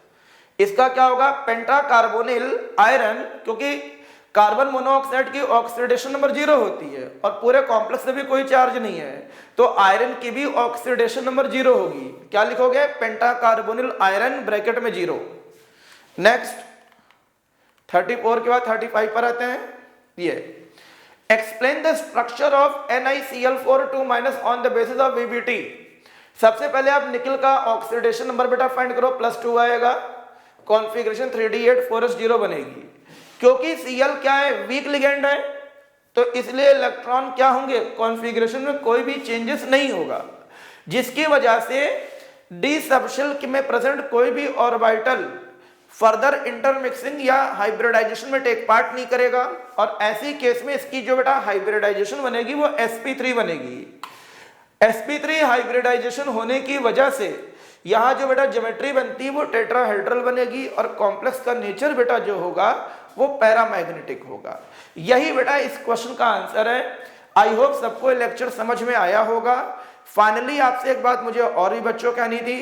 इसका क्या होगा, पेंटा कार्बोनिल आयरन, क्योंकि कार्बन मोनोऑक्साइड की ऑक्सीडेशन नंबर 0 होती है और पूरे कॉम्प्लेक्स में भी कोई चार्ज नहीं है, तो आयरन की भी ऑक्सीडेशन नंबर 0 होगी। क्या लिखोगे, पेंटा कार्बोनिल आयरन ब्रैकेट में 0। नेक्स्ट 34 के बाद 35 पर आते हैं। ये explain the structure of NiCl4 on the basis of VBT। सबसे पहले आप निकल का ऑक्सीडेशन नंबर बेटा फाइंड करो, +2 आएगा, कॉन्फ़िगरेशन 3D8 बनेगी। क्योंकि Cl क्या है, वीक लिगेंड है, तो इसलिए इलेक्ट्रॉन क्या होंगे, कॉन्फ़िगरेशन में कोई भी चेंजेस नहीं होगा, जिसकी वजह से डी सबशेल में प्रेजेंट कोई भी ऑर्बिटल फर्दर इंटरमिक्सिंग या हाइब्रिडाइजेशन में टेक पार्ट नहीं करेगा। और ऐसी केस में इसकी जो बेटा हाइब्रिडाइजेशन बनेगी वो sp3 बनेगी। sp3 हाइब्रिडाइजेशन होने की वजह से यहाँ जो बेटा ज्योमेट्री बनती है वो टेट्राहेड्रल बनेगी और कॉम्प्लेक्स का नेचर बेटा जो होगा वो पैरामैग्नेटिक होगा। यही बेटा इस क्वेश्चन का आंसर है। आई होप सबको लेक्चर समझ में आया होगा। फाइनली आपसे एक बात मुझे और भी बच्चों कहनी थी,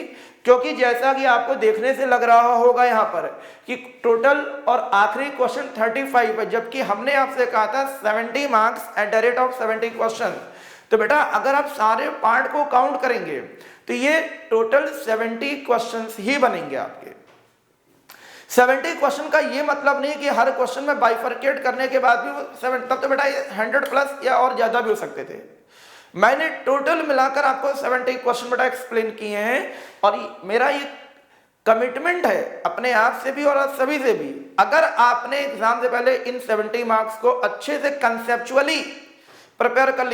क्योंकि जैसा कि आपको देखने से लग रहा होगा यहाँ पर कि टोटल और आखिरी क्वेश्चन 35 है, जबकि हमने आपसे कहा था 70 marks at the rate of 70 question. तो बेटा अगर आप सारे पार्ट को काउंट करेंगे तो ये टोटल 70 क्वेश्चंस ही बनेंगे आपके। 70 क्वेश्चन का ये मतलब नहीं कि हर क्वेश्चन में बाइफरकेट करने के बाद भी वो 7, तब तो बेटा 100+ या और ज्यादा भी हो सकते थे। मैंने टोटल मिलाकर आपको 70 क्वेश्चन बेटा एक्सप्लेन किए हैं, और मेरा ये कमिटमेंट है अपने आप से भी और आप सभी से भी, अगर आपने एग्जाम से पहले इन 70 मार्क्स को अच्छे से कंसेप्चुअली प्रिपेयर कर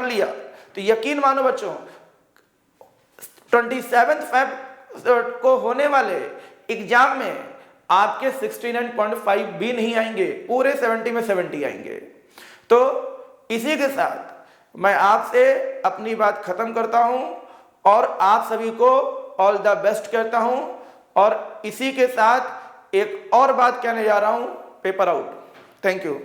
लिया तो यकीन मानो बच्चों 27 फेब को होने वाले एग्जाम में आपके 69.5 भी नहीं आएंगे, पूरे 70 में 70 आएंगे। तो इसी के साथ मैं आपसे अपनी बात खत्म करता हूं और आप सभी को ऑल द बेस्ट कहता हूं, और इसी के साथ एक और बात कहने जा रहा हूं, पेपर आउट। Thank you.